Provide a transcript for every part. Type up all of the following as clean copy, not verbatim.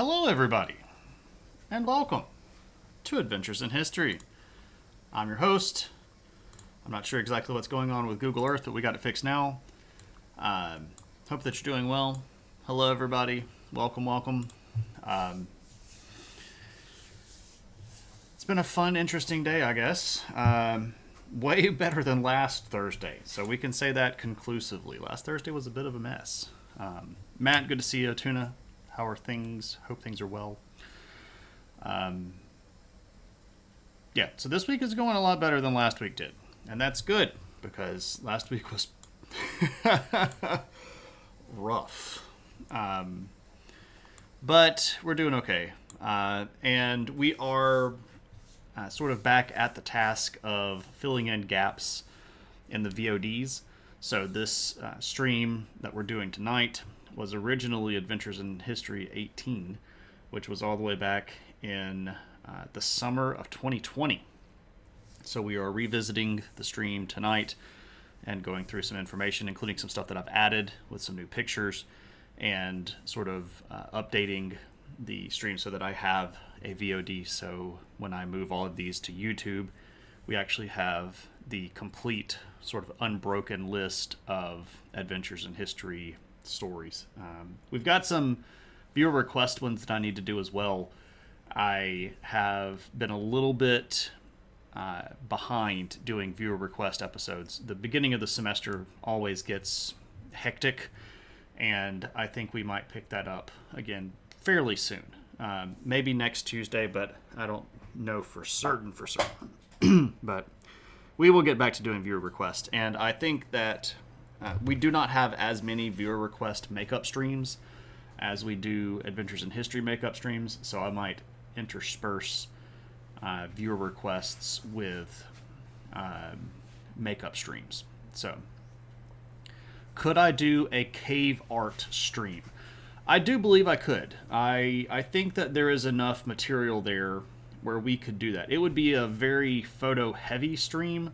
Hello, everybody, and welcome to Adventures in History. I'm your host. I'm not sure exactly what's going on with Google Earth, but we got it fixed now. Hope that you're doing well. Hello, everybody. Welcome, welcome. It's been a fun, interesting day, I guess. Way better than last Thursday, so we can say that conclusively. Last Thursday was a bit of a mess. Matt, good to see you. Tuna, how are things? Hope things are well. Yeah, so this week is going a lot better than last week did. And that's good, because last week was rough. But we're doing okay. And we are sort of back at the task of filling in gaps in the VODs. So this stream that we're doing tonight was originally Adventures in History 18, which was all the way back in the summer of 2020. So we are revisiting the stream tonight and going through some information, including some stuff that I've added with some new pictures and sort of updating the stream so that I have a VOD. So when I move all of these to YouTube, we actually have the complete sort of unbroken list of Adventures in History stories. We've got some viewer request ones that I need to do as well. I have been a little bit behind doing viewer request episodes. The beginning of the semester always gets hectic, and I think we might pick that up again fairly soon. Maybe next Tuesday, but I don't know for certain. But we will get back to doing viewer requests, and I think that we do not have as many viewer request makeup streams as we do Adventures in History makeup streams, so I might intersperse viewer requests with makeup streams. So, could I do a cave art stream? I do believe I could. I think that there is enough material there where we could do that. It would be a very photo heavy stream,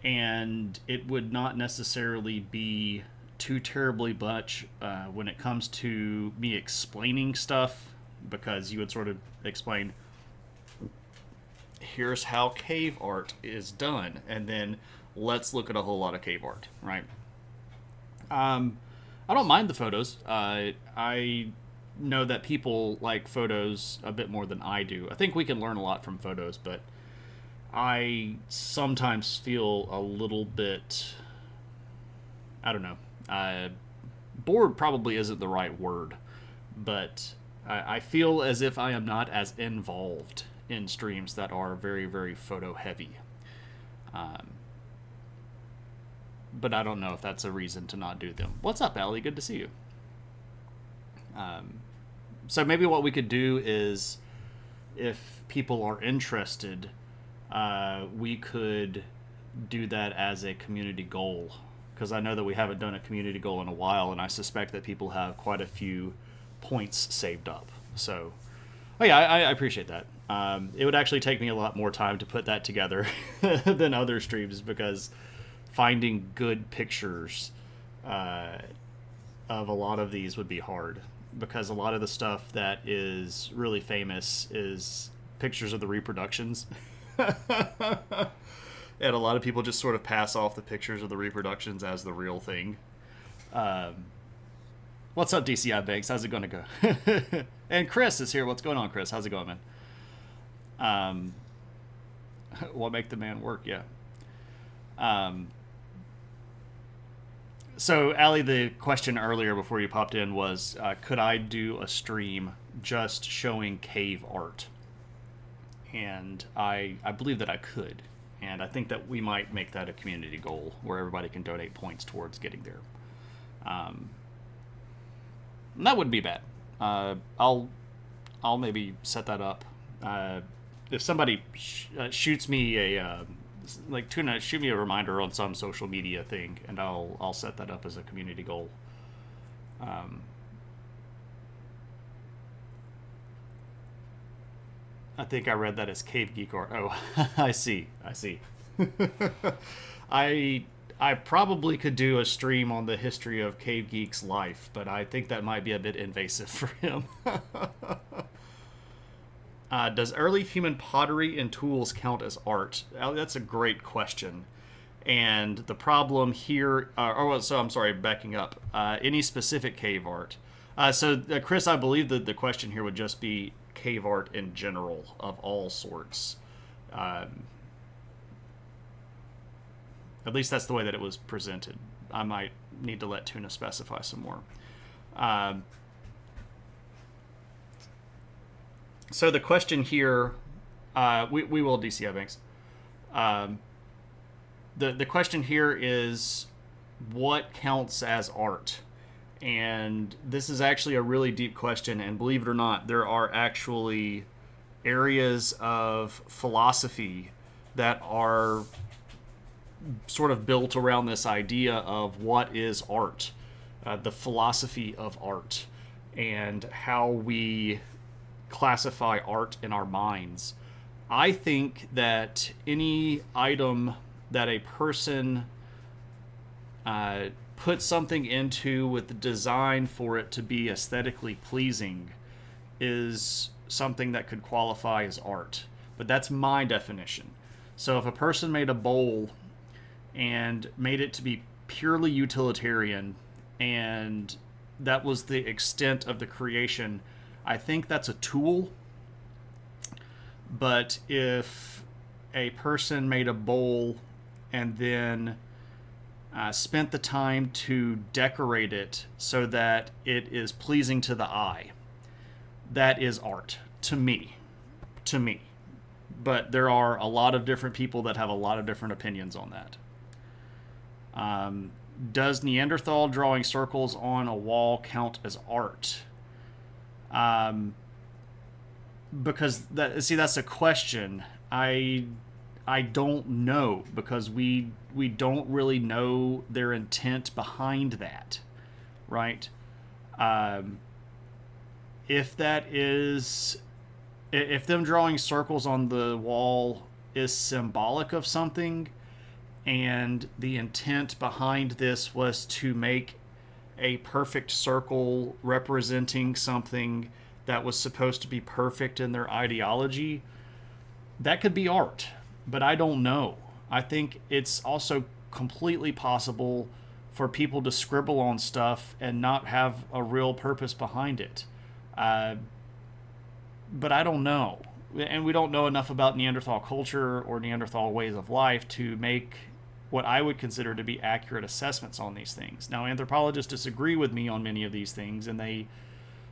and it would not necessarily be too terribly much when it comes to me explaining stuff, because you would sort of explain, here's how cave art is done, and then let's look at a whole lot of cave art, right? I don't mind the photos. I know that people like photos a bit more than I do. I think we can learn a lot from photos, but I sometimes feel a little bit, I don't know, bored probably isn't the right word, but I feel as if I am not as involved in streams that are very, very photo heavy. But I don't know if that's a reason to not do them. What's up, Allie? Good to see you. So maybe what we could do is, if people are interested, we could do that as a community goal. Because I know that we haven't done a community goal in a while, and I suspect that people have quite a few points saved up. So, oh yeah, I appreciate that. It would actually take me a lot more time to put that together than other streams, because finding good pictures of a lot of these would be hard, because a lot of the stuff that is really famous is pictures of the reproductions. And a lot of people just sort of pass off the pictures of the reproductions as the real thing. What's up, DCI Banks? How's it going to go? And Chris is here. What's going on, Chris? How's it going, man? What make the man work? Yeah. So, Allie, the question earlier before you popped in was, could I do a stream just showing cave art? And I believe that I could. And I think that we might make that a community goal where everybody can donate points towards getting there. And that wouldn't be bad. I'll maybe set that up. If somebody shoots me a Tuna, shoot me a reminder on some social media thing, and I'll set that up as a community goal. I think I read that as cave geek art. Oh, I see. I I probably could do a stream on the history of Cave Geek's life, but I think that might be a bit invasive for him. Does early human pottery and tools count as art? That's a great question. And the problem here, I'm sorry, backing up. Any specific cave art? Chris, I believe that the question here would just be cave art in general of all sorts. At least that's the way that it was presented. I might need to let Tuna specify some more. So the question here, we will DCI Banks. The question here is, what counts as art? And this is actually a really deep question, and believe it or not, there are actually areas of philosophy that are sort of built around this idea of what is art, the philosophy of art, and how we classify art in our minds. I think that any item that a person puts something into with the design for it to be aesthetically pleasing is something that could qualify as art. But that's my definition. So if a person made a bowl and made it to be purely utilitarian and that was the extent of the creation, I think that's a tool. But if a person made a bowl and then spent the time to decorate it so that it is pleasing to the eye, that is art to me. But there are a lot of different people that have a lot of different opinions on that. Does Neanderthal drawing circles on a wall count as art? Because that's a question. I don't know, because we don't really know their intent behind that, right? If them drawing circles on the wall is symbolic of something, and the intent behind this was to make a perfect circle representing something that was supposed to be perfect in their ideology, that could be art. But I don't know. I think it's also completely possible for people to scribble on stuff and not have a real purpose behind it. But I don't know. And we don't know enough about Neanderthal culture or Neanderthal ways of life to make what I would consider to be accurate assessments on these things. Now, anthropologists disagree with me on many of these things, and they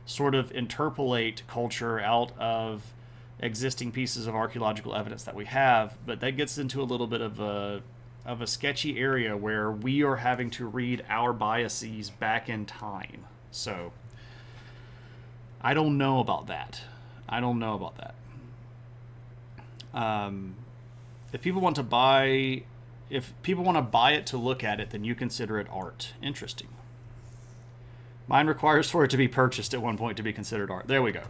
sort of interpolate culture out of existing pieces of archaeological evidence that we have, but that gets into a little bit of a sketchy area where we are having to read our biases back in time. So I don't know about that. If people want to buy it to look at it, then you consider it art. Interesting. Mine requires for it to be purchased at one point to be considered art. There we go.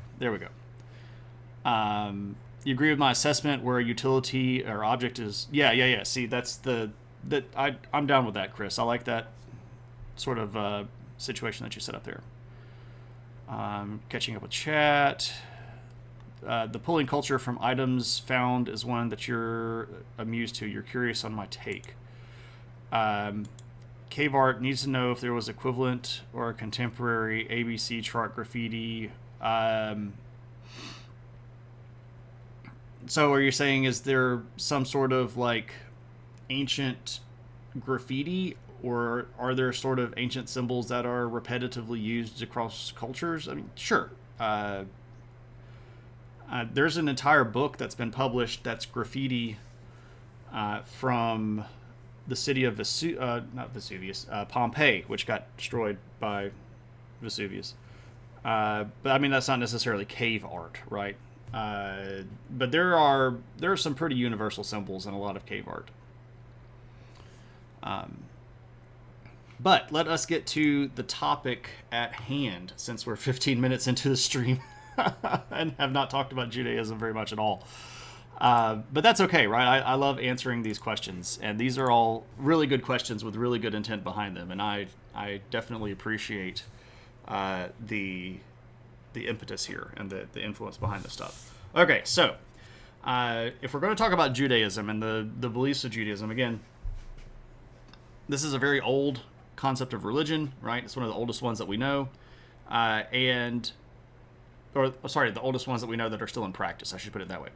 You agree with my assessment where a utility or object is... Yeah. See, I'm down with that, Chris. I like that sort of situation that you set up there. Catching up with chat. The pulling culture from items found is one that you're amused to. You're curious on my take. Cave art needs to know if there was equivalent or a contemporary ABC chart graffiti. So are you saying, is there some sort of like ancient graffiti, or are there sort of ancient symbols that are repetitively used across cultures? I mean, sure. There's an entire book that's been published that's graffiti from the city of Pompeii, which got destroyed by Vesuvius. But I mean, that's not necessarily cave art, right? But there are some pretty universal symbols in a lot of cave art. But let us get to the topic at hand, since we're 15 minutes into the stream and have not talked about Judaism very much at all. But that's okay, right? I love answering these questions, and these are all really good questions with really good intent behind them, and I definitely appreciate the impetus here and the influence behind this stuff. Okay, so if we're going to talk about Judaism and the beliefs of Judaism, again, this is a very old concept of religion, right? It's one of the oldest ones that we know, the oldest ones that we know that are still in practice. I should put it that way.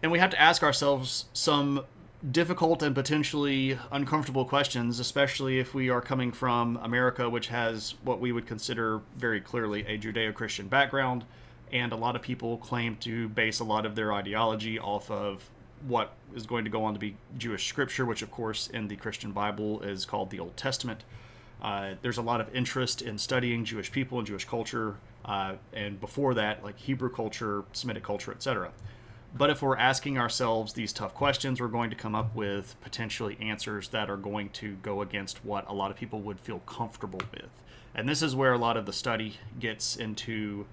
And we have to ask ourselves some difficult and potentially uncomfortable questions, especially if we are coming from America, which has what we would consider very clearly a Judeo-Christian background, and a lot of people claim to base a lot of their ideology off of what is going to go on to be Jewish scripture, which of course in the Christian Bible is called the Old Testament. There's a lot of interest in studying Jewish people and Jewish culture, and before that, like Hebrew culture, Semitic culture, etc. But if we're asking ourselves these tough questions, we're going to come up with potentially answers that are going to go against what a lot of people would feel comfortable with. And this is where a lot of the study gets into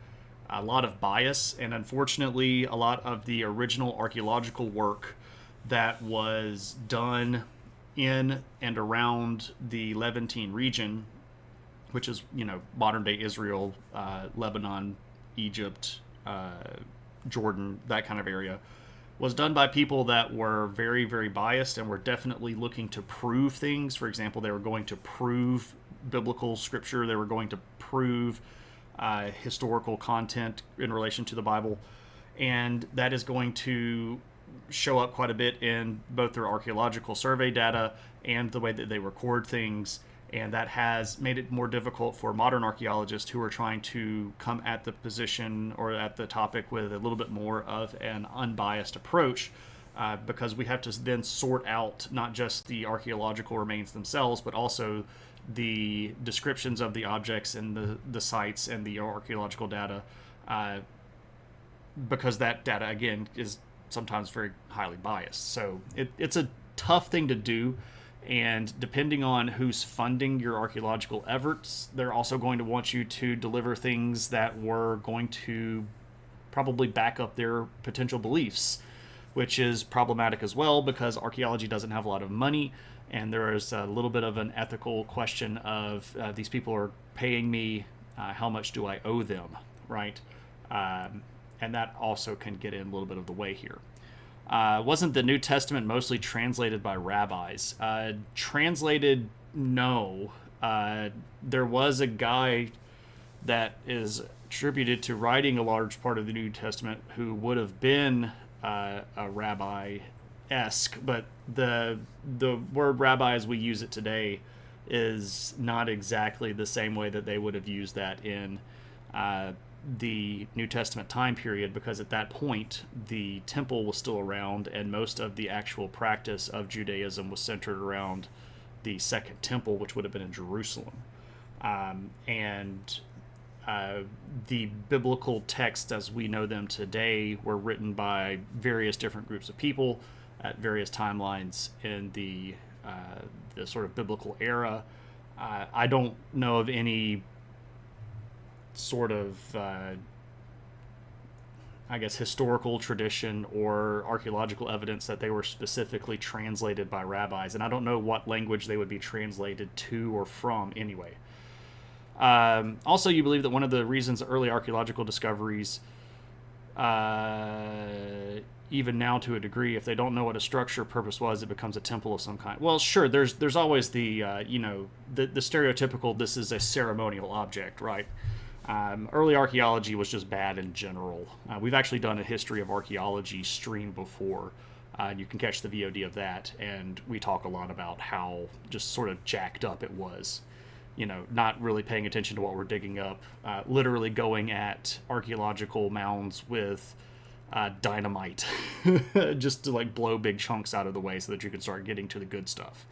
a lot of bias, and unfortunately, a lot of the original archaeological work that was done in and around the Levantine region, which is, modern day Israel, Lebanon, Egypt, Jordan, that kind of area, was done by people that were very, very biased and were definitely looking to prove things. For example, they were going to prove biblical scripture. They were going to prove historical content in relation to the Bible. And that is going to show up quite a bit in both their archaeological survey data and the way that they record things. And that has made it more difficult for modern archaeologists who are trying to come at the position or at the topic with a little bit more of an unbiased approach, because we have to then sort out not just the archaeological remains themselves, but also the descriptions of the objects and the sites and the archaeological data, because that data, again, is sometimes very highly biased. So it's a tough thing to do. And depending on who's funding your archaeological efforts, they're also going to want you to deliver things that were going to probably back up their potential beliefs, which is problematic as well because archaeology doesn't have a lot of money, and there is a little bit of an ethical question of these people are paying me, how much do I owe them, right? And that also can get in a little bit of the way here. Wasn't the New Testament mostly translated by rabbis? Translated, no. There was a guy that is attributed to writing a large part of the New Testament who would have been a rabbi-esque, but the word rabbi as we use it today is not exactly the same way that they would have used that in the New Testament time period, because at that point the temple was still around and most of the actual practice of Judaism was centered around the second temple, which would have been in Jerusalem. The biblical texts as we know them today were written by various different groups of people at various timelines in the sort of biblical era. I don't know of any sort of historical tradition or archaeological evidence that they were specifically translated by rabbis, and I don't know what language they would be translated to or from anyway. Also, you believe that one of the reasons early archaeological discoveries, even now to a degree, if they don't know what a structure purpose was, it becomes a temple of some kind. Well, sure, there's always the stereotypical, this is a ceremonial object, right? Early archaeology was just bad in general. We've actually done a history of archaeology stream before. You can catch the VOD of that, and we talk a lot about how just sort of jacked up it was. Not really paying attention to what we're digging up, literally going at archaeological mounds with dynamite just to like blow big chunks out of the way so that you can start getting to the good stuff.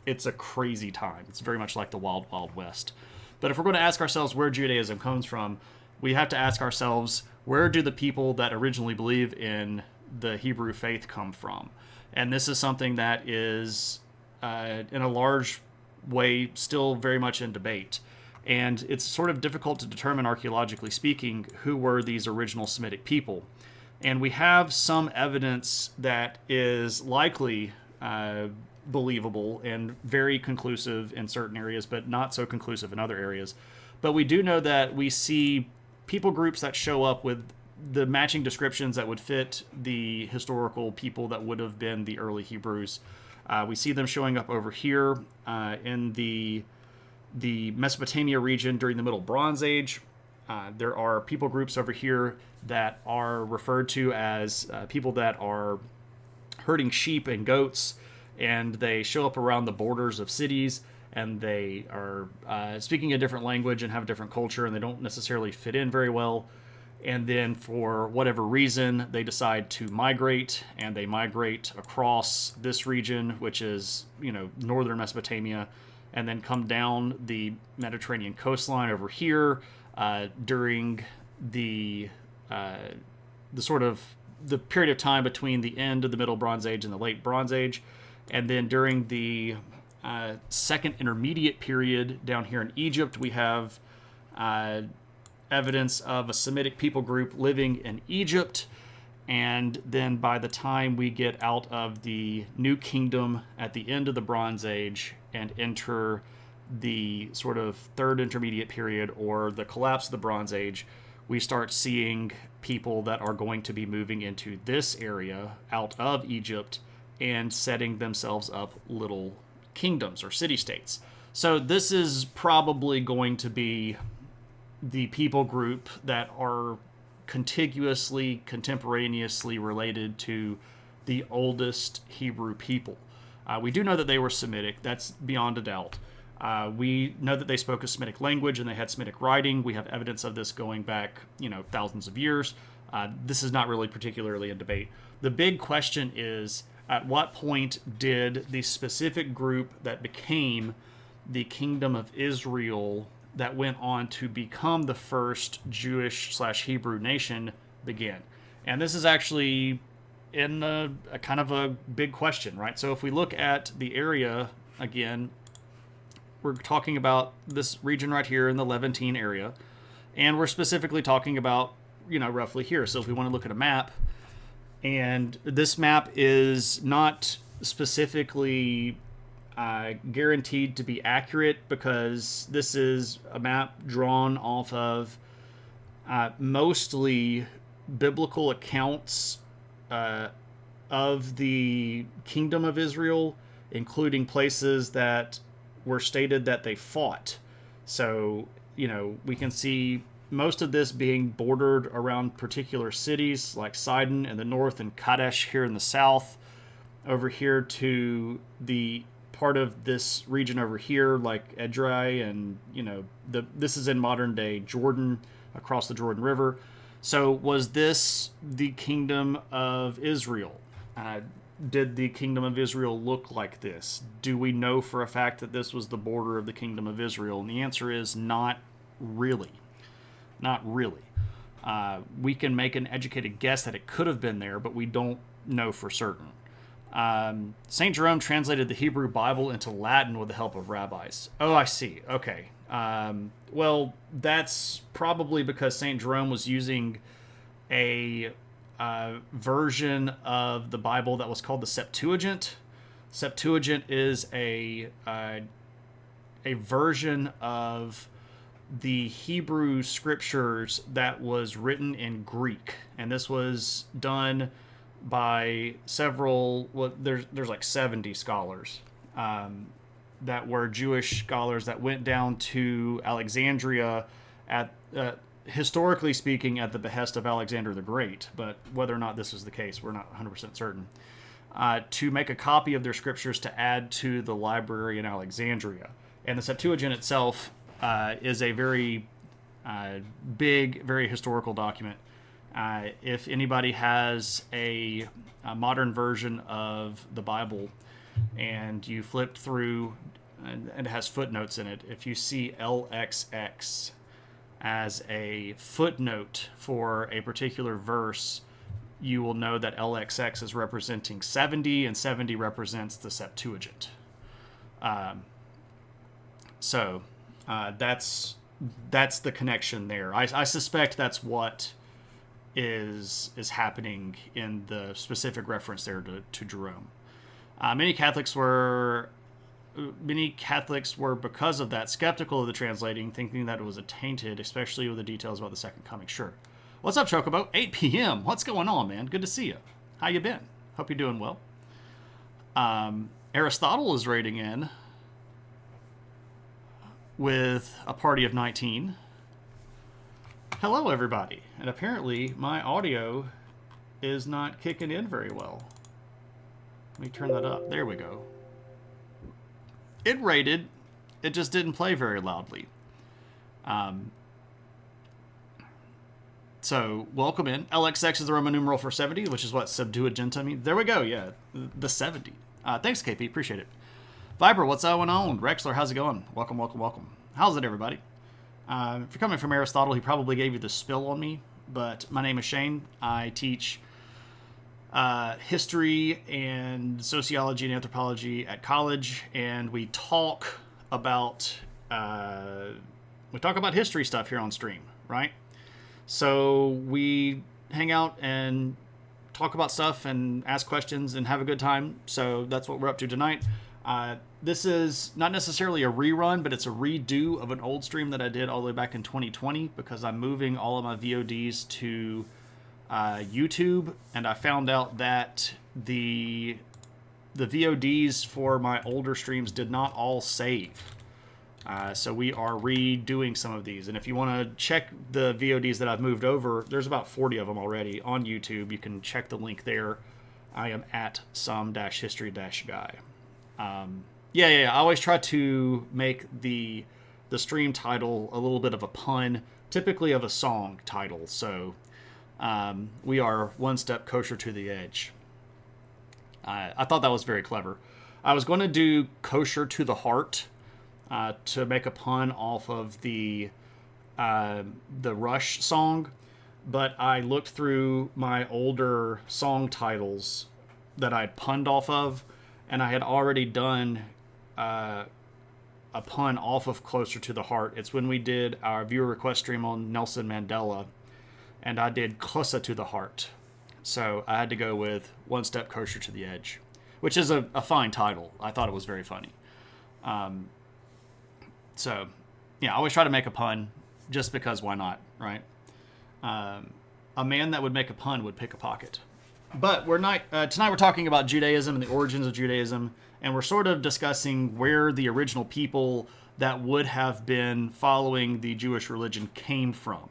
It's a crazy time. It's very much like the Wild Wild West. But if we're going to ask ourselves where Judaism comes from, we have to ask ourselves, where do the people that originally believe in the Hebrew faith come from? And this is something that is, in a large way, still very much in debate. And it's sort of difficult to determine, archaeologically speaking, who were these original Semitic people. And we have some evidence that is likely believable and very conclusive in certain areas, but not so conclusive in other areas. But we do know that we see people groups that show up with the matching descriptions that would fit the historical people that would have been the early Hebrews. We see them showing up over here in the Mesopotamia region during the Middle Bronze Age. There are people groups over here that are referred to as people that are herding sheep and goats, and they show up around the borders of cities, and they are speaking a different language and have a different culture, and they don't necessarily fit in very well. And then for whatever reason, they decide to migrate, and they migrate across this region, which is, northern Mesopotamia, and then come down the Mediterranean coastline over here during the sort of the period of time between the end of the Middle Bronze Age and the Late Bronze Age. And then during the second intermediate period down here in Egypt, we have evidence of a Semitic people group living in Egypt. And then by the time we get out of the New Kingdom at the end of the Bronze Age and enter the sort of third intermediate period, or the collapse of the Bronze Age, we start seeing people that are going to be moving into this area out of Egypt and setting themselves up little kingdoms or city-states. So this is probably going to be the people group that are contiguously, contemporaneously related to the oldest Hebrew people. We do know that they were Semitic. That's beyond a doubt. We know that they spoke a Semitic language and they had Semitic writing. We have evidence of this going back, thousands of years. This is not really particularly a debate. The big question is, at what point did the specific group that became the Kingdom of Israel, that went on to become the first Jewish/Hebrew nation, begin? And this is actually in a kind of a big question, right? So if we look at the area again, we're talking about this region right here in the Levantine area, and we're specifically talking about, roughly here. So if we want to look at a map, and this map is not specifically guaranteed to be accurate, because this is a map drawn off of mostly biblical accounts of the Kingdom of Israel, including places that were stated that they fought. So, we can see most of this being bordered around particular cities like Sidon in the north and Kadesh here in the south. Over here to the part of this region over here, like Edrei, and this is in modern day Jordan, across the Jordan River. So was this the Kingdom of Israel? Did the Kingdom of Israel look like this? Do we know for a fact that this was the border of the Kingdom of Israel? And the answer is not really. Not really. We can make an educated guess that it could have been there, but we don't know for certain. St. Jerome translated the Hebrew Bible into Latin with the help of rabbis. Oh, I see. Okay. Well, that's probably because St. Jerome was using a version of the Bible that was called the Septuagint. Septuagint is a version of the Hebrew scriptures that was written in Greek, and this was done by several. Well, there's like 70 scholars that were Jewish scholars that went down to Alexandria at historically speaking, at the behest of Alexander the Great, but whether or not this is the case, we're not 100% certain, to make a copy of their scriptures to add to the library in Alexandria. And the Septuagint itself is a very big, very historical document. If anybody has a modern version of the Bible and you flip through, and it has footnotes in it, if you see LXX as a footnote for a particular verse, you will know that LXX is representing 70, and 70 represents the Septuagint. So that's the connection there. I suspect that's what is happening in the specific reference there to Jerome. Many Catholics were, because of that, skeptical of the translating, thinking that it was tainted, especially with the details about the second coming. Sure. What's up, Chocobo? 8 p.m. What's going on, man? Good to see you. How you been? Hope you're doing well. Aristotle is raiding in with a party of 19. Hello, everybody. And apparently, my audio is not kicking in very well. Let me turn that up. There we go. It raided. It just didn't play very loudly. So, welcome in. LXX is the Roman numeral for 70, which is what Septuaginta means. There we go, yeah. The 70. Thanks, KP. Appreciate it. Viper, what's going on? Rexler, how's it going? Welcome, welcome, welcome. How's it, everybody? If you're coming from Aristotle, he probably gave you the spill on me, but my name is Shane. I teach history and sociology and anthropology at college, and we talk about history stuff here on stream, right? So we hang out and talk about stuff and ask questions and have a good time. So that's what we're up to tonight. This is not necessarily a rerun, but it's a redo of an old stream that I did all the way back in 2020 because I'm moving all of my VODs to YouTube, and I found out that the VODs for my older streams did not all save. So we are redoing some of these, and if you want to check the VODs that I've moved over, there's about 40 of them already on YouTube. You can check the link there. I am at some-history-guy. I always try to make the stream title a little bit of a pun, typically of a song title. So we are one step kosher to the edge. I thought that was very clever. I was going to do kosher to the heart to make a pun off of the Rush song, but I looked through my older song titles that I'd punned off of, and I had already done a pun off of Closer to the Heart. It's when we did our viewer request stream on Nelson Mandela, and I did Closer to the Heart. So I had to go with One Step Kosher to the Edge, which is a fine title. I thought it was very funny. So, yeah, I always try to make a pun just because why not, right? A man that would make a pun would pick a pocket. But tonight we're talking about Judaism and the origins of Judaism, and we're sort of discussing where the original people that would have been following the Jewish religion came from.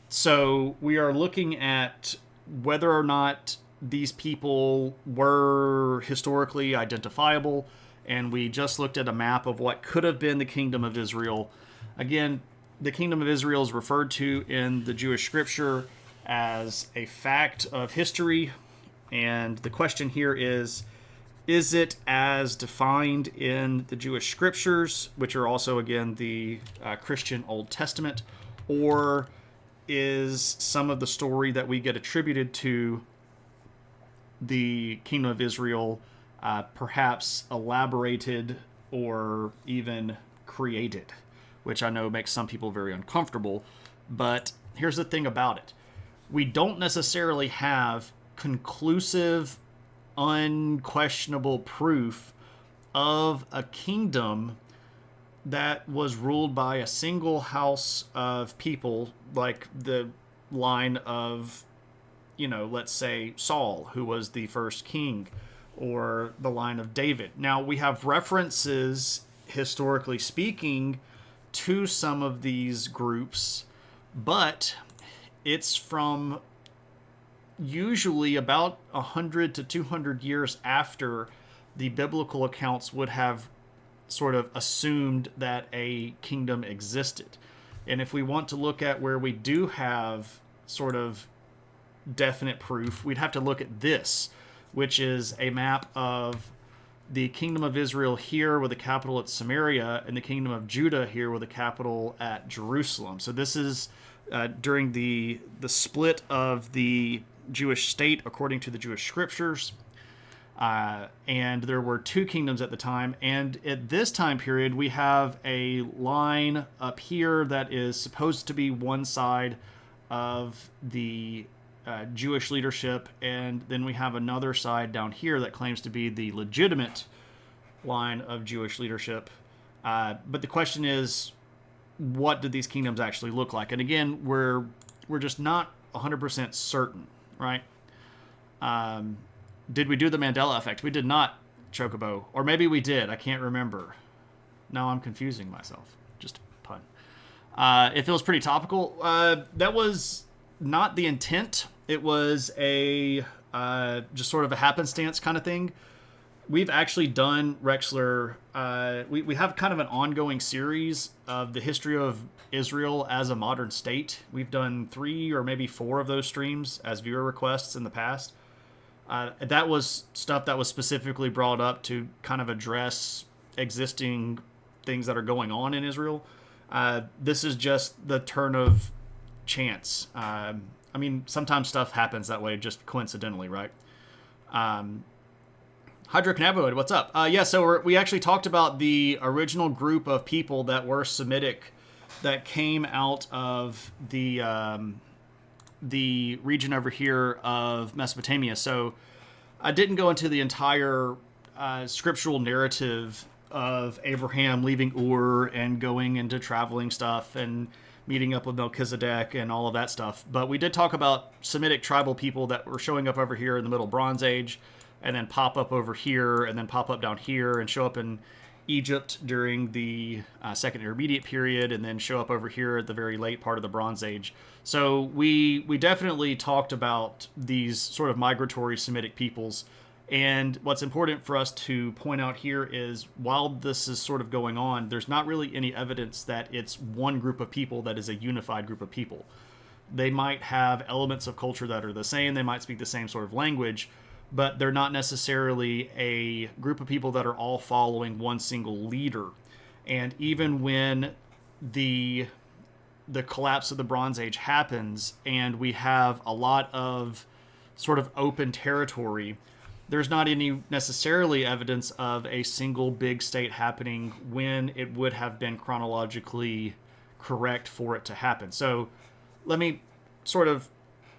So we are looking at whether or not these people were historically identifiable, and we just looked at a map of what could have been the Kingdom of Israel. Again, the Kingdom of Israel is referred to in the Jewish scripture as a fact of history, and the question here is it as defined in the Jewish scriptures, which are also, again, the Christian Old Testament, or is some of the story that we get attributed to the Kingdom of Israel perhaps elaborated or even created, which I know makes some people very uncomfortable. But here's the thing about it. We don't necessarily have conclusive, unquestionable proof of a kingdom that was ruled by a single house of people, like the line of, let's say Saul, who was the first king, or the line of David. Now, we have references, historically speaking, to some of these groups, but it's from usually about 100 to 200 years after the biblical accounts would have sort of assumed that a kingdom existed. And if we want to look at where we do have sort of definite proof, we'd have to look at this, which is a map of the Kingdom of Israel here with a capital at Samaria, and the Kingdom of Judah here with a capital at Jerusalem. So this is during the split of the Jewish state according to the Jewish scriptures. And there were two kingdoms at the time. And at this time period, we have a line up here that is supposed to be one side of the Jewish leadership, and then we have another side down here that claims to be the legitimate line of Jewish leadership. But the question is, what did these kingdoms actually look like? And again, we're just not 100% certain, right? Did we do the Mandela effect? We did not, Chocobo. Or maybe we did. I can't remember. Now I'm confusing myself. Just a pun. It feels pretty topical. That was not the intent. It was a just sort of a happenstance kind of thing. We've actually done, Rexler, we have kind of an ongoing series of the history of Israel as a modern state. We've done 3 or maybe 4 of those streams as viewer requests in the past. That was stuff that was specifically brought up to kind of address existing things that are going on in Israel. This is just the turn of chance. I mean, sometimes stuff happens that way just coincidentally, right? Hydrocannabinoid, what's up? So we actually talked about the original group of people that were Semitic that came out of the region over here of Mesopotamia. So I didn't go into the entire scriptural narrative of Abraham leaving Ur and going into traveling stuff and meeting up with Melchizedek and all of that stuff. But we did talk about Semitic tribal people that were showing up over here in the Middle Bronze Age, and then pop up over here, and then pop up down here, and show up in Egypt during the Second Intermediate period, and then show up over here at the very late part of the Bronze Age. So we definitely talked about these sort of migratory Semitic peoples. And what's important for us to point out here is, while this is sort of going on, there's not really any evidence that it's one group of people that is a unified group of people. They might have elements of culture that are the same, they might speak the same sort of language, but they're not necessarily a group of people that are all following one single leader. And even when the collapse of the Bronze Age happens and we have a lot of sort of open territory, there's not any necessarily evidence of a single big state happening when it would have been chronologically correct for it to happen. So let me sort of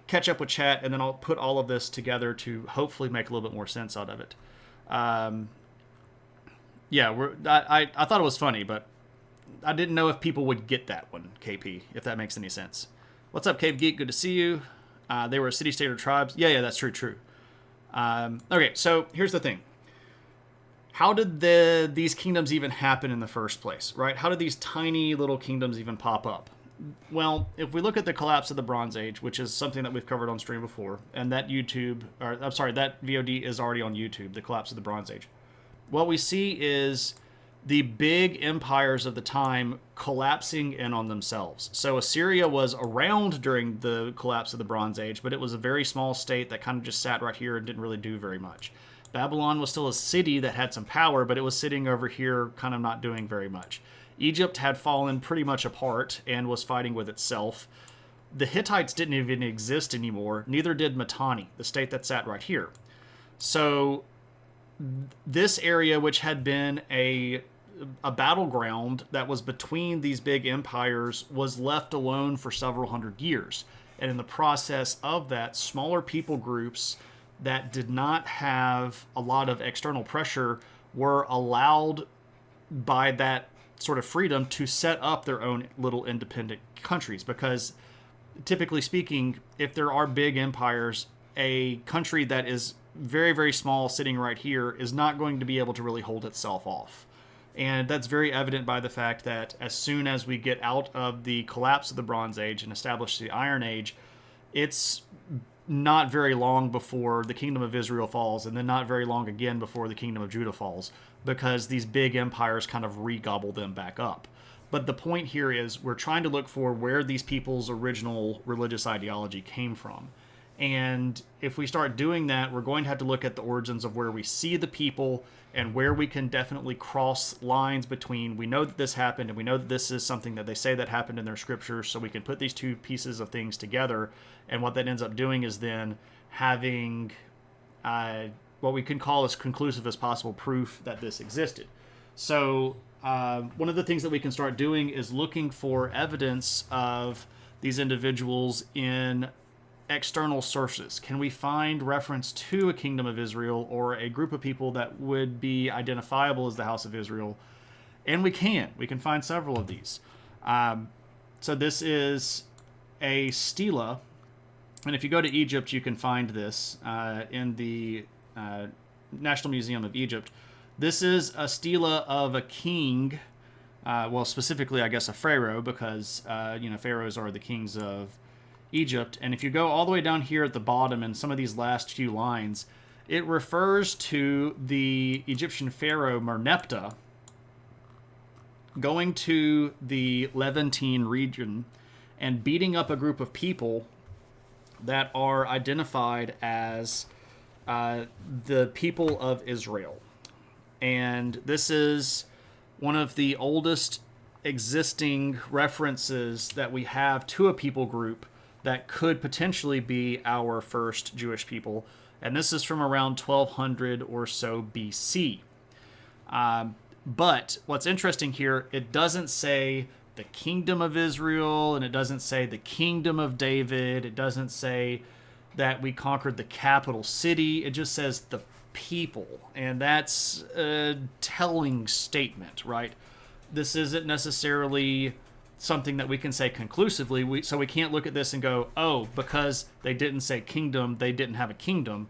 catch up with chat, and then I'll put all of this together to hopefully make a little bit more sense out of it. I thought it was funny, but I didn't know if people would get that one, KP, if that makes any sense. What's up, Cave Geek? Good to see you. They were a city-state or tribes. Yeah, that's true. Okay, so here's the thing. How did these kingdoms even happen in the first place, right? How did these tiny little kingdoms even pop up? Well, if we look at the collapse of the Bronze Age, which is something that we've covered on stream before, and that that VOD is already on YouTube, the collapse of the Bronze Age. What we see is the big empires of the time collapsing in on themselves. So Assyria was around during the collapse of the Bronze Age, but it was a very small state that kind of just sat right here and didn't really do very much. Babylon was still a city that had some power, but it was sitting over here kind of not doing very much. Egypt had fallen pretty much apart and was fighting with itself. The Hittites didn't even exist anymore, neither did Mitanni, the state that sat right here. So this area, which had been a battleground that was between these big empires, was left alone for several hundred years. And in the process of that, smaller people groups that did not have a lot of external pressure were allowed by that sort of freedom to set up their own little independent countries. Because typically speaking, if there are big empires, a country that is very, very small sitting right here is not going to be able to really hold itself off. And that's very evident by the fact that as soon as we get out of the collapse of the Bronze Age and establish the Iron Age, it's not very long before the Kingdom of Israel falls, and then not very long again before the Kingdom of Judah falls, because these big empires kind of re-gobble them back up. But the point here is we're trying to look for where these people's original religious ideology came from. And if we start doing that, we're going to have to look at the origins of where we see the people and where we can definitely cross lines between, we know that this happened and we know that this is something that they say that happened in their scriptures, so we can put these two pieces of things together. And what that ends up doing is then having what we can call as conclusive as possible proof that this existed. So one of the things that we can start doing is looking for evidence of these individuals in external sources? Can we find reference to a kingdom of Israel or a group of people that would be identifiable as the house of Israel? And we can. We can find several of these. So this is a stela. And if you go to Egypt, you can find this in the National Museum of Egypt. This is a stela of a king, well, specifically, I guess, a pharaoh, because, pharaohs are the kings of Egypt. And if you go all the way down here at the bottom in some of these last few lines, it refers to the Egyptian pharaoh Merneptah going to the Levantine region and beating up a group of people that are identified as the people of Israel. And this is one of the oldest existing references that we have to a people group that could potentially be our first Jewish people. And this is from around 1200 or so BC. But what's interesting here, it doesn't say the kingdom of Israel, and it doesn't say the kingdom of David. It doesn't say that we conquered the capital city. It just says the people. And that's a telling statement, right? This isn't necessarily something that we can say conclusively. So we can't look at this and go, oh, because they didn't say kingdom, they didn't have a kingdom.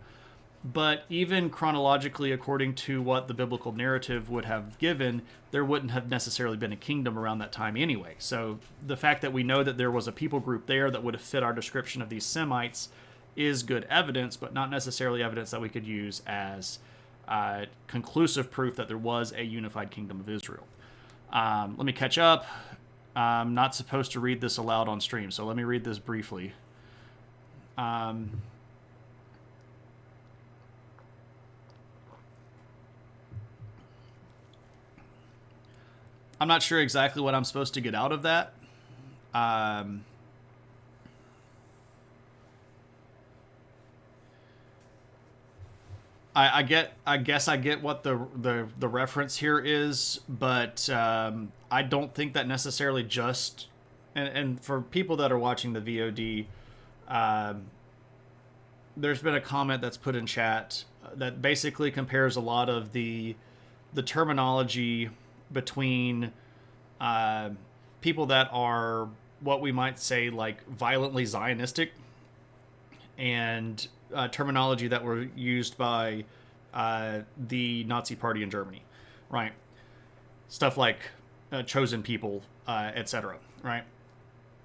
But even chronologically, according to what the biblical narrative would have given, there wouldn't have necessarily been a kingdom around that time anyway. So the fact that we know that there was a people group there that would have fit our description of these Semites is good evidence, but not necessarily evidence that we could use as conclusive proof that there was a unified kingdom of Israel. Let me catch up. I'm not supposed to read this aloud on stream, so let me read this briefly. I'm not sure exactly what I'm supposed to get out of that. I guess I get what the reference here is, but I don't think that necessarily just and for people that are watching the VOD, there's been a comment that's put in chat that basically compares a lot of the terminology between people that are what we might say like violently Zionistic and terminology that were used by the Nazi Party in Germany, right? Stuff like chosen people, etc., right?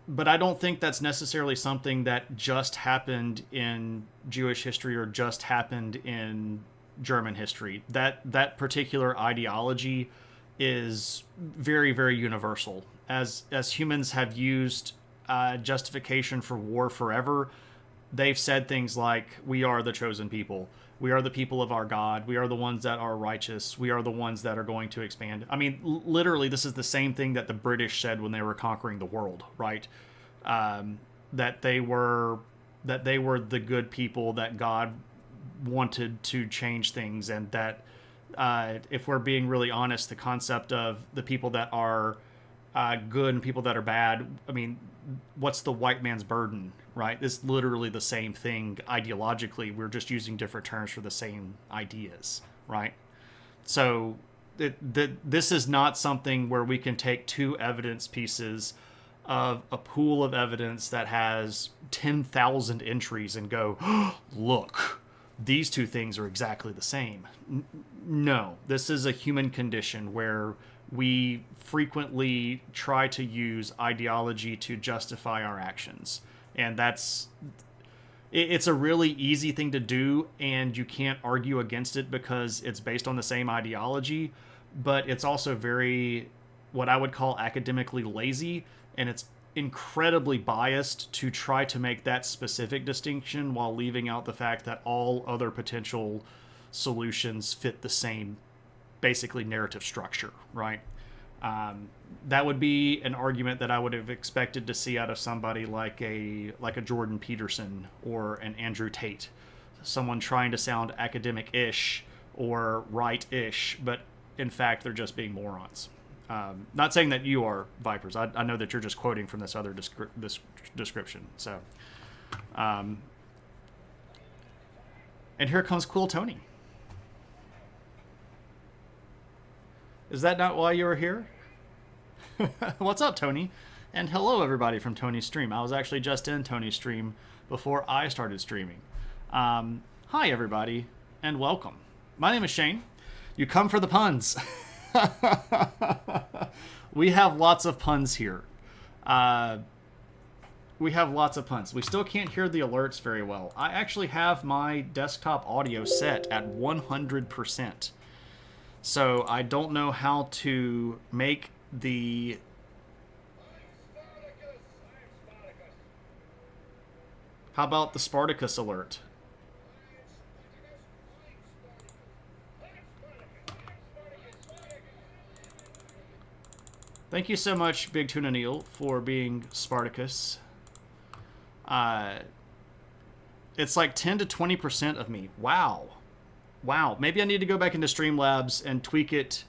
But I don't think that's necessarily something that just happened in Jewish history or just happened in German history. That particular ideology is very, very universal. As humans have used justification for war forever, they've said things like, we are the chosen people. We are the people of our God. We are the ones that are righteous. We are the ones that are going to expand. I mean, literally, this is the same thing that the British said when they were conquering the world, right? That they were the good people, that God wanted to change things, and that if we're being really honest, the concept of the people that are good and people that are bad, I mean, what's the white man's burden, right? It's literally the same thing ideologically. We're just using different terms for the same ideas, right? So this is not something where we can take two evidence pieces of a pool of evidence that has 10,000 entries and go, oh, look, these two things are exactly the same. No, this is a human condition where we frequently try to use ideology to justify our actions. And it's a really easy thing to do, and you can't argue against it because it's based on the same ideology, but it's also very, what I would call academically lazy, and it's incredibly biased to try to make that specific distinction while leaving out the fact that all other potential solutions fit the same, basically, narrative structure, right? That would be an argument that I would have expected to see out of somebody like a Jordan Peterson or an Andrew Tate, someone trying to sound academic-ish or right-ish, but in fact they're just being morons. Not saying that you are vipers. I know that you're just quoting from this other this description. So, and here comes Cool Tony. Is that not why you were here? What's up, Tony? And hello, everybody from Tony's stream. I was actually just in Tony's stream before I started streaming. Hi, everybody, and welcome. My name is Shane. You come for the puns. We have lots of puns here. We have lots of puns. We still can't hear the alerts very well. I actually have my desktop audio set at 100%. So I don't know how to make the... How about the Spartacus alert? Thank you so much, Big Tuna Neil, for being Spartacus. It's like 10 to 20% of me. Wow. Wow. Maybe I need to go back into Streamlabs and tweak it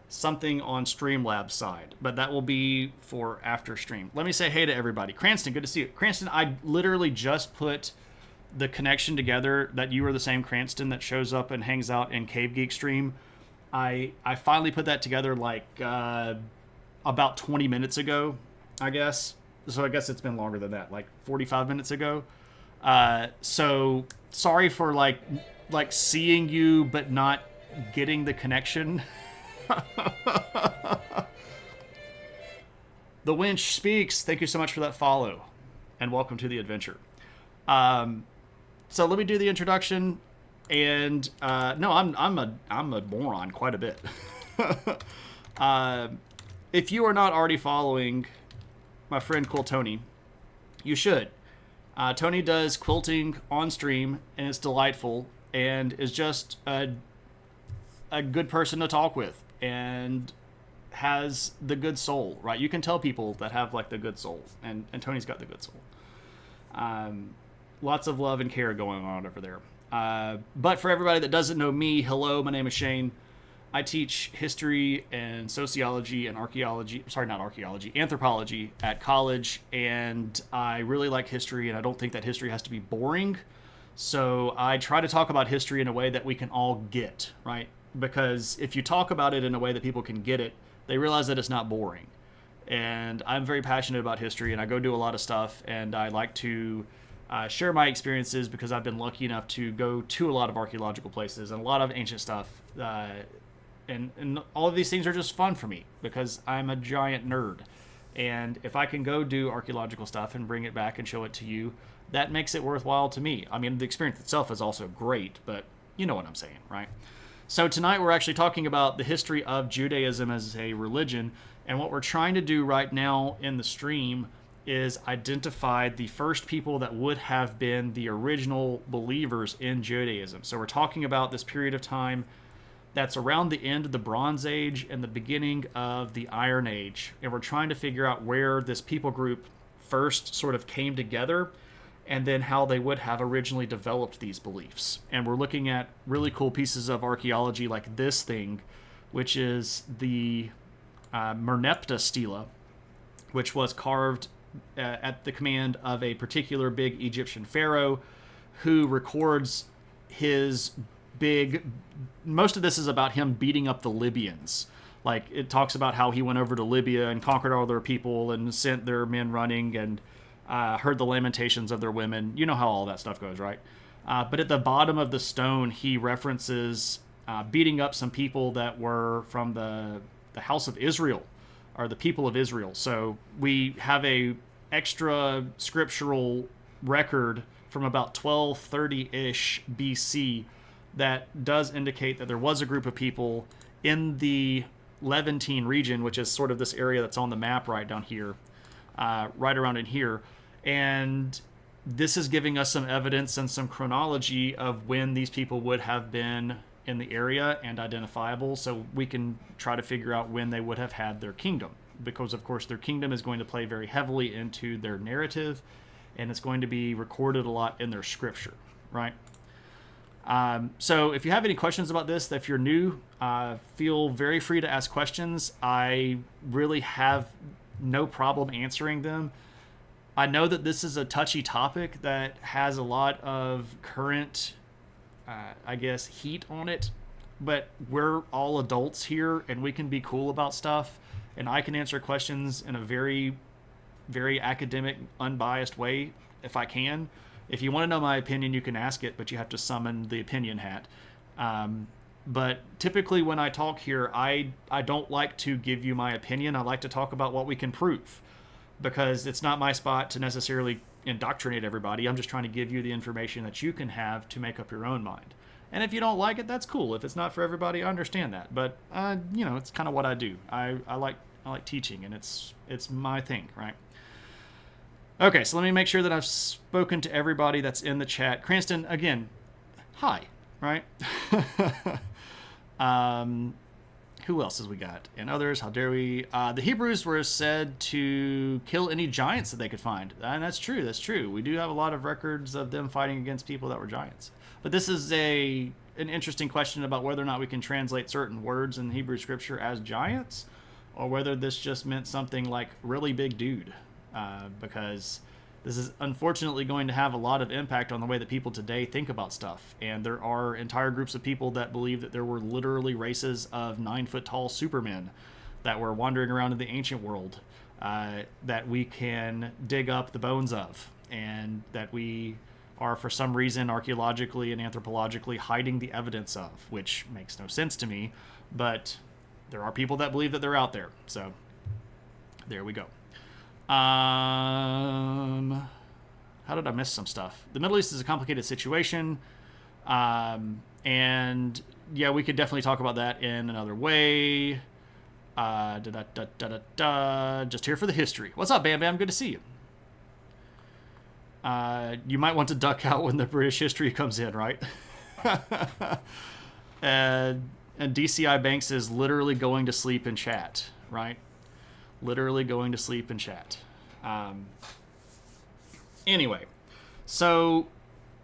something on Streamlabs side. But that will be for after stream. Let me say hey to everybody. Cranston, good to see you. Cranston, I literally just put the connection together that you are the same Cranston that shows up and hangs out in Cave Geek stream. I finally put that together like... about 20 minutes ago, I guess. So I guess it's been longer than that, like 45 minutes ago. So sorry for like seeing you but not getting the connection. The Winch Speaks. Thank you so much for that follow, and welcome to the adventure. So let me do the introduction. And no, I'm a moron quite a bit. If you are not already following my friend Cool Tony, you should. Tony does quilting on stream, and it's delightful, and is just a good person to talk with, and has the good soul, right? You can tell people that have like the good soul, and Tony's got the good soul. Lots of love and care going on over there. But for everybody that doesn't know me, hello, my name is Shane. I teach history and sociology and anthropology at college, and I really like history, and I don't think that history has to be boring. So I try to talk about history in a way that we can all get, right? Because if you talk about it in a way that people can get it, they realize that it's not boring. And I'm very passionate about history, and I go do a lot of stuff, and I like to share my experiences because I've been lucky enough to go to a lot of archaeological places and a lot of ancient stuff. And all of these things are just fun for me because I'm a giant nerd. And if I can go do archaeological stuff and bring it back and show it to you, that makes it worthwhile to me. I mean, the experience itself is also great, but you know what I'm saying, right? So tonight we're actually talking about the history of Judaism as a religion. And what we're trying to do right now in the stream is identify the first people that would have been the original believers in Judaism. So we're talking about this period of time that's around the end of the Bronze Age and the beginning of the Iron Age. And we're trying to figure out where this people group first sort of came together and then how they would have originally developed these beliefs. And we're looking at really cool pieces of archaeology like this thing, which is the Merneptah stela, which was carved at the command of a particular big Egyptian pharaoh who records his most of this is about him beating up the Libyans. Like, it talks about how he went over to Libya and conquered all their people and sent their men running and heard the lamentations of their women. You know how all that stuff goes, right? But at the bottom of the stone, he references beating up some people that were from the house of Israel, or the people of Israel. So we have a extra scriptural record from about 1230-ish BC that does indicate that there was a group of people in the Levantine region, which is sort of this area that's on the map right down here, right around in here. And this is giving us some evidence and some chronology of when these people would have been in the area and identifiable, so we can try to figure out when they would have had their kingdom. Because, of course, their kingdom is going to play very heavily into their narrative, and it's going to be recorded a lot in their scripture, right? So if you have any questions about this, if you're new, feel very free to ask questions. I really have no problem answering them. I know that this is a touchy topic that has a lot of current, I guess, heat on it, but we're all adults here and we can be cool about stuff, and I can answer questions in a very, very academic, unbiased way if I can. If you want to know my opinion, you can ask it, but you have to summon the opinion hat. But typically when I talk here, I don't like to give you my opinion. I like to talk about what we can prove, because it's not my spot to necessarily indoctrinate everybody. I'm just trying to give you the information that you can have to make up your own mind. And if you don't like it, that's cool. If it's not for everybody, I understand that. But it's kind of what I do. I like teaching, and it's my thing, right? Okay, so let me make sure that I've spoken to everybody that's in the chat. Cranston, again, hi, right? Who else has we got? And others, how dare we? The Hebrews were said to kill any giants that they could find. And that's true, that's true. We do have a lot of records of them fighting against people that were giants. But this is an interesting question about whether or not we can translate certain words in Hebrew scripture as giants, or whether this just meant something like really big dude. Because this is unfortunately going to have a lot of impact on the way that people today think about stuff. And there are entire groups of people that believe that there were literally races of 9-foot-tall supermen that were wandering around in the ancient world, that we can dig up the bones of, and that we are for some reason archaeologically and anthropologically hiding the evidence of, which makes no sense to me, but there are people that believe that they're out there. So there we go. How did I miss some stuff? The Middle East is a complicated situation. And yeah, we could definitely talk about that in another way. Just here for the history. What's up, Bam Bam? Good to see you. You might want to duck out when the British history comes in, right? And DCI Banks is literally going to sleep in chat, right? Literally going to sleep in chat. Anyway, so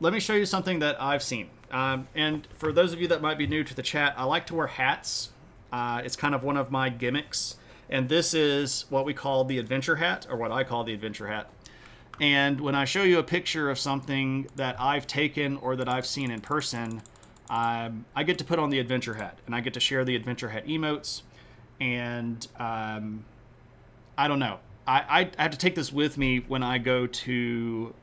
let me show you something that I've seen. And for those of you that might be new to the chat, I like to wear hats. It's kind of one of my gimmicks. And this is what we call the adventure hat, or what I call the adventure hat. And when I show you a picture of something that I've taken or that I've seen in person, I get to put on the adventure hat, and I get to share the adventure hat emotes. And I don't know. I have to take this with me when I go to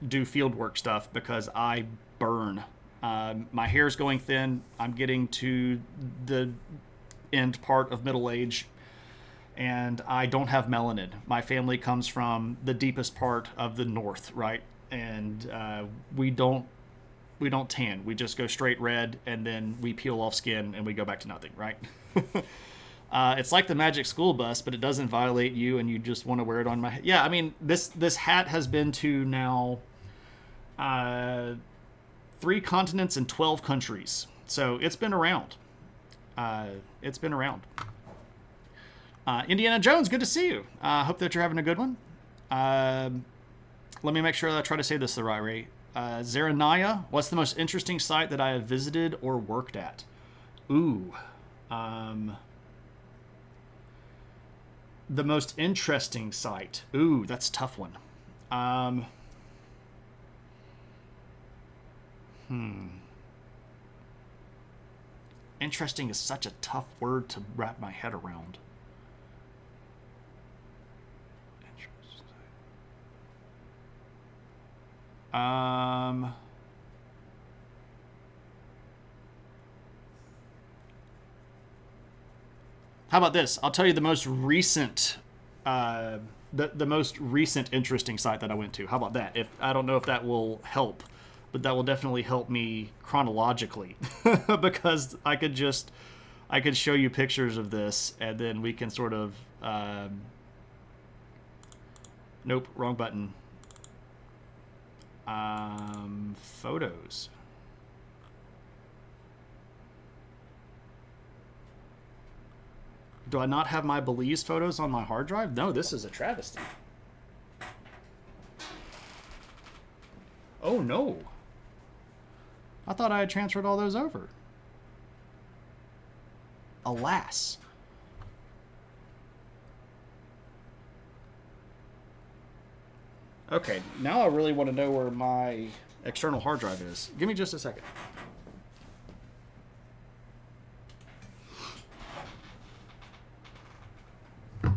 do field work stuff, because I burn. My hair's going thin. I'm getting to the end part of middle age, and I don't have melanin. My family comes from the deepest part of the north, right? And we don't tan. We just go straight red, and then we peel off skin, and we go back to nothing, right? It's like the magic school bus, but it doesn't violate you, and you just want to wear it on my head. Yeah, I mean, this hat has been to now 3 continents and 12 countries. So it's been around. It's been around. Indiana Jones, good to see you. Hope that you're having a good one. Let me make sure that I try to say this the right way. Zeranaya, what's the most interesting site that I have visited or worked at? Ooh. The most interesting site. Ooh, that's a tough one. Interesting is such a tough word to wrap my head around. How about this? I'll tell you the most recent, the most recent interesting site that I went to. How about that? I don't know if that will help, but that will definitely help me chronologically, because I could show you pictures of this, and then we can sort of, nope, wrong button. Photos. Do I not have my Belize photos on my hard drive? No, this is a travesty. Oh no. I thought I had transferred all those over. Alas. Okay, now I really want to know where my external hard drive is. Give me just a second. I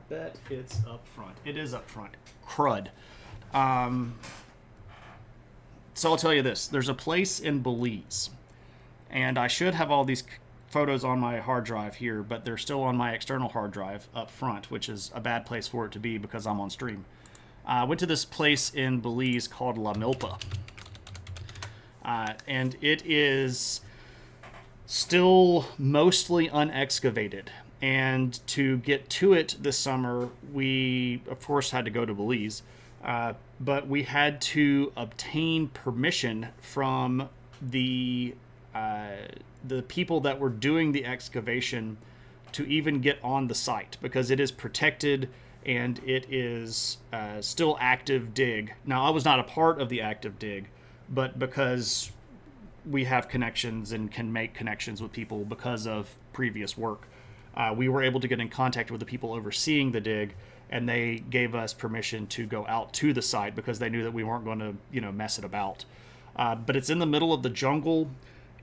bet it's up front. It is up front. Crud. So I'll tell you this. There's a place in Belize, and I should have all these photos on my hard drive here, but they're still on my external hard drive up front, which is a bad place for it to be because I'm on stream. I went to this place in Belize called La Milpa, and it is still mostly unexcavated. And to get to it this summer, we, of course, had to go to Belize, but we had to obtain permission from the people that were doing the excavation to even get on the site, because it is protected and it is still active dig. Now, I was not a part of the active dig, but because we have connections and can make connections with people because of previous work, we were able to get in contact with the people overseeing the dig, and they gave us permission to go out to the site because they knew that we weren't going to, mess it about. But it's in the middle of the jungle,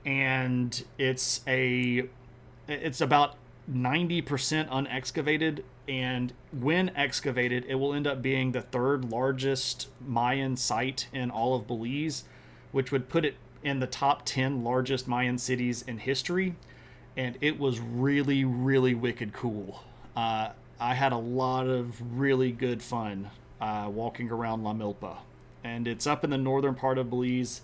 and it's about 90% unexcavated, and when excavated, it will end up being the third largest Mayan site in all of Belize, which would put it in the top 10 largest Mayan cities in history. And it was really, really wicked cool. I had a lot of really good fun walking around La Milpa. And it's up in the northern part of Belize.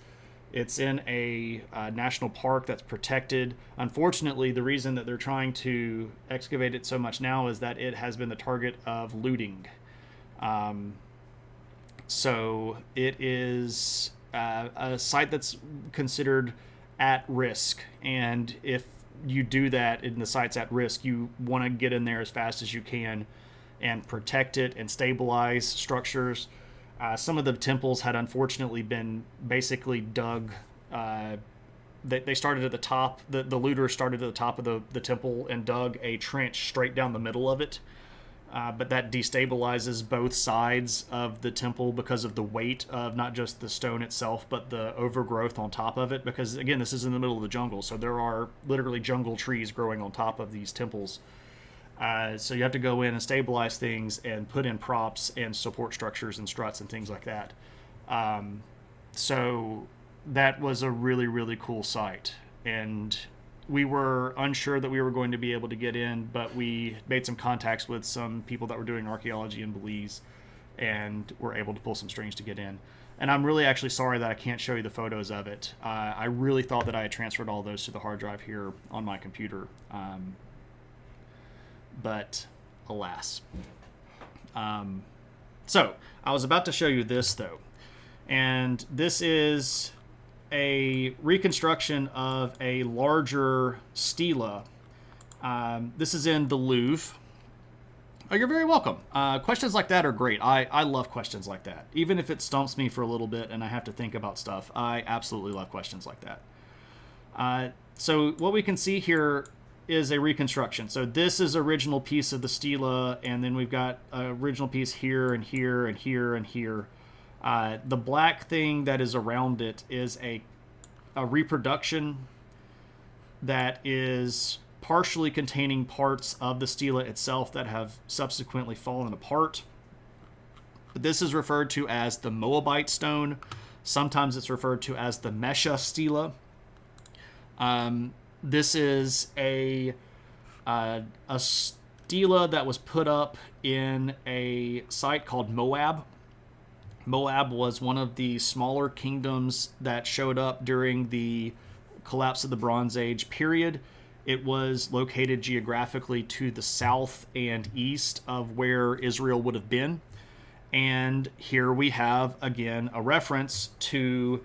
It's in a national park that's protected. Unfortunately, the reason that they're trying to excavate it so much now is that it has been the target of looting. So it is a site that's considered at risk. And if you do that and the site's at risk, you want to get in there as fast as you can and protect it and stabilize structures. Some of the temples had unfortunately been basically dug. They started at the top. The looters started at the top of the temple and dug a trench straight down the middle of it. But that destabilizes both sides of the temple because of the weight of not just the stone itself, but the overgrowth on top of it. Because, again, this is in the middle of the jungle, so there are literally jungle trees growing on top of these temples. So you have to go in and stabilize things and put in props and support structures and struts and things like that. So that was a really, really cool site. And we were unsure that we were going to be able to get in, but we made some contacts with some people that were doing archaeology in Belize and were able to pull some strings to get in. And I'm really actually sorry that I can't show you the photos of it. I really thought that I had transferred all those to the hard drive here on my computer. But alas. So I was about to show you this, though. And this is a reconstruction of a larger stela. This is in the Louvre. Oh, you're very welcome. Questions like that are great. I love questions like that. Even if it stumps me for a little bit and I have to think about stuff, I absolutely love questions like that. So what we can see here is a reconstruction. So this is original piece of the stela, and then we've got an original piece here and here and here and here. The black thing that is around it is a reproduction that is partially containing parts of the stela itself that have subsequently fallen apart. But this is referred to as the Moabite stone. Sometimes it's referred to as the Mesha stela. This is a stela that was put up in a site called Moab. Moab was one of the smaller kingdoms that showed up during the collapse of the Bronze Age period. It was located geographically to the south and east of where Israel would have been. And here we have, again, a reference to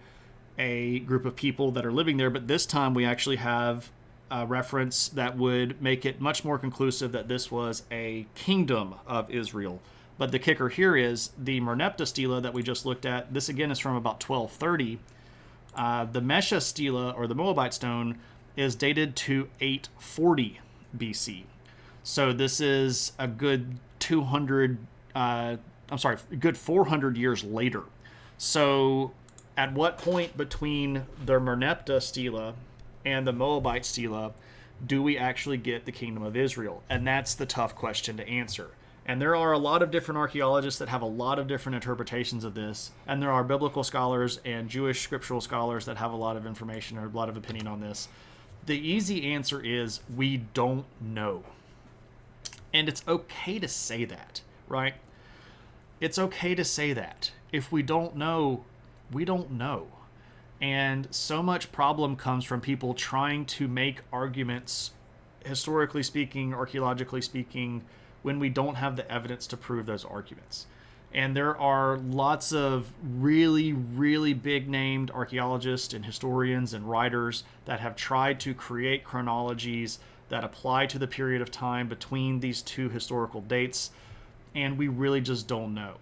a group of people that are living there, but this time we actually have a reference that would make it much more conclusive that this was a kingdom of Israel, But the kicker here is the Merneptah stela that we just looked at. This again is from about 1230. The Mesha stela, or the Moabite stone, is dated to 840 BC. So this is a good 400 years later. So at what point between the Merneptah stela and the Moabite stela do we actually get the kingdom of Israel? And that's the tough question to answer. And there are a lot of different archaeologists that have a lot of different interpretations of this. And there are biblical scholars and Jewish scriptural scholars that have a lot of information or a lot of opinion on this. The easy answer is we don't know. And it's okay to say that, right? It's okay to say that. If we don't know, we don't know. And so much problem comes from people trying to make arguments, historically speaking, archaeologically speaking, when we don't have the evidence to prove those arguments. And there are lots of really, really big named archaeologists and historians and writers that have tried to create chronologies that apply to the period of time between these two historical dates, and we really just don't know.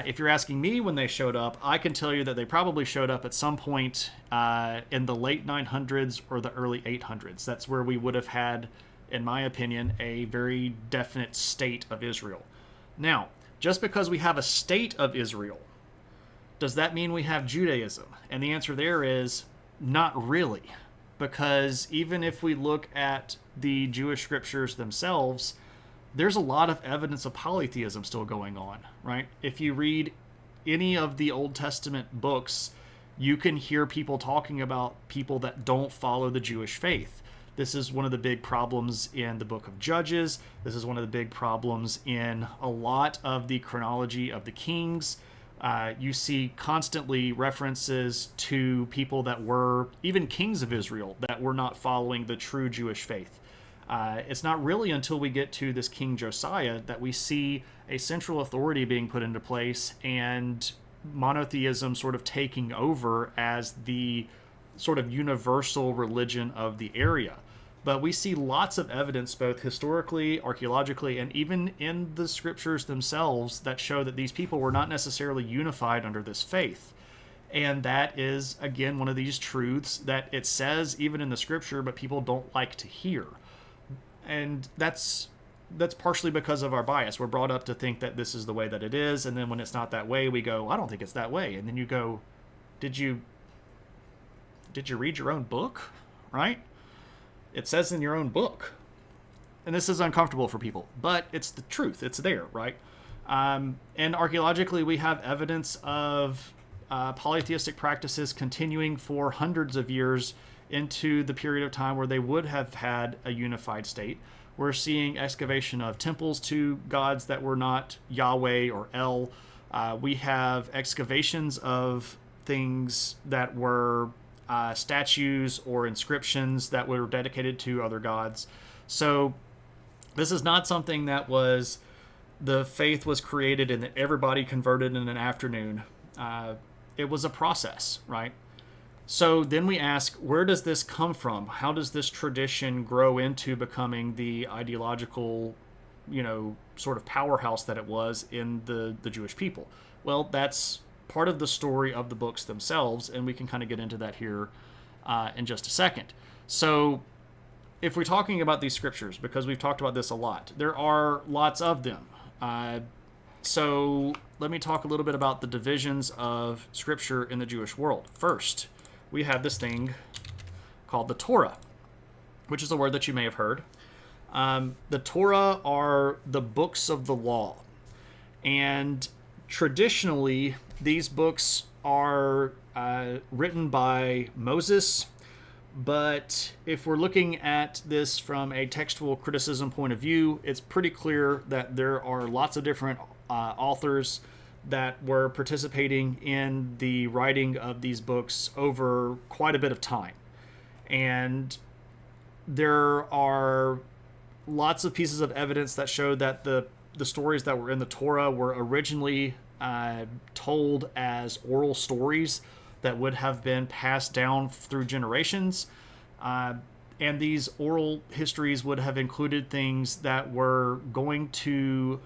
If you're asking me when they showed up, I can tell you that they probably showed up at some point in the late 900s or the early 800s. That's where we would have had, in my opinion, a very definite state of Israel. Now, just because we have a state of Israel, does that mean we have Judaism? And the answer there is not really. Because even if we look at the Jewish scriptures themselves, there's a lot of evidence of polytheism still going on, right? If you read any of the Old Testament books, you can hear people talking about people that don't follow the Jewish faith. This is one of the big problems in the book of Judges. This is one of the big problems in a lot of the chronology of the Kings. You see constantly references to people that were even kings of Israel that were not following the true Jewish faith. It's not really until we get to this King Josiah that we see a central authority being put into place and monotheism sort of taking over as the sort of universal religion of the area. But we see lots of evidence, both historically, archaeologically, and even in the scriptures themselves, that show that these people were not necessarily unified under this faith. And that is, again, one of these truths that it says even in the scripture, but people don't like to hear. And that's partially because of our bias. We're brought up to think that this is the way that it is, and then when it's not that way, we go, I don't think it's that way. And then you go, did you read your own book? Right? It says in your own book. And this is uncomfortable for people, but it's the truth. It's there, right? And archaeologically, we have evidence of polytheistic practices continuing for hundreds of years into the period of time where they would have had a unified state. We're seeing excavation of temples to gods that were not Yahweh or El. We have excavations of things that were statues or inscriptions that were dedicated to other gods. So this is not something that was the faith was created and that everybody converted in an afternoon. It was a process, right? So then we ask, where does this come from? How does this tradition grow into becoming the ideological, sort of powerhouse that it was in the Jewish people? Well, that's part of the story of the books themselves, and we can kind of get into that here in just a second. So if we're talking about these scriptures, because we've talked about this a lot, there are lots of them. So let me talk a little bit about the divisions of scripture in the Jewish world. First, we have this thing called the Torah, which is a word that you may have heard. The Torah are the books of the law. And traditionally, these books are written by Moses. But if we're looking at this from a textual criticism point of view, it's pretty clear that there are lots of different authors that were participating in the writing of these books over quite a bit of time. And there are lots of pieces of evidence that show that the stories that were in the Torah were originally told as oral stories that would have been passed down through generations. And these oral histories would have included things that were going to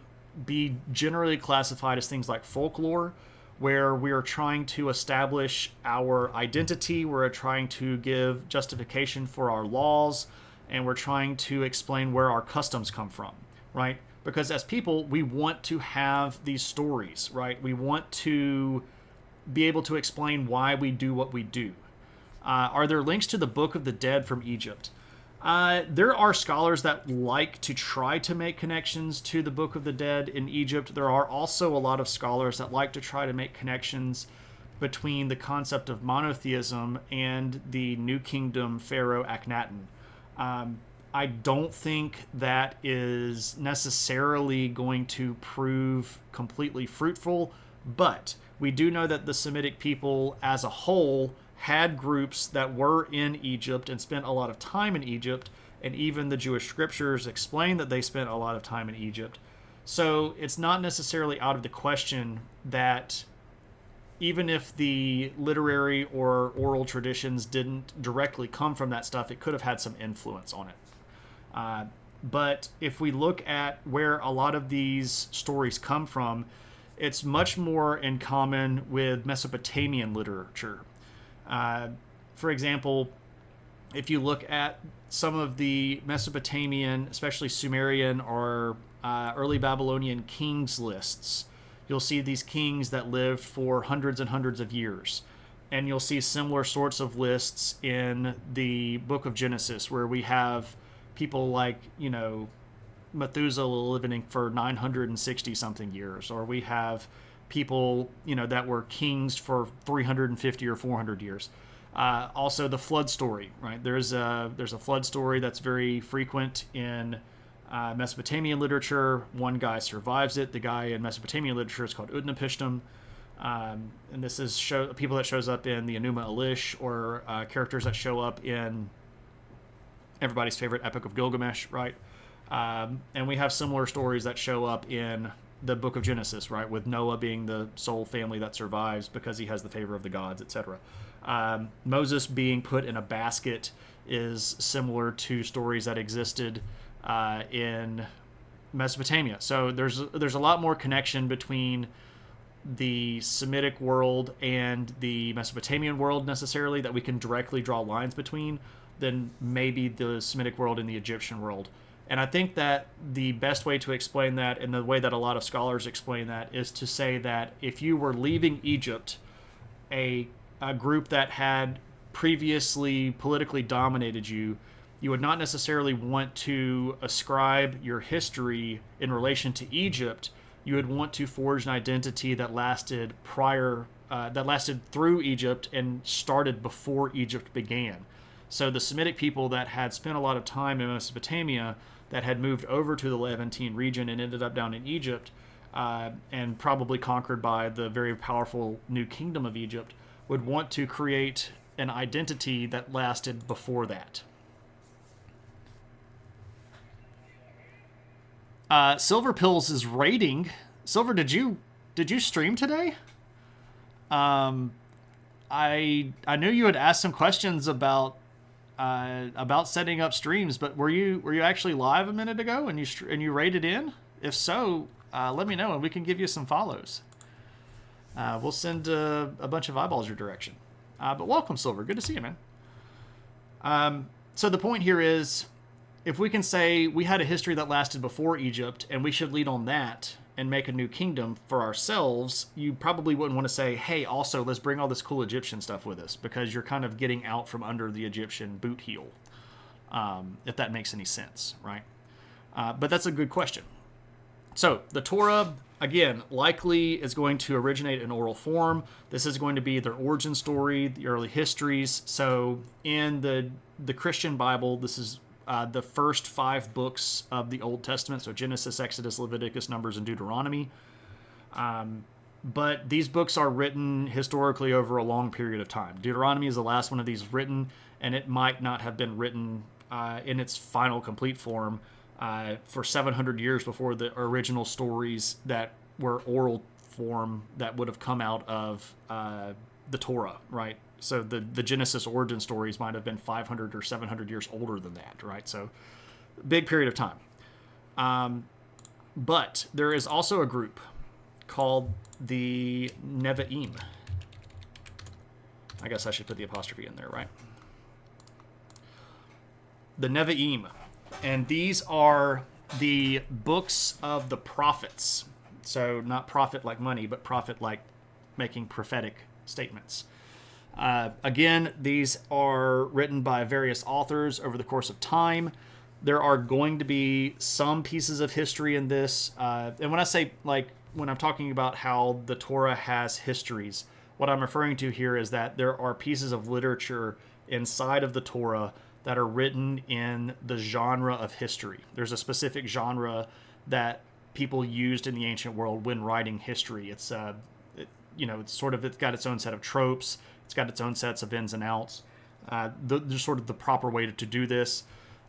be generally classified as things like folklore, where we are trying to establish our identity, we're trying to give justification for our laws, and we're trying to explain where our customs come from, right? Because as people, we want to have these stories, right? We want to be able to explain why we do what we do. Are there links to the Book of the Dead from Egypt? There are scholars that like to try to make connections to the Book of the Dead in Egypt. There are also a lot of scholars that like to try to make connections between the concept of monotheism and the New Kingdom Pharaoh Akhenaten. I don't think that is necessarily going to prove completely fruitful, but we do know that the Semitic people as a whole had groups that were in Egypt and spent a lot of time in Egypt, and even the Jewish scriptures explain that they spent a lot of time in Egypt. So it's not necessarily out of the question that even if the literary or oral traditions didn't directly come from that stuff, it could have had some influence on it. But if we look at where a lot of these stories come from, it's much more in common with Mesopotamian literature. For example, if you look at some of the Mesopotamian, especially Sumerian or early Babylonian kings lists, you'll see these kings that lived for hundreds and hundreds of years. And you'll see similar sorts of lists in the book of Genesis, where we have people like, Methuselah living for 960 something years, or we have people, that were kings for 350 or 400 years. Also, the flood story, right? There's a flood story that's very frequent in Mesopotamian literature. One guy survives it. The guy in Mesopotamian literature is called Utnapishtim. And this is people that shows up in the Enuma Elish, or characters that show up in everybody's favorite Epic of Gilgamesh, right? And we have similar stories that show up in the book of Genesis, right? With Noah being the sole family that survives because he has the favor of the gods, etc. Moses being put in a basket is similar to stories that existed in Mesopotamia. So there's a lot more connection between the Semitic world and the Mesopotamian world necessarily that we can directly draw lines between than maybe the Semitic world and the Egyptian world. And I think that the best way to explain that, and the way that a lot of scholars explain that, is to say that if you were leaving Egypt, a group that had previously politically dominated you, you would not necessarily want to ascribe your history in relation to Egypt. You would want to forge an identity that lasted through Egypt and started before Egypt began. So the Semitic people that had spent a lot of time in Mesopotamia, that had moved over to the Levantine region and ended up down in Egypt, and probably conquered by the very powerful New Kingdom of Egypt, would want to create an identity that lasted before that. Silver Pills is raiding. Silver, did you stream today? I knew you had asked some questions about setting up streams, but were you actually live a minute ago and you raided in? If so, let me know and we can give you some follows. We'll send a bunch of eyeballs your direction. But welcome, Silver. Good to see you, man. So the point here is, if we can say we had a history that lasted before Egypt and we should lead on that and make a new kingdom for ourselves, you probably wouldn't want to say, hey, also let's bring all this cool Egyptian stuff with us, because you're kind of getting out from under the Egyptian boot heel, if that makes any sense, right? But that's a good question. So the Torah, again, likely is going to originate in oral form. This is going to be their origin story, the early histories. So in the Christian Bible, this is the first 5 books of the Old Testament, so Genesis, Exodus, Leviticus, Numbers, and Deuteronomy. But these books are written historically over a long period of time. Deuteronomy is the last one of these written, and it might not have been written in its final complete form for 700 years before the original stories that were oral form that would have come out of the Torah, right? So the Genesis origin stories might have been 500 or 700 years older than that, right? So big period of time. But there is also a group called the Nevi'im. I guess I should put the apostrophe in there, right? The Nevi'im. And these are the books of the prophets. So not prophet like money, but prophet like making prophetic statements. Again, these are written by various authors over the course of time. There are going to be some pieces of history in this. And when I say, like, when I'm talking about how the Torah has histories, what I'm referring to here is that there are pieces of literature inside of the Torah that are written in the genre of history. There's a specific genre that people used in the ancient world when writing history. It's it's got its own set of tropes. It's got its own sets of ins and outs. There's sort of the proper way to do this.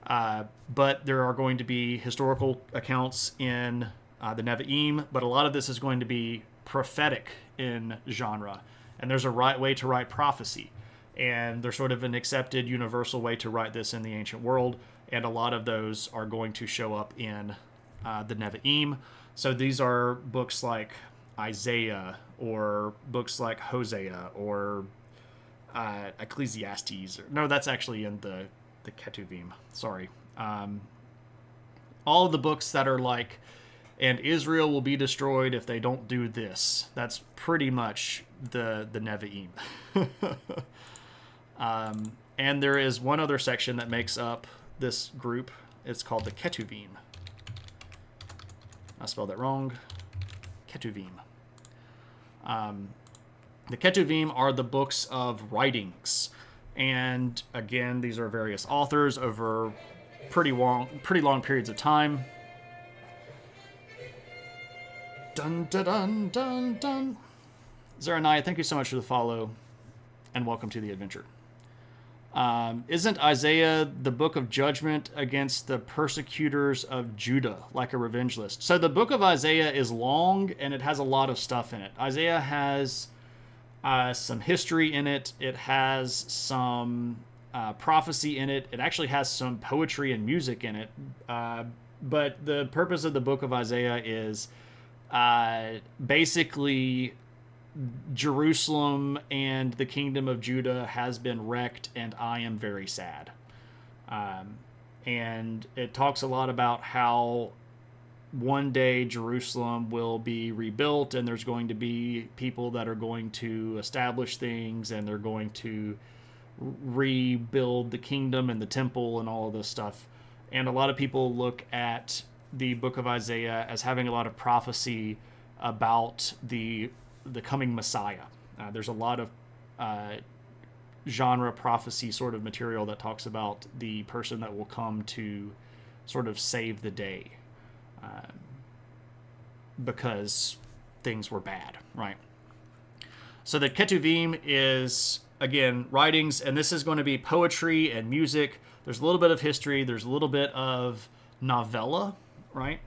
But there are going to be historical accounts in the Nevi'im, but a lot of this is going to be prophetic in genre. And there's a right way to write prophecy. And there's sort of an accepted universal way to write this in the ancient world. And a lot of those are going to show up in the Nevi'im. So these are books like Isaiah, or books like Hosea, or Ecclesiastes. No, that's actually in the Ketuvim. Sorry. All of the books that are like, and Israel will be destroyed if they don't do this. That's pretty much the Nevi'im. And there is one other section that makes up this group. It's called the Ketuvim. I spelled that wrong. Ketuvim. The Ketuvim are the books of writings. And again, these are various authors over pretty long periods of time. Dun dun dun dun dun. Zeranaya, thank you so much for the follow, and welcome to the adventure. Isn't Isaiah the book of judgment against the persecutors of Judah, like a revenge list? So the book of Isaiah is long, and it has a lot of stuff in it. Isaiah has some history in it. It has some prophecy in it. It actually has some poetry and music in it. But the purpose of the book of Isaiah is basically Jerusalem and the kingdom of Judah has been wrecked, and I am very sad. And it talks a lot about how one day Jerusalem will be rebuilt, and there's going to be people that are going to establish things, and they're going to rebuild the kingdom and the temple and all of this stuff. And a lot of people look at the book of Isaiah as having a lot of prophecy about the coming Messiah. There's a lot of genre prophecy sort of material that talks about the person that will come to sort of save the day, because things were bad, right? So the Ketuvim is, again, writings, and this is going to be poetry and music. There's a little bit of history. There's a little bit of novella, right?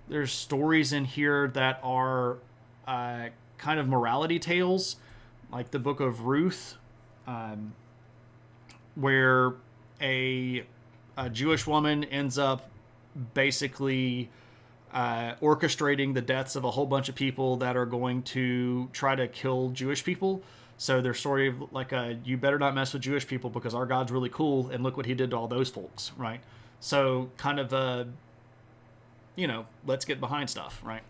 There's stories in here that are kind of morality tales, like the book of Ruth, where a Jewish woman ends up basically orchestrating the deaths of a whole bunch of people that are going to try to kill Jewish people. So they're sort of like you better not mess with Jewish people because our God's really cool, and look what he did to all those folks, right? So kind of let's get behind stuff, right?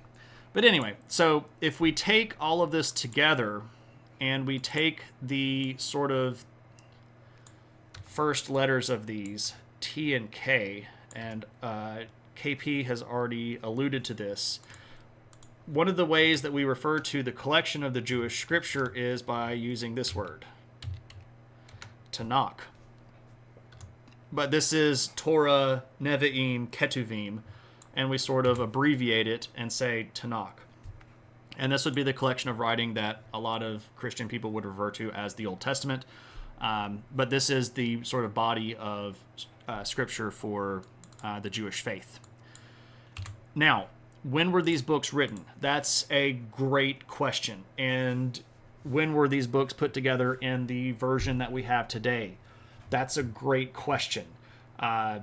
But anyway, so if we take all of this together and we take the sort of first letters of these, T and K, and KP has already alluded to this, one of the ways that we refer to the collection of the Jewish scripture is by using this word, Tanakh. But this is Torah, Nevi'im, Ketuvim, and we sort of abbreviate it and say Tanakh. And this would be the collection of writing that a lot of Christian people would refer to as the Old Testament. But this is the sort of body of scripture for the Jewish faith. Now, when were these books written? That's a great question. And when were these books put together in the version that we have today? That's a great question. I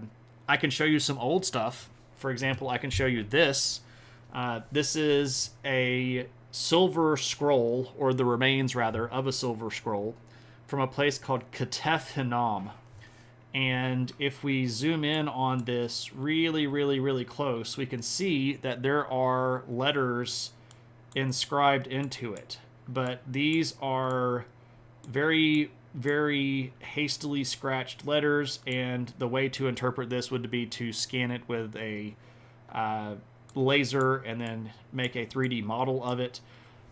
can show you some old stuff. For example, I can show you this. This is a silver scroll, or the remains rather of a silver scroll, from a place called Ketef Hinnom. And if we zoom in on this really, really, really close, we can see that there are letters inscribed into it. But these are very, very hastily scratched letters, and the way to interpret this would be to scan it with a laser and then make a 3D model of it.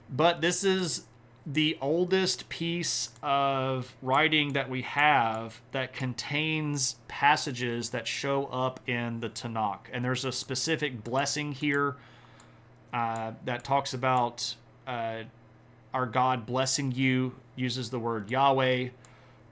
But this is the oldest piece of writing that we have that contains passages that show up in the Tanakh. And there's a specific blessing here that talks about our God blessing you, uses the word Yahweh.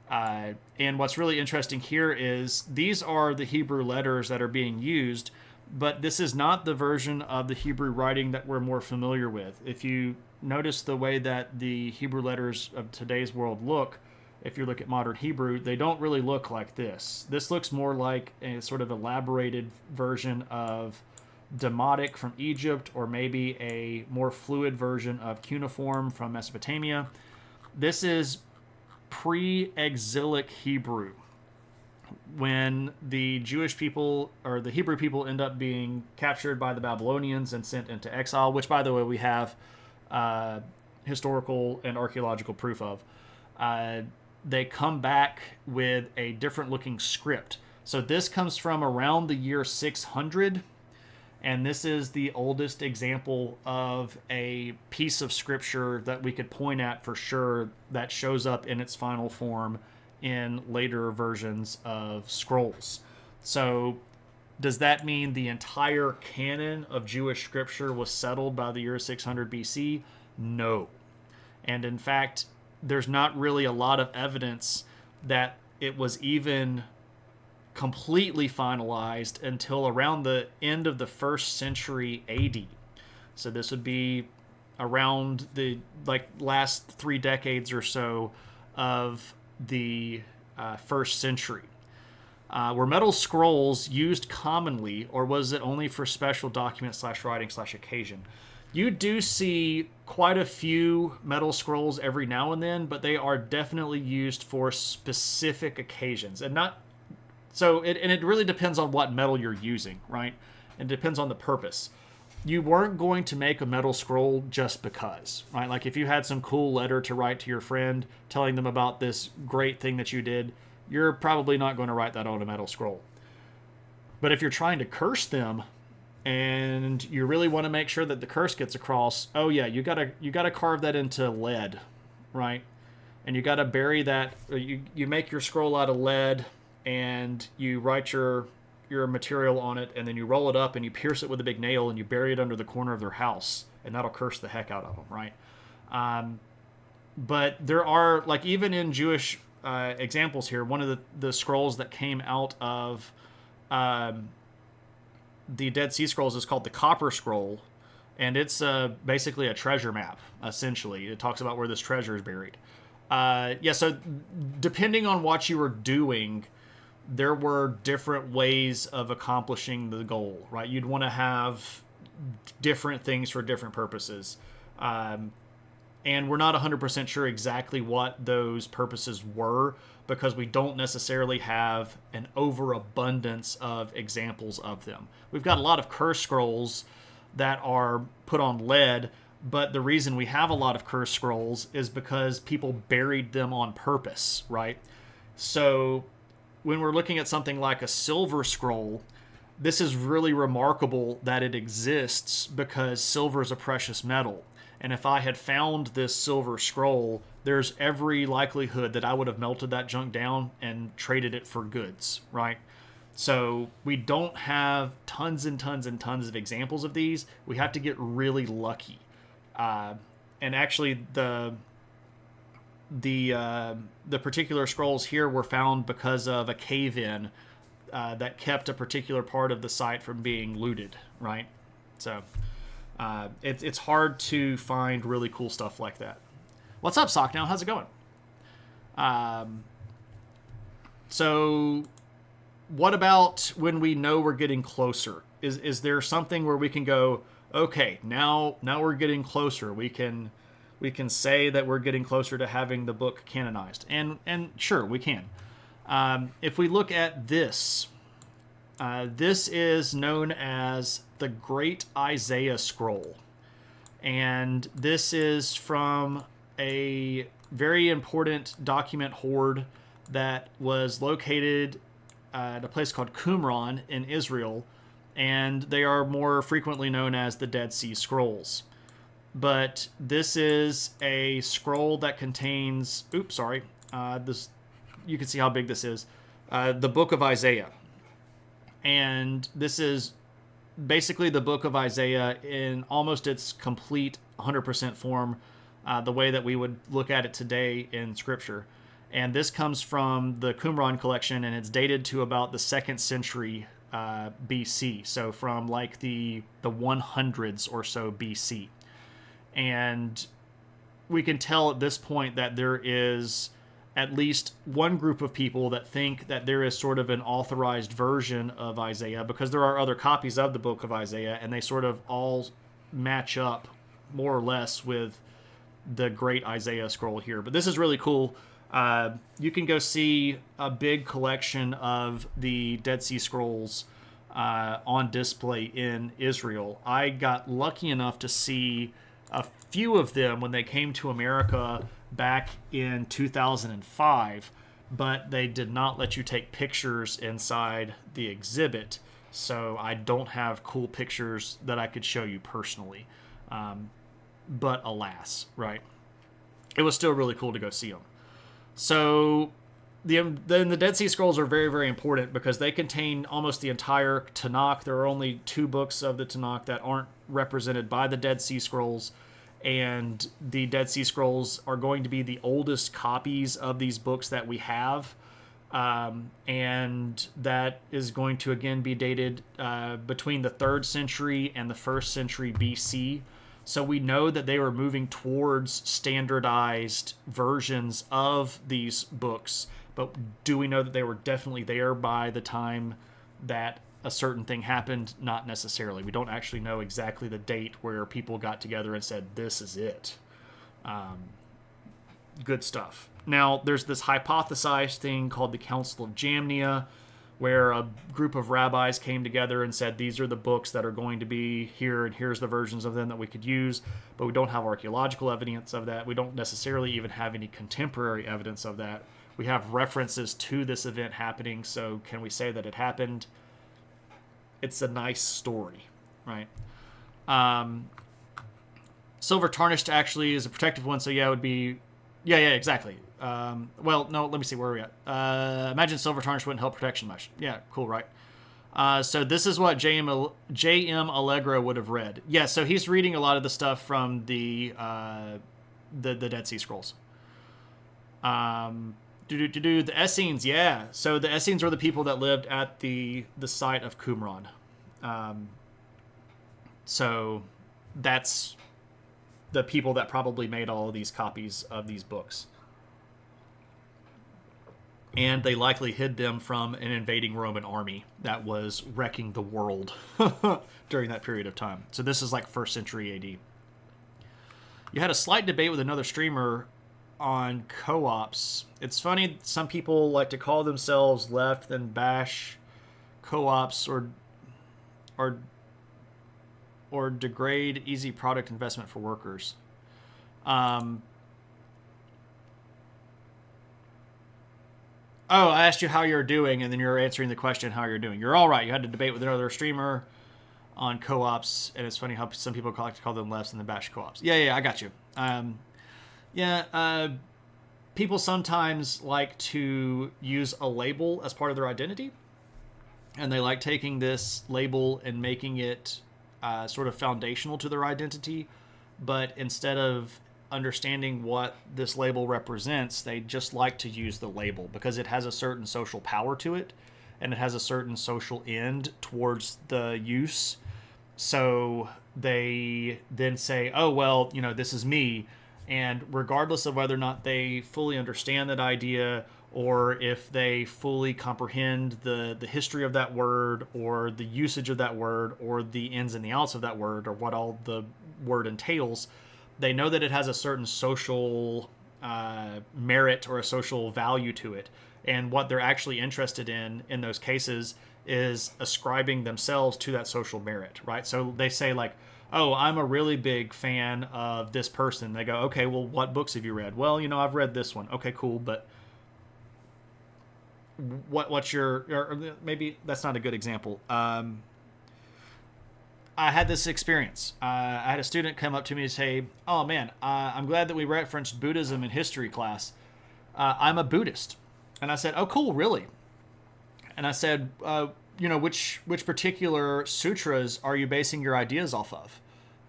And what's really interesting here is these are the Hebrew letters that are being used, but this is not the version of the Hebrew writing that we're more familiar with. If you notice the way that the Hebrew letters of today's world look, if you look at modern Hebrew, they don't really look like this. This looks more like a sort of elaborated version of Demotic from Egypt, or maybe a more fluid version of cuneiform from Mesopotamia. This is pre-exilic Hebrew. When the Jewish people, or the Hebrew people, end up being captured by the Babylonians and sent into exile, which, by the way, we have historical and archaeological proof of, they come back with a different looking script. So this comes from around the year 600, and this is the oldest example of a piece of scripture that we could point at for sure that shows up in its final form in later versions of scrolls. So does that mean the entire canon of Jewish scripture was settled by the year 600 BC? No. And in fact, there's not really a lot of evidence that it was even completely finalized until around the end of the 1st century AD. So this would be around the last 3 decades or so of the 1st century. Were metal scrolls used commonly, or was it only for special document / writing / occasion? You do see quite a few metal scrolls every now and then, but they are definitely used for specific occasions, and not so. It really depends on what metal you're using, right? It depends on the purpose. You weren't going to make a metal scroll just because, right? Like if you had some cool letter to write to your friend telling them about this great thing that you did, you're probably not going to write that on a metal scroll. But if you're trying to curse them and you really want to make sure that the curse gets across, oh yeah, you gotta carve that into lead, right? And you gotta bury that. You make your scroll out of lead, and you write your material on it, and then you roll it up and you pierce it with a big nail and you bury it under the corner of their house, and that'll curse the heck out of them, right? But there are, like, even in Jewish examples here, one of the scrolls that came out of the Dead Sea Scrolls is called the Copper Scroll, and it's basically a treasure map, essentially. It talks about where this treasure is buried. So depending on what you were doing, there were different ways of accomplishing the goal, right? You'd want to have different things for different purposes. And we're not 100% sure exactly what those purposes were, because we don't necessarily have an overabundance of examples of them. We've got a lot of curse scrolls that are put on lead, but the reason we have a lot of curse scrolls is because people buried them on purpose, right? So when we're looking at something like a silver scroll, this is really remarkable that it exists because silver is a precious metal. And if I had found this silver scroll, there's every likelihood that I would have melted that junk down and traded it for goods, right? So we don't have tons and tons and tons of examples of these. We have to get really lucky. And actually, the particular scrolls here were found because of a cave-in that kept a particular part of the site from being looted, right? So it's hard to find really cool stuff like that. What's up, Sock? Now, how's it going? So what about when we know we're getting closer? Is there something where we can go, okay, now we're getting closer. We can say that we're getting closer to having the book canonized, and sure, we can. If we look at this, this is known as the Great Isaiah Scroll, and this is from a very important document hoard that was located at a place called Qumran in Israel, and they are more frequently known as the Dead Sea Scrolls. But this is a scroll that contains, this, you can see how big this is, the book of Isaiah. And this is basically the book of Isaiah in almost its complete 100% form, the way that we would look at it today in Scripture. And this comes from the Qumran collection, and it's dated to about the 2nd century BC. So from like the 100s or so BC. And we can tell at this point that there is at least one group of people that think that there is sort of an authorized version of Isaiah, because there are other copies of the book of Isaiah, and they sort of all match up more or less with the Great Isaiah Scroll here. But this is really cool. You can go see a big collection of the Dead Sea Scrolls on display in Israel. I got lucky enough to see a few of them when they came to America back in 2005, but they did not let you take pictures inside the exhibit, so I don't have cool pictures that I could show you personally. But alas, right? It was still really cool to go see them. So then the Dead Sea Scrolls are very, very important because they contain almost the entire Tanakh. There are only 2 books of the Tanakh that aren't represented by the Dead Sea Scrolls, and the Dead Sea Scrolls are going to be the oldest copies of these books that we have, and that is going to again be dated between the 3rd century and the 1st century BC. So we know that they were moving towards standardized versions of these books, but do we know that they were definitely there by the time that a certain thing happened? Not necessarily. We don't actually know exactly the date where people got together and said, this is it. Good stuff. Now, there's this hypothesized thing called the Council of Jamnia, where a group of rabbis came together and said, these are the books that are going to be here, and here's the versions of them that we could use, but we don't have archaeological evidence of that. We don't necessarily even have any contemporary evidence of that. We have references to this event happening, so can we say that it happened? It's a nice story, right? Silver tarnished actually is a protective one, so yeah, it would be... Yeah, exactly. Well, no, let me see, where are we at? Imagine silver tarnish wouldn't help protection much. Yeah, cool, right? So this is what J.M. Allegro would have read. Yeah, so he's reading a lot of the stuff from the Dead Sea Scrolls. The Essenes, yeah. So the Essenes were the people that lived at the site of Qumran. So that's the people that probably made all of these copies of these books. And they likely hid them from an invading Roman army that was wrecking the world during that period of time. So this is like 1st century AD. You had a slight debate with another streamer on co-ops. It's funny, some people like to call themselves left and bash co-ops or degrade easy product investment for workers. I asked you how you're doing, and then you're answering the question how you're doing. You're all right. You had to debate with another streamer on co-ops, and it's funny how some people like to call them lefts and then bash co-ops. Yeah, I got you. People sometimes like to use a label as part of their identity, and they like taking this label and making it sort of foundational to their identity, but instead of understanding what this label represents, they just like to use the label because it has a certain social power to it, and it has a certain social end towards the use. So they then say, oh, well, this is me. And regardless of whether or not they fully understand that idea or if they fully comprehend the history of that word, or the usage of that word, or the ins and the outs of that word, or what all the word entails. They know that it has a certain social merit or a social value to it. And what they're actually interested in those cases is ascribing themselves to that social merit, right? So they say, like, oh, I'm a really big fan of this person. They go, okay, well, what books have you read? Well, I've read this one. Okay, cool, but what's your, or maybe that's not a good example. I had this experience. I had a student come up to me and say, oh man, I'm glad that we referenced Buddhism in history class. I'm a Buddhist. And I said, oh, cool, really? And I said, which particular sutras are you basing your ideas off of?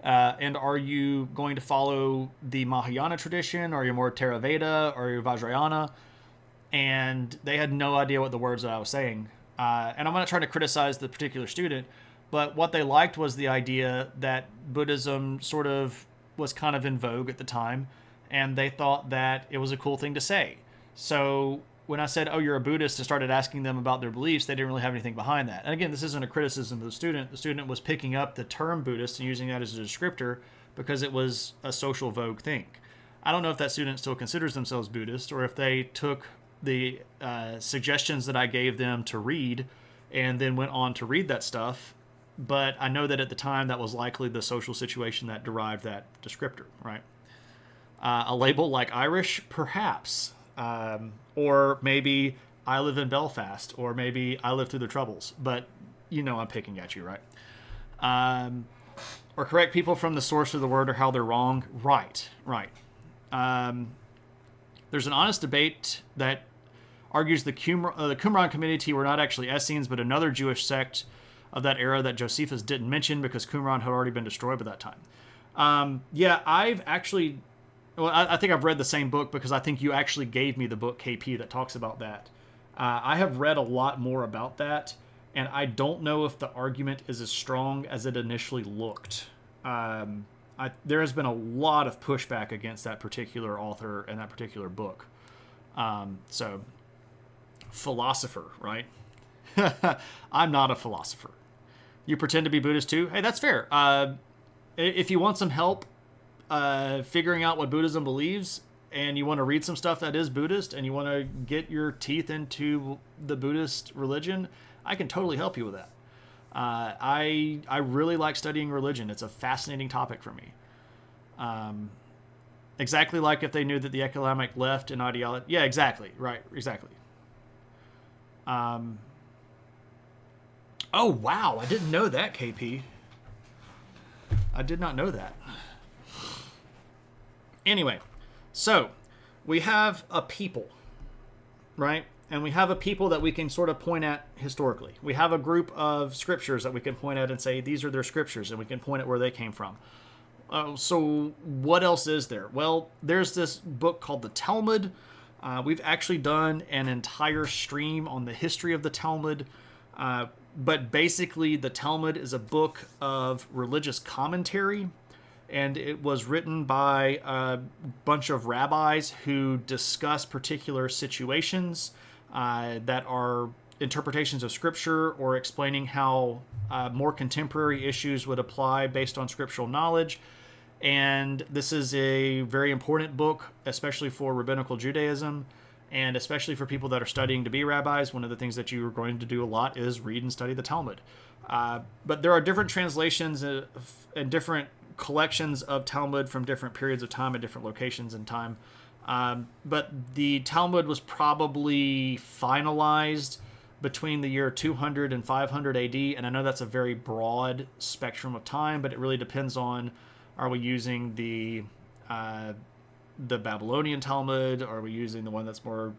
And are you going to follow the Mahayana tradition? Or are you more Theravada? Or are you Vajrayana? And they had no idea what the words that I was saying. And I'm not trying to criticize the particular student, but what they liked was the idea that Buddhism sort of was kind of in vogue at the time, and they thought that it was a cool thing to say. So when I said, oh, you're a Buddhist, and started asking them about their beliefs, they didn't really have anything behind that. And again, this isn't a criticism of the student. The student was picking up the term Buddhist and using that as a descriptor because it was a social vogue thing. I don't know if that student still considers themselves Buddhist, or if they took the suggestions that I gave them to read and then went on to read that stuff. But I know that at the time that was likely the social situation that derived that descriptor, right? A label like Irish, perhaps. Or maybe I live in Belfast, or maybe I live through the Troubles. But I'm picking at you, right? Or correct people from the source of the word or how they're wrong. Right. There's an honest debate that argues the Qumran community were not actually Essenes, but another Jewish sect of that era that Josephus didn't mention because Qumran had already been destroyed by that time. I've actually... Well, I think I've read the same book because I think you actually gave me the book KP that talks about that. I have read a lot more about that, and I don't know if the argument is as strong as it initially looked. There has been a lot of pushback against that particular author and that particular book. So, philosopher, right? I'm not a philosopher. You pretend to be Buddhist too? Hey, that's fair. If you want some help figuring out what Buddhism believes, and you want to read some stuff that is Buddhist, and you want to get your teeth into the Buddhist religion, I can totally help you with that. I really like studying religion. It's a fascinating topic for me. Exactly like if they knew that the economic left and ideology... Yeah, exactly. Right, exactly. Oh, wow. I didn't know that, KP. I did not know that. Anyway, so we have a people, right? And we have a people that we can sort of point at historically. We have a group of scriptures that we can point at and say, these are their scriptures, and we can point at where they came from. So what else is there? Well, there's this book called the Talmud. We've actually done an entire stream on the history of the Talmud. But basically, the Talmud is a book of religious commentary, and it was written by a bunch of rabbis who discuss particular situations that are interpretations of Scripture, or explaining how more contemporary issues would apply based on scriptural knowledge. And this is a very important book, especially for rabbinical Judaism, and especially for people that are studying to be rabbis. One of the things that you are going to do a lot is read and study the Talmud. But there are different translations and different collections of Talmud from different periods of time and different locations in time. But the Talmud was probably finalized between the year 200 and 500 AD. And I know that's a very broad spectrum of time, but it really depends on, are we using the Babylonian Talmud? Are we using the one that's more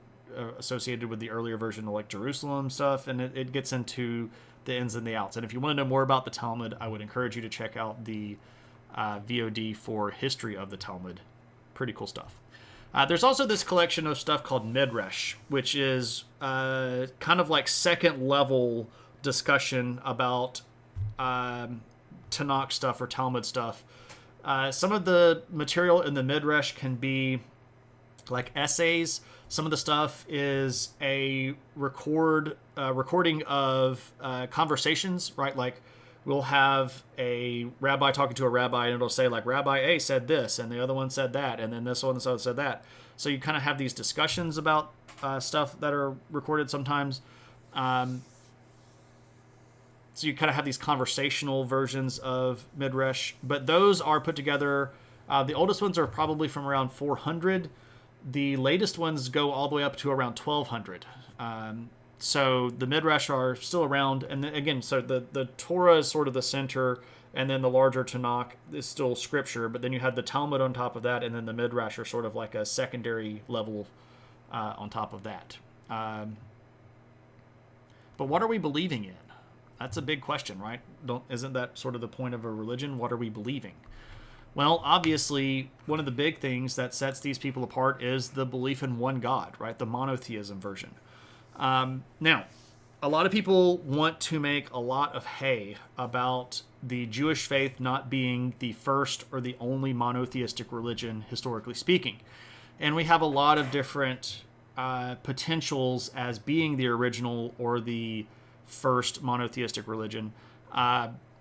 associated with the earlier version of like Jerusalem stuff? And it gets into the ins and the outs. And if you want to know more about the Talmud, I would encourage you to check out the VOD for History of the Talmud. Pretty cool stuff. There's also this collection of stuff called Midrash, which is kind of like second level discussion about Tanakh stuff or Talmud stuff. Some of the material in the Midrash can be like essays. Some of the stuff is a recording of conversations, right? Like we'll have a rabbi talking to a rabbi, and it'll say like Rabbi A said this, and the other one said that, and then this one said that. So you kind of have these discussions about stuff that are recorded sometimes. So you kind of have these conversational versions of Midrash, but those are put together. The oldest ones are probably from around 400. The latest ones go all the way up to around 1200. So the Midrash are still around. And then, again, so the Torah is sort of the center, and then the larger Tanakh is still scripture, but then you have the Talmud on top of that, and then the Midrash are sort of like a secondary level on top of that. But what are we believing in? That's a big question, right? Isn't that sort of the point of a religion? What are we believing? Well, obviously, one of the big things that sets these people apart is the belief in one God, right? The monotheism version. Now, a lot of people want to make a lot of hay about the Jewish faith not being the first or the only monotheistic religion, historically speaking. And we have a lot of different potentials as being the original or the first monotheistic religion.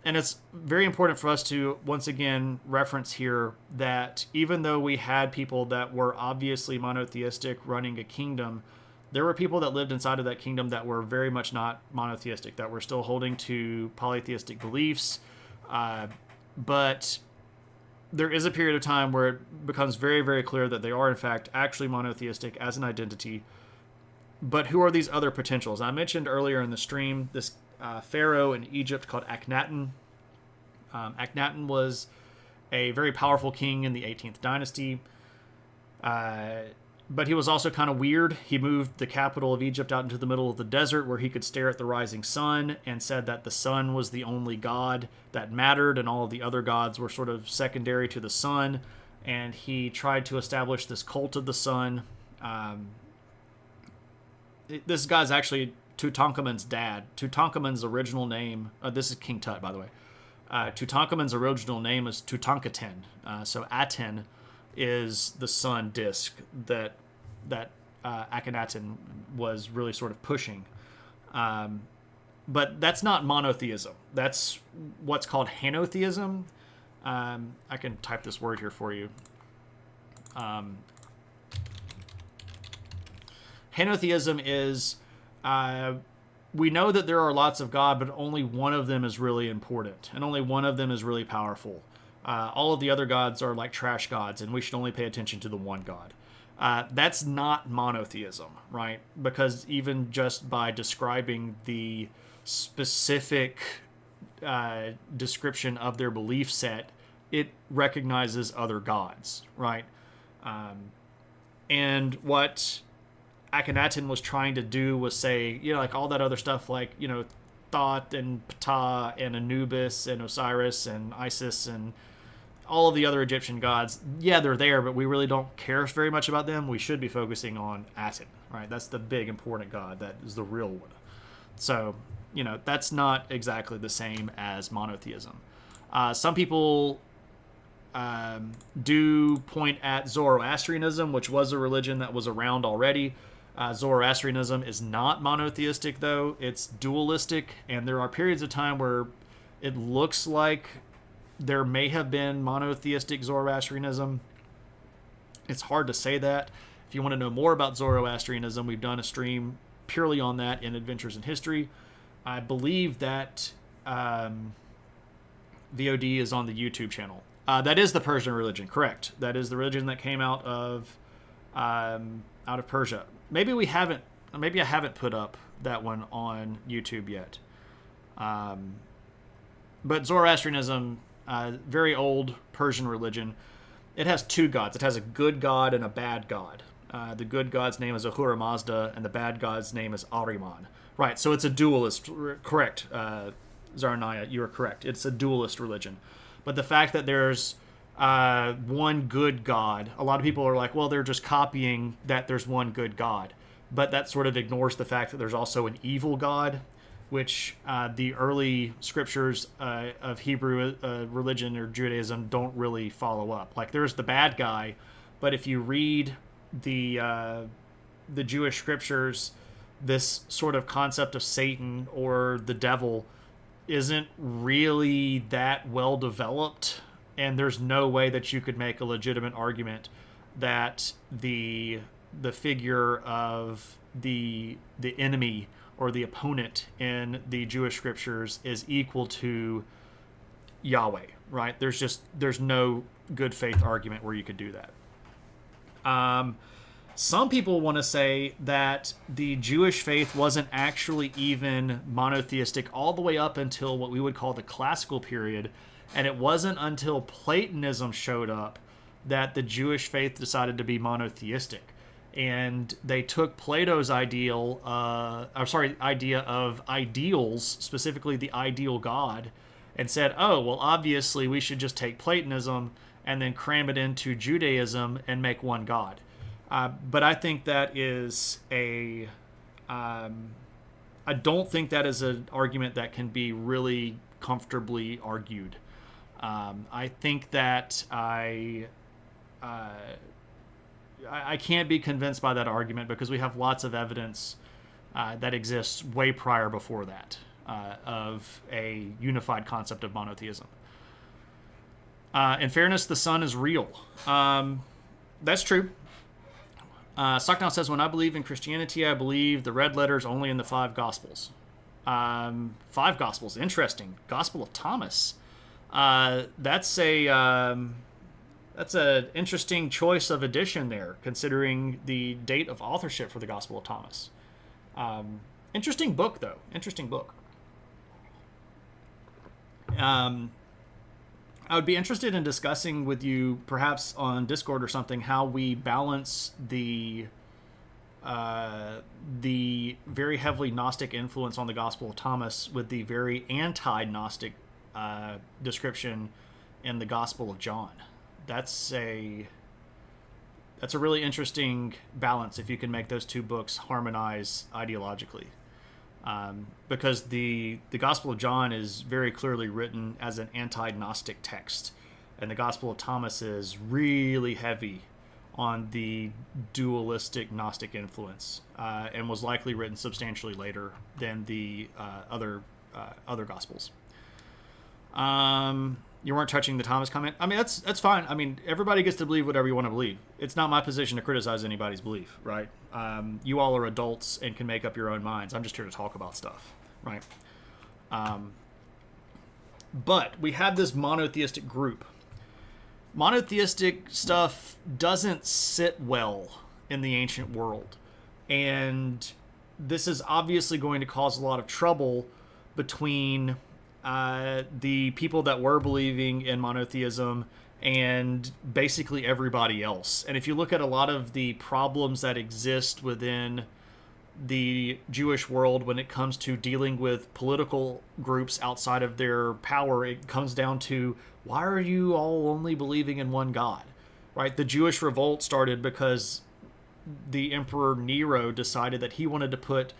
And it's very important for us to, once again, reference here that even though we had people that were obviously monotheistic running a kingdom, there were people that lived inside of that kingdom that were very much not monotheistic, that were still holding to polytheistic beliefs. But there is a period of time where it becomes very, very clear that they are, in fact, actually monotheistic as an identity. But who are these other potentials? I mentioned earlier in the stream this pharaoh in Egypt called Akhenaten. Akhenaten was a very powerful king in the 18th dynasty. But he was also kind of weird. He moved the capital of Egypt out into the middle of the desert where he could stare at the rising sun, and said that the sun was the only god that mattered and all of the other gods were sort of secondary to the sun. And he tried to establish this cult of the sun. This guy's actually Tutankhamun's dad. Tutankhamun's original name, this is King Tut, by the way. Tutankhamun's original name is Tutankhaten. So Aten is the sun disk that Akhenaten was really sort of pushing. But that's not monotheism. That's what's called henotheism. I can type this word here for you. Henotheism is, we know that there are lots of God, but only one of them is really important, and only one of them is really powerful. All of the other gods are like trash gods, and we should only pay attention to the one God. That's not monotheism, right? Because even just by describing the specific description of their belief set, it recognizes other gods, right? And what Akhenaten was trying to do was say, like all that other stuff, like, Thoth and Ptah and Anubis and Osiris and Isis and all of the other Egyptian gods, yeah, they're there, but we really don't care very much about them. We should be focusing on Aten, right? That's the big, important god. That is the real one. So, that's not exactly the same as monotheism. Some people do point at Zoroastrianism, which was a religion that was around already. Zoroastrianism is not monotheistic, though. It's dualistic, and there are periods of time where it looks like there may have been monotheistic Zoroastrianism. It's hard to say that. If you want to know more about Zoroastrianism, we've done a stream purely on that in Adventures in History. I believe that VOD is on the YouTube channel. That is the Persian religion, correct? That is the religion that came out of Persia. Maybe I haven't put up that one on YouTube yet. But Zoroastrianism, very old Persian religion, it has two gods. It has a good god and a bad god. The good god's name is Ahura Mazda, and the bad god's name is Ahriman. Right, so it's a dualist. Correct, Zarnaya, you are correct. It's a dualist religion. But the fact that there's one good god, a lot of people are like, well, they're just copying that there's one good god. But that sort of ignores the fact that there's also an evil god, which the early scriptures of Hebrew religion or Judaism don't really follow up. Like, there's the bad guy, but if you read the Jewish scriptures, this sort of concept of Satan or the devil isn't really that well developed, and there's no way that you could make a legitimate argument that the figure of the enemy or the opponent in the Jewish scriptures is equal to Yahweh, right? There's no good faith argument where you could do that. Some people want to say that the Jewish faith wasn't actually even monotheistic all the way up until what we would call the classical period, and it wasn't until Platonism showed up that the Jewish faith decided to be monotheistic. And they took Plato's idea of ideals, specifically the ideal God, and said, oh, well, obviously we should just take Platonism and then cram it into Judaism and make one God. But I think that is I don't think that is an argument that can be really comfortably argued. I think that I can't be convinced by that argument because we have lots of evidence that exists way prior before that of a unified concept of monotheism. In fairness, the Son is real. That's true. Stockdown says, when I believe in Christianity, I believe the red letters only in the 5 Gospels. 5 Gospels, interesting. Gospel of Thomas. That's an interesting choice of edition there, considering the date of authorship for the Gospel of Thomas. Interesting book, though. Interesting book. I would be interested in discussing with you, perhaps on Discord or something, how we balance the very heavily Gnostic influence on the Gospel of Thomas with the very anti-Gnostic description in the Gospel of John. That's a really interesting balance if you can make those two books harmonize ideologically. Because the Gospel of John is very clearly written as an anti-Gnostic text, and the Gospel of Thomas is really heavy on the dualistic Gnostic influence, and was likely written substantially later than the other Gospels. You weren't touching the Thomas comment. I mean, that's fine. I mean, everybody gets to believe whatever you want to believe. It's not my position to criticize anybody's belief, right? You all are adults and can make up your own minds. I'm just here to talk about stuff, right? But we have this monotheistic group. Monotheistic stuff doesn't sit well in the ancient world. And this is obviously going to cause a lot of trouble between the people that were believing in monotheism and basically everybody else. And if you look at a lot of the problems that exist within the Jewish world when it comes to dealing with political groups outside of their power, it comes down to, why are you all only believing in one God, right? The Jewish revolt started because the Emperor Nero decided that he wanted to put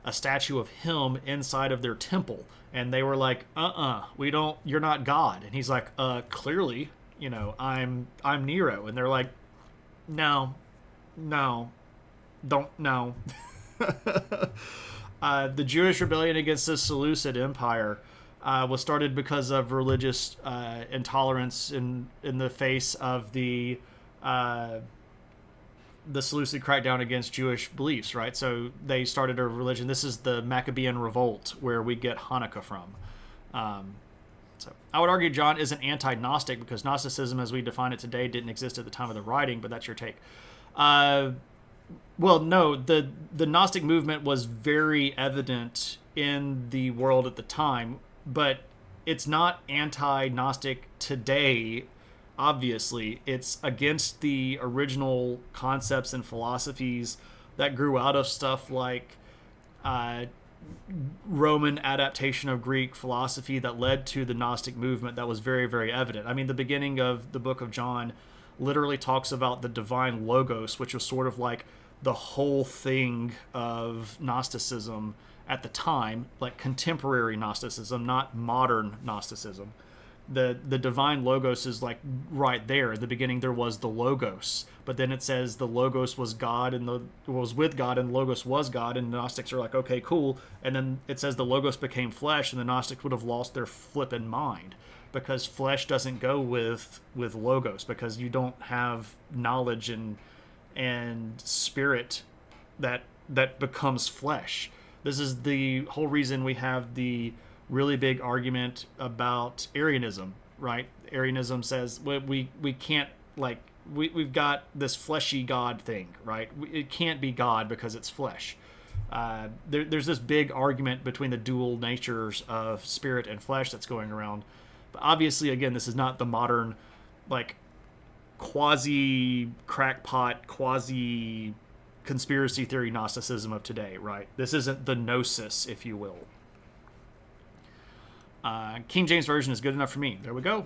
a statue of him inside of their temple. And they were like, you're not God. And he's like, clearly, I'm Nero. And they're like, no, don't, no. The Jewish rebellion against the Seleucid Empire was started because of religious intolerance in the face of the Seleucid crackdown against Jewish beliefs, right? So they started a religion. This is the Maccabean Revolt, where we get Hanukkah from. So I would argue John isn't anti-Gnostic because Gnosticism, as we define it today, didn't exist at the time of the writing, but that's your take. Well, no, the Gnostic movement was very evident in the world at the time, but it's not anti-Gnostic today. Obviously, it's against the original concepts and philosophies that grew out of stuff like Roman adaptation of Greek philosophy that led to the Gnostic movement. That was very, very evident. I mean, the beginning of the book of John literally talks about the divine logos, which was sort of like the whole thing of Gnosticism at the time, like contemporary Gnosticism, not modern Gnosticism. The divine logos is like right there. In the beginning there was the logos, but then it says the logos was God and the was with God and the logos was God, and the Gnostics are like, okay, cool. And then it says the logos became flesh, and the Gnostics would have lost their flippin' mind, because flesh doesn't go with logos, because you don't have knowledge and spirit that becomes flesh. This is the whole reason we have the really big argument about Arianism, right? Arianism says we can't, like, we've got this fleshy God thing, right? It can't be God because it's flesh. There's this big argument between the dual natures of spirit and flesh that's going around. But obviously, again, this is not the modern, like, quasi crackpot, quasi conspiracy theory Gnosticism of today, right? This isn't the gnosis, if you will. King James Version is good enough for me. There we go.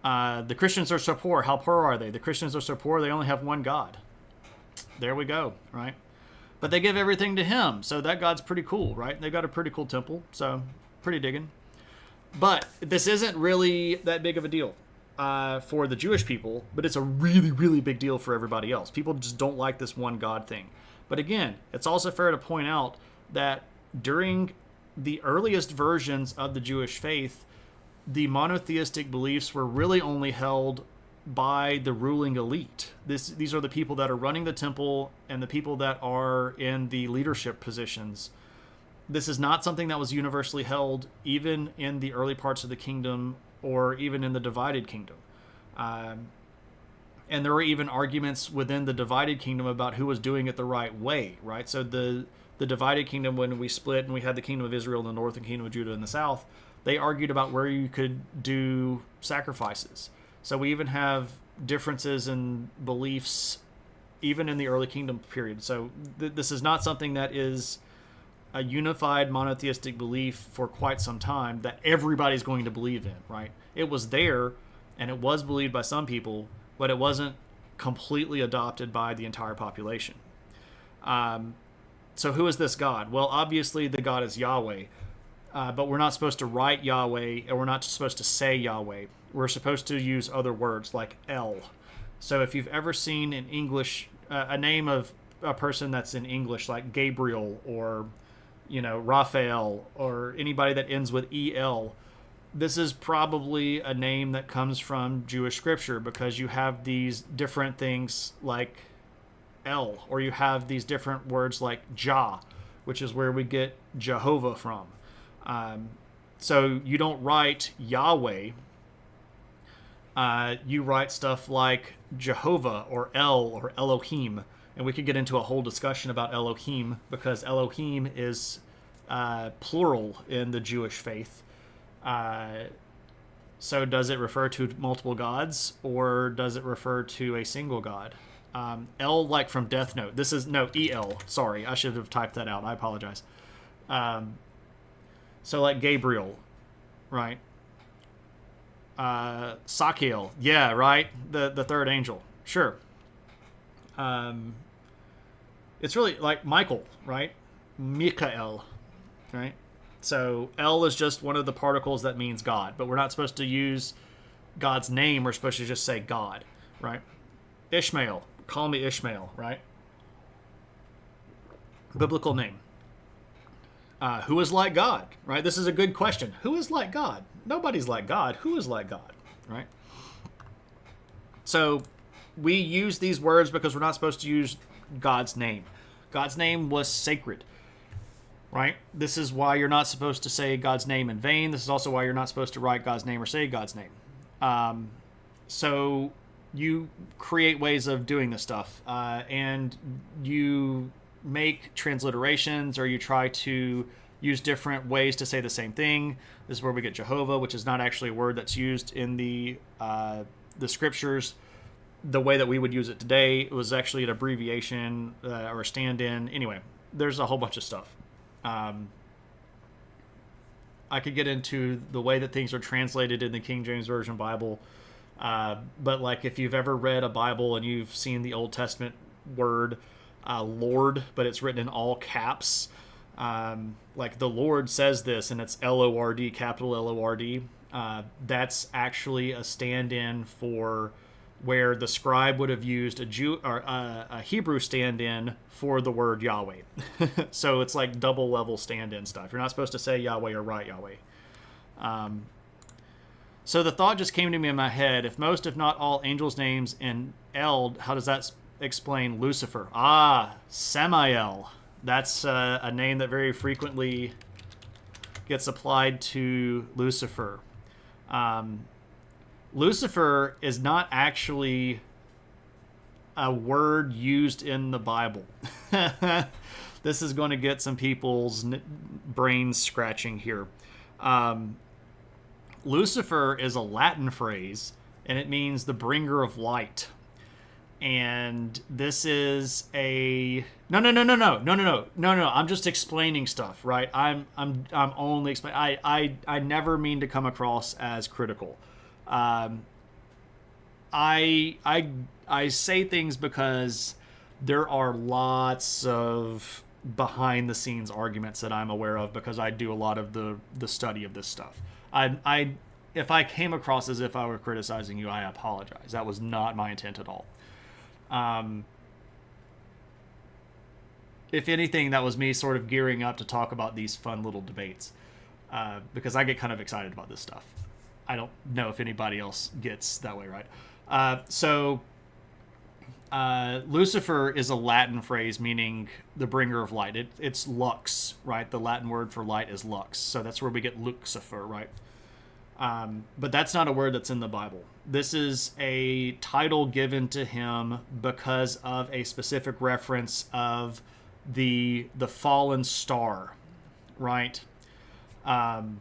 The Christians are so poor. How poor are they? The Christians are so poor they only have one God. There we go, right? But they give everything to him, so that God's pretty cool, right? They got a pretty cool temple, so pretty digging. But this isn't really that big of a deal for the Jewish people, but it's a really, really big deal for everybody else. People just don't like this one God thing. But again, it's also fair to point out that during the earliest versions of the Jewish faith, the monotheistic beliefs were really only held by the ruling elite. These are the people that are running the temple and the people that are in the leadership positions. This is not something that was universally held even in the early parts of the kingdom or even in the divided kingdom. And there were even arguments within the divided kingdom about who was doing it the right way, right? So the divided kingdom, when we split and we had the kingdom of Israel in the north and kingdom of Judah in the south, they argued about where you could do sacrifices. So we even have differences in beliefs even in the early kingdom period. So this is not something that is a unified monotheistic belief for quite some time that everybody's going to believe in, right? It was there and it was believed by some people, but it wasn't completely adopted by the entire population. So who is this God? Well, obviously the God is Yahweh, but we're not supposed to write Yahweh, or we're not supposed to say Yahweh. We're supposed to use other words like El. So if you've ever seen in English a name of a person that's in English, like Gabriel or, Raphael, or anybody that ends with El, this is probably a name that comes from Jewish scripture, because you have these different things like El, or you have these different words like Jah, which is where we get Jehovah from. So you don't write Yahweh. You write stuff like Jehovah or El or Elohim. And we could get into a whole discussion about Elohim, because Elohim is plural in the Jewish faith. So does it refer to multiple gods, or does it refer to a single god? El, like from Death Note. This is, no, El. Sorry, I should have typed that out. I apologize. So like Gabriel, right? Sakiel, yeah, right? The third angel. Sure. It's really like Michael, right? Mikael, right? So El is just one of the particles that means God, but we're not supposed to use God's name. We're supposed to just say God, right? Ishmael, call me Ishmael, right? Biblical name. Who is like God, right? This is a good question. Who is like God? Nobody's like God. Who is like God, right? So we use these words because we're not supposed to use God's name. God's name was sacred, right? This is why you're not supposed to say God's name in vain. This is also why you're not supposed to write God's name or say God's name. So you create ways of doing this stuff, and you make transliterations, or you try to use different ways to say the same thing. This is where we get Jehovah, which is not actually a word that's used in the scriptures the way that we would use it today. It was actually an abbreviation or a stand-in. Anyway, there's a whole bunch of stuff. I could get into the way that things are translated in the King James Version Bible, but like if you've ever read a Bible and you've seen the Old Testament word Lord, but it's written in all caps, Like the Lord says this, and it's Lord, capital Lord. That's actually a stand-in for where the scribe would have used a Jew or a Hebrew stand-in for the word Yahweh. So it's like double level stand-in stuff. You're not supposed to say Yahweh or write Yahweh. So the thought just came to me in my head: if most, if not all, angels' names in Eld, how does that explain Lucifer? Samael. That's a name that very frequently gets applied to Lucifer. Lucifer is not actually a word used in the Bible. This is going to get some people's brains scratching here. Lucifer is a Latin phrase, and it means the bringer of light. And this is a no. I'm just explaining stuff, right? I'm only explaining. I never mean to come across as critical. I say things because there are lots of behind the scenes arguments that I'm aware of because I do a lot of the study of this stuff. If I came across as if I were criticizing you, I apologize. That was not my intent at all. If anything, that was me sort of gearing up to talk about these fun little debates, because I get kind of excited about this stuff. I don't know if anybody else gets that way, right? Lucifer is a Latin phrase meaning the bringer of light. It's lux, right? The Latin word for light is lux. So that's where we get Lucifer, right? But that's not a word that's in the Bible. This is a title given to him because of a specific reference of the fallen star, right? And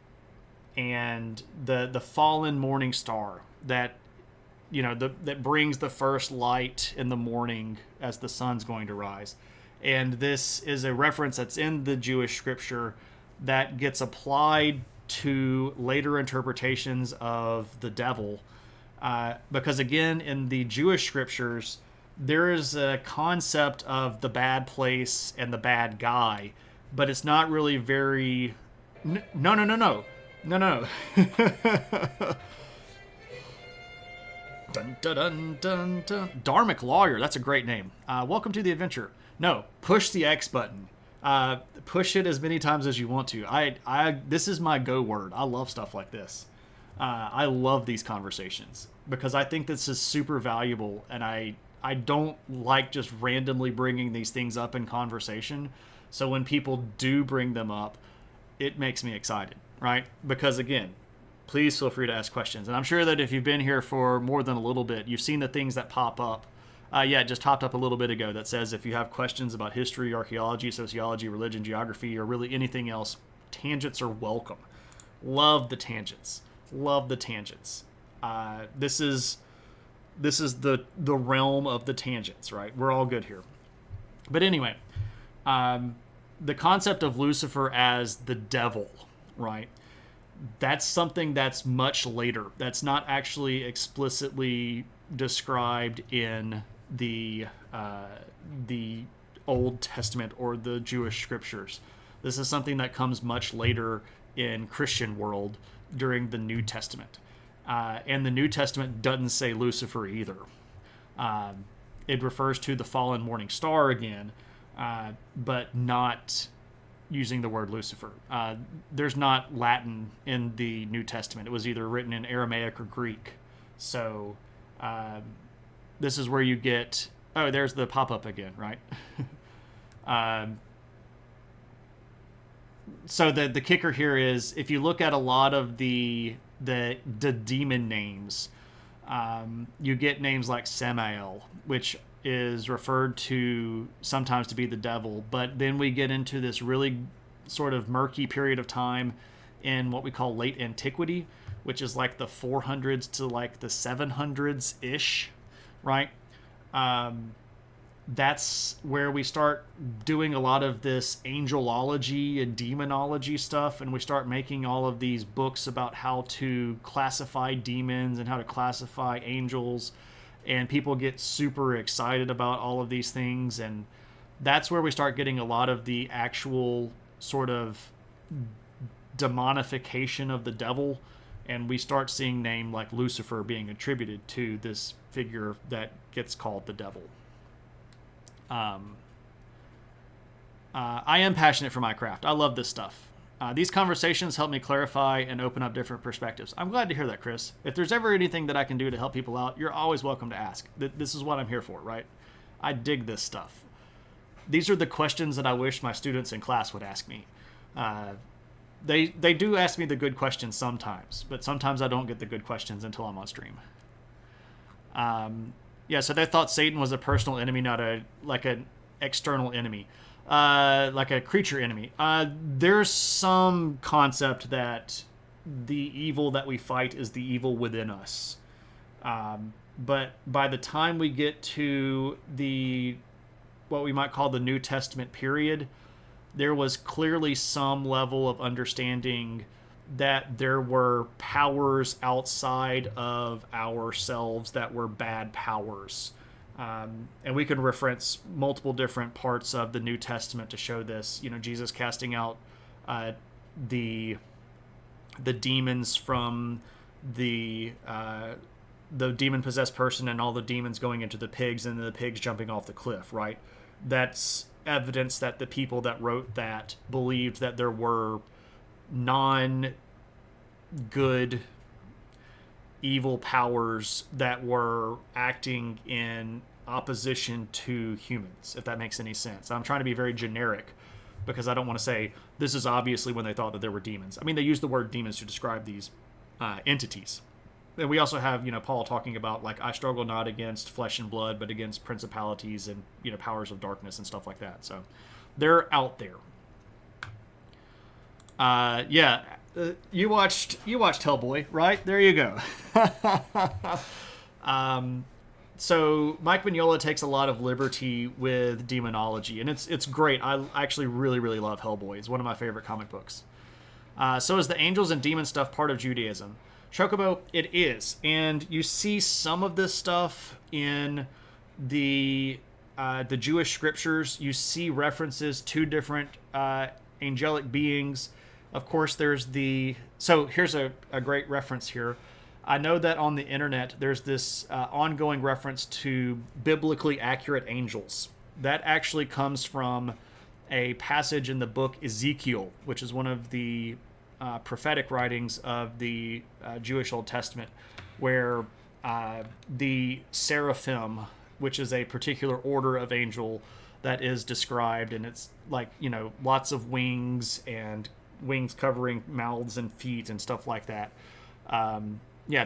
the fallen morning star that that brings the first light in the morning as the sun's going to rise. And this is a reference that's in the Jewish scripture that gets applied to later interpretations of the devil. Because again, in the Jewish scriptures, there is a concept of the bad place and the bad guy, but it's not really very... No. Dun, dun, dun, dun, dun. Dharmic Lawyer, that's a great name. Welcome to the adventure. No, push the X button. Push it as many times as you want to. This is my go word. I love stuff like this. I love these conversations because I think this is super valuable, and I don't like just randomly bringing these things up in conversation. So when people do bring them up, it makes me excited, right? Because again, please feel free to ask questions. And I'm sure that if you've been here for more than a little bit, you've seen the things that pop up. It just popped up a little bit ago that says if you have questions about history, archaeology, sociology, religion, geography, or really anything else, tangents are welcome. Love the tangents. This is the realm of the tangents, right? We're all good here. But anyway, the concept of Lucifer as the devil, right? That's something that's much later. That's not actually explicitly described in the Old Testament or the Jewish scriptures. This is something that comes much later in Christian world during the New Testament. And the New Testament doesn't say Lucifer either. It refers to the fallen morning star again, but not using the word Lucifer. There's not Latin in the New Testament. It was either written in Aramaic or Greek. So this is where you get... Oh, there's the pop-up again, right? So the kicker here is, if you look at a lot of the demon names, you get names like Samael, which is referred to sometimes to be the devil, but then we get into this really sort of murky period of time in what we call late antiquity, which is like the 400s to like the 700s ish, right? That's where we start doing a lot of this angelology and demonology stuff, and we start making all of these books about how to classify demons and how to classify angels, and people get super excited about all of these things, and that's where we start getting a lot of the actual sort of demonification of the devil, and we start seeing name like Lucifer being attributed to this figure that gets called the devil. I am passionate for my craft. I love this stuff. These conversations help me clarify and open up different perspectives. I'm glad to hear that, Chris. If there's ever anything that I can do to help people out, you're always welcome to ask. This is what I'm here for, right? I dig this stuff. These are the questions that I wish my students in class would ask me. They do ask me the good questions sometimes, but sometimes I don't get the good questions until I'm on stream. So they thought Satan was a personal enemy, not an external enemy. Like a creature enemy. There's some concept that the evil that we fight is the evil within us. But by the time we get to what we might call the New Testament period, there was clearly some level of understanding that there were powers outside of ourselves that were bad powers. And we can reference multiple different parts of the New Testament to show this. Jesus casting out the demons from the demon-possessed person, and all the demons going into the pigs, and the pigs jumping off the cliff, right? That's evidence that the people that wrote that believed that there were non-good evil powers that were acting in opposition to humans, if that makes any sense. I'm trying to be very generic because I don't want to say this is obviously when they thought that there were demons. I mean, they use the word demons to describe these entities. And we also have, Paul talking about, like, I struggle not against flesh and blood, but against principalities and, powers of darkness and stuff like that. So they're out there. You watched Hellboy, right? There you go. So Mike Mignola takes a lot of liberty with demonology, and it's great. I actually really, really love Hellboy. It's one of my favorite comic books. So is the angels and demon stuff part of Judaism? Chocobo, it is. And you see some of this stuff in the Jewish scriptures. You see references to different angelic beings. Of course, there's so here's a great reference here. I know that on the internet, there's this ongoing reference to biblically accurate angels. That actually comes from a passage in the book Ezekiel, which is one of the prophetic writings of the Jewish Old Testament, where the seraphim, which is a particular order of angel that is described, and it's like, lots of wings and wings covering mouths and feet and stuff like that.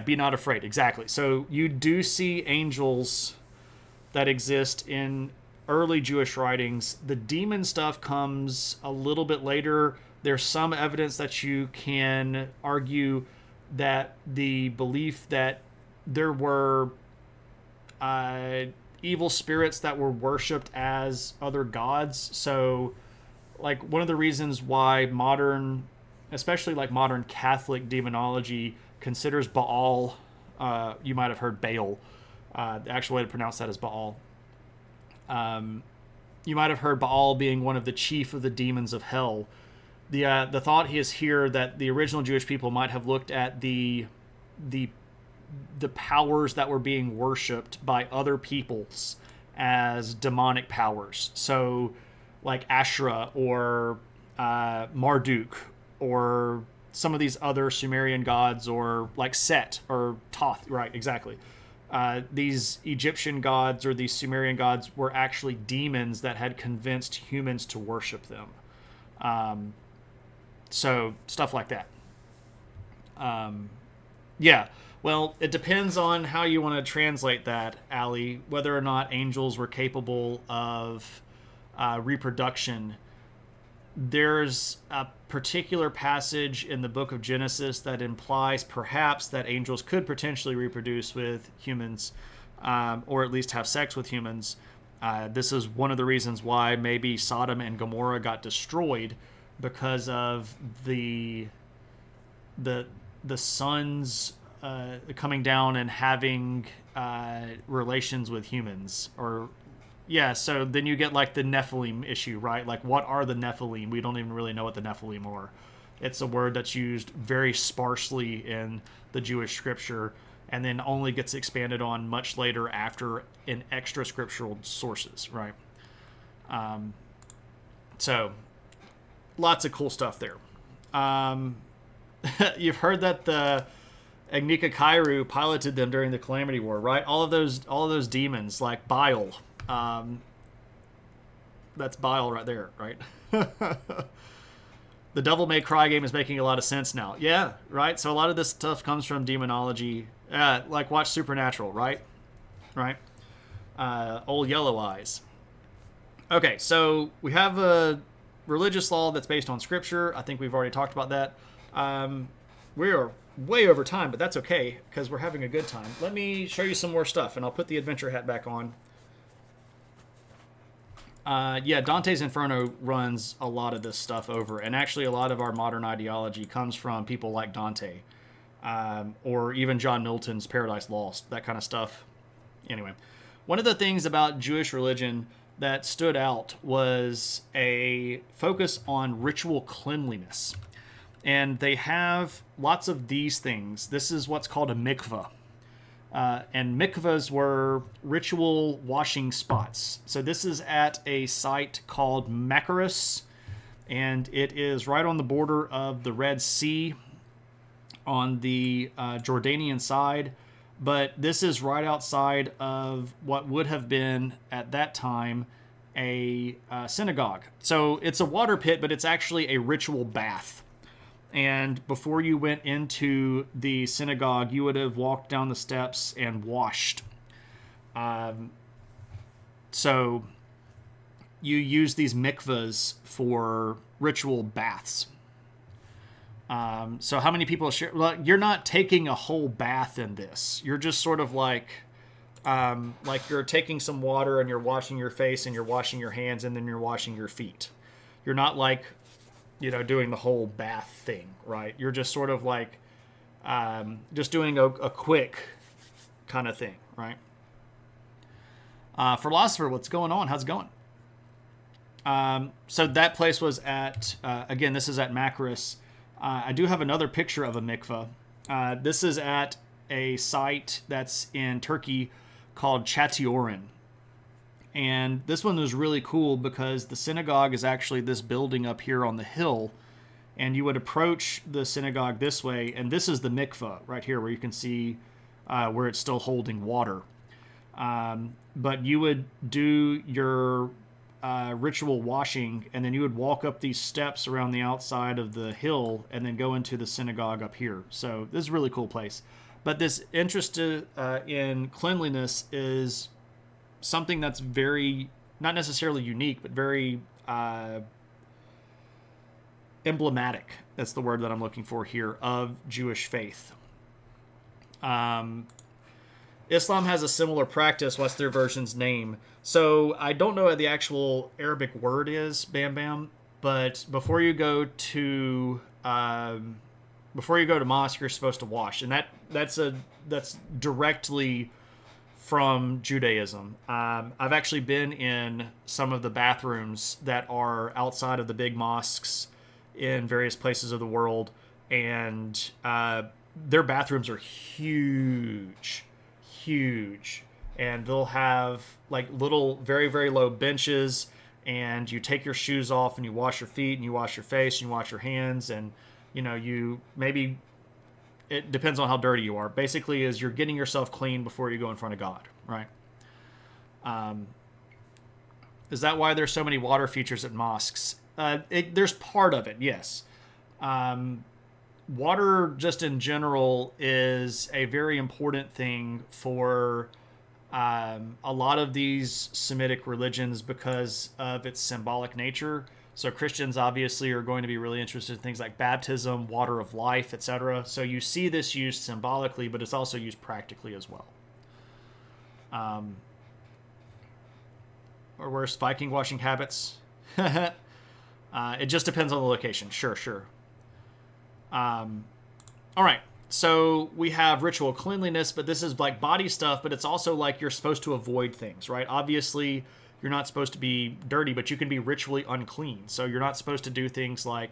Be not afraid. Exactly. So you do see angels that exist in early Jewish writings. The demon stuff comes a little bit later. There's some evidence that you can argue that the belief that there were evil spirits that were worshipped as other gods. So, like, one of the reasons why especially modern Catholic demonology considers Baal, you might have heard Baal, the actual way to pronounce that is Baal. You might have heard Baal being one of the chief of the demons of hell. The thought is here that the original Jewish people might have looked at the powers that were being worshipped by other peoples as demonic powers. So, like Asherah or Marduk or some of these other Sumerian gods, or like Set or Thoth, right, exactly. These Egyptian gods or these Sumerian gods were actually demons that had convinced humans to worship them. So, stuff like that. Well, it depends on how you want to translate that, Allie, whether or not angels were capable of reproduction. There's a particular passage in the book of Genesis that implies perhaps that angels could potentially reproduce with humans, or at least have sex with humans. This is one of the reasons why maybe Sodom and Gomorrah got destroyed, because of the sons coming down and having relations with humans, or Yeah, so then you get like the Nephilim issue, right? Like, what are the Nephilim? We don't even really know what the Nephilim are. It's a word that's used very sparsely in the Jewish scripture and then only gets expanded on much later after in extra scriptural sources, right? So, lots of cool stuff there. You've heard that the Agnika Kairu piloted them during the Calamity War, right? All of those demons, like Bile. That's Bile right there, right? The Devil May Cry game is making a lot of sense now. Yeah, right? So a lot of this stuff comes from demonology. Like watch Supernatural, right? Right? Old Yellow Eyes. Okay, so we have a religious law that's based on scripture. I think we've already talked about that. We are way over time, but that's okay because we're having a good time. Let me show you some more stuff, and I'll put the adventure hat back on. Yeah, Dante's Inferno runs a lot of this stuff over, and actually a lot of our modern ideology comes from people like Dante, or even John Milton's Paradise Lost, that kind of stuff. Anyway, one of the things about Jewish religion that stood out was a focus on ritual cleanliness. And they have lots of these things. This is what's called a mikveh. And mikvahs were ritual washing spots. So this is at a site called Machaerus, and it is right on the border of the Red Sea on the Jordanian side. But this is right outside of what would have been, at that time, a synagogue. So it's a water pit, but it's actually a ritual bath. And before you went into the synagogue, you would have walked down the steps and washed. So you use these mikvahs for ritual baths. So how many people share? Well, you're not taking a whole bath in this. You're just sort of like you're taking some water and you're washing your face and you're washing your hands and then you're washing your feet. You're not like, doing the whole bath thing, right? You're just sort of like just doing a quick kind of thing, right? Philosopher, what's going on? How's it going? So that place was at, again, this is at Machaerus. I do have another picture of a mikveh. This is at a site that's in Turkey called Chatiorin. And this one was really cool because the synagogue is actually this building up here on the hill. And you would approach the synagogue this way. And this is the mikveh right here where you can see where it's still holding water. But you would do your ritual washing, and then you would walk up these steps around the outside of the hill and then go into the synagogue up here. So this is a really cool place. But this interest in cleanliness is something that's very, not necessarily unique, but very emblematic. That's the word that I'm looking for here, of Jewish faith. Islam has a similar practice. What's their version's name? So I don't know what the actual Arabic word is, Bam Bam, but before you go to mosque, you're supposed to wash, and that's directly from Judaism. I've actually been in some of the bathrooms that are outside of the big mosques in various places of the world, and their bathrooms are huge, and they'll have like little, very, very low benches, and you take your shoes off and you wash your feet and you wash your face and you wash your hands, and you maybe, it depends on how dirty you are. Basically, is you're getting yourself clean before you go in front of God, right? Is that why there's so many water features at mosques? There's part of it, yes. Water, just in general, is a very important thing for a lot of these Semitic religions because of its symbolic nature. So Christians obviously are going to be really interested in things like baptism, water of life, etc. So you see this used symbolically, but it's also used practically as well. Or worse, Viking washing habits. It just depends on the location. Sure. All right. So we have ritual cleanliness, but this is like body stuff, but it's also like you're supposed to avoid things, right? Obviously, you're not supposed to be dirty, but you can be ritually unclean. So you're not supposed to do things like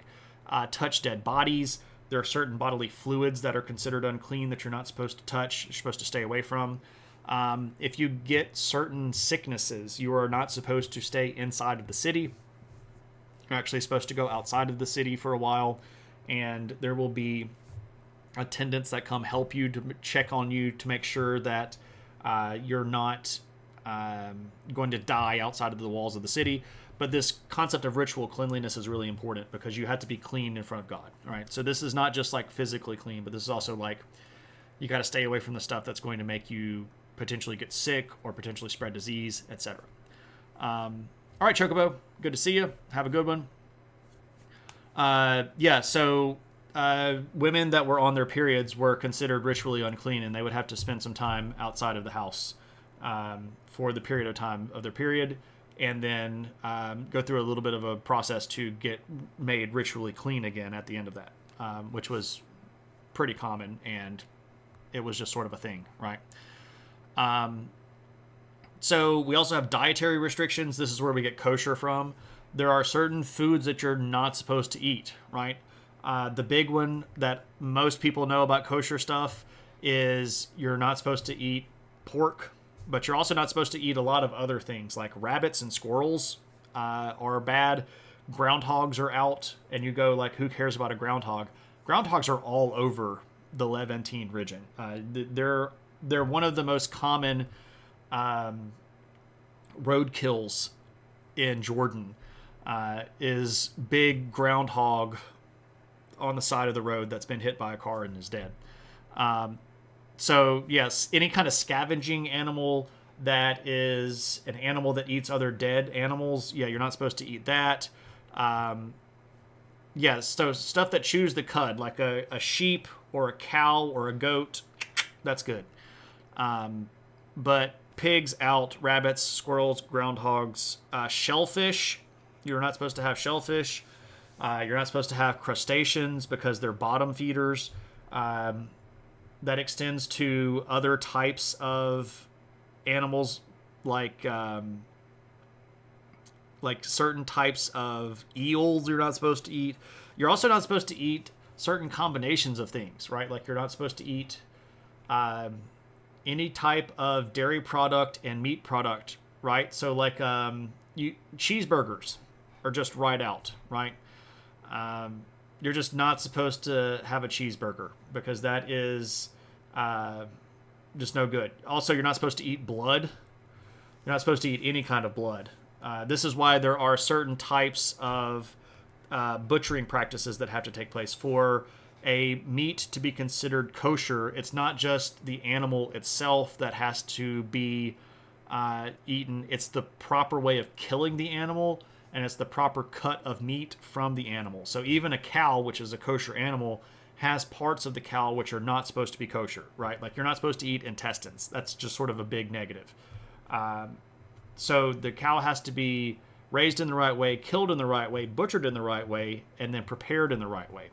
touch dead bodies. There are certain bodily fluids that are considered unclean that you're not supposed to touch. You're supposed to stay away from. If you get certain sicknesses, you are not supposed to stay inside of the city. You're actually supposed to go outside of the city for a while, and there will be attendants that come help you to check on you to make sure that you're not going to die outside of the walls of the city. But this concept of ritual cleanliness is really important because you have to be clean in front of God. All right. So this is not just like physically clean, but this is also like you got to stay away from the stuff that's going to make you potentially get sick or potentially spread disease, etc. All right, Chocobo, good to see you. Have a good one. So women that were on their periods were considered ritually unclean, and they would have to spend some time outside of the house for the period of time of their period, and then go through a little bit of a process to get made ritually clean again at the end of that, which was pretty common, and it was just sort of a thing, right? So we also have dietary restrictions. This is where we get kosher from. There are certain foods that you're not supposed to eat, right? The big one that most people know about kosher stuff is you're not supposed to eat pork, but you're also not supposed to eat a lot of other things like rabbits and squirrels are bad. Groundhogs are out, and you go like, who cares about a groundhog? Groundhogs are all over the Levantine region. They're one of the most common roadkills in Jordan. Is big groundhog on the side of the road that's been hit by a car and is dead. So yes, any kind of scavenging animal that is an animal that eats other dead animals, yeah, you're not supposed to eat that. So stuff that chews the cud, like a sheep or a cow or a goat, that's good. But pigs out, rabbits, squirrels, groundhogs, shellfish, you're not supposed to have shellfish. You're not supposed to have crustaceans because they're bottom feeders. That extends to other types of animals, like certain types of eels you're not supposed to eat. You're also not supposed to eat certain combinations of things, right? Like you're not supposed to eat any type of dairy product and meat product, right? So like cheeseburgers are just right out, right? You're just not supposed to have a cheeseburger because that is just no good. Also, you're not supposed to eat blood. You're not supposed to eat any kind of blood. This is why there are certain types of butchering practices that have to take place. For a meat to be considered kosher, it's not just the animal itself that has to be eaten. It's the proper way of killing the animal, and it's the proper cut of meat from the animal. So even a cow, which is a kosher animal, has parts of the cow which are not supposed to be kosher, right? Like you're not supposed to eat intestines. That's just sort of a big negative. So the cow has to be raised in the right way, killed in the right way, butchered in the right way, and then prepared in the right way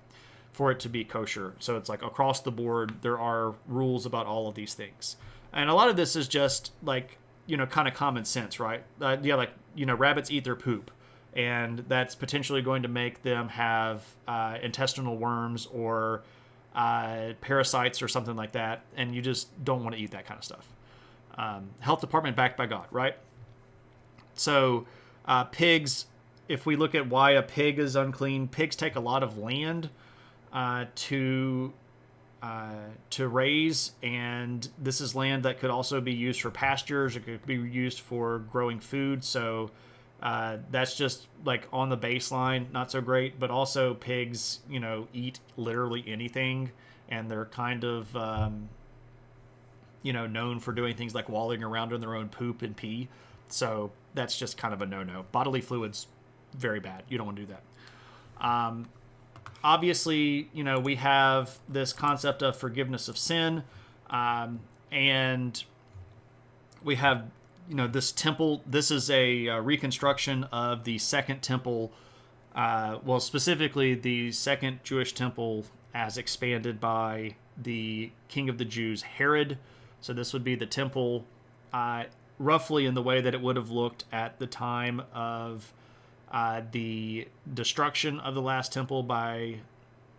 for it to be kosher. So it's like across the board, there are rules about all of these things. And a lot of this is just like, kind of common sense, right? Rabbits eat their poop, and that's potentially going to make them have intestinal worms or parasites or something like that, and you just don't want to eat that kind of stuff. Health department backed by God, right? So pigs, if we look at why a pig is unclean, pigs take a lot of land to raise, and this is land that could also be used for pastures. It could be used for growing food. So that's just like on the baseline, not so great. But also pigs, eat literally anything, and they're kind of known for doing things like walling around in their own poop and pee. So that's just kind of a no-no. Bodily fluids, very bad. You don't want to do that. Obviously, we have this concept of forgiveness of sin, and we have, this temple. This is a reconstruction of the second temple, specifically the second Jewish temple as expanded by the king of the Jews, Herod. So this would be the temple, roughly in the way that it would have looked at the time of the destruction of the last temple by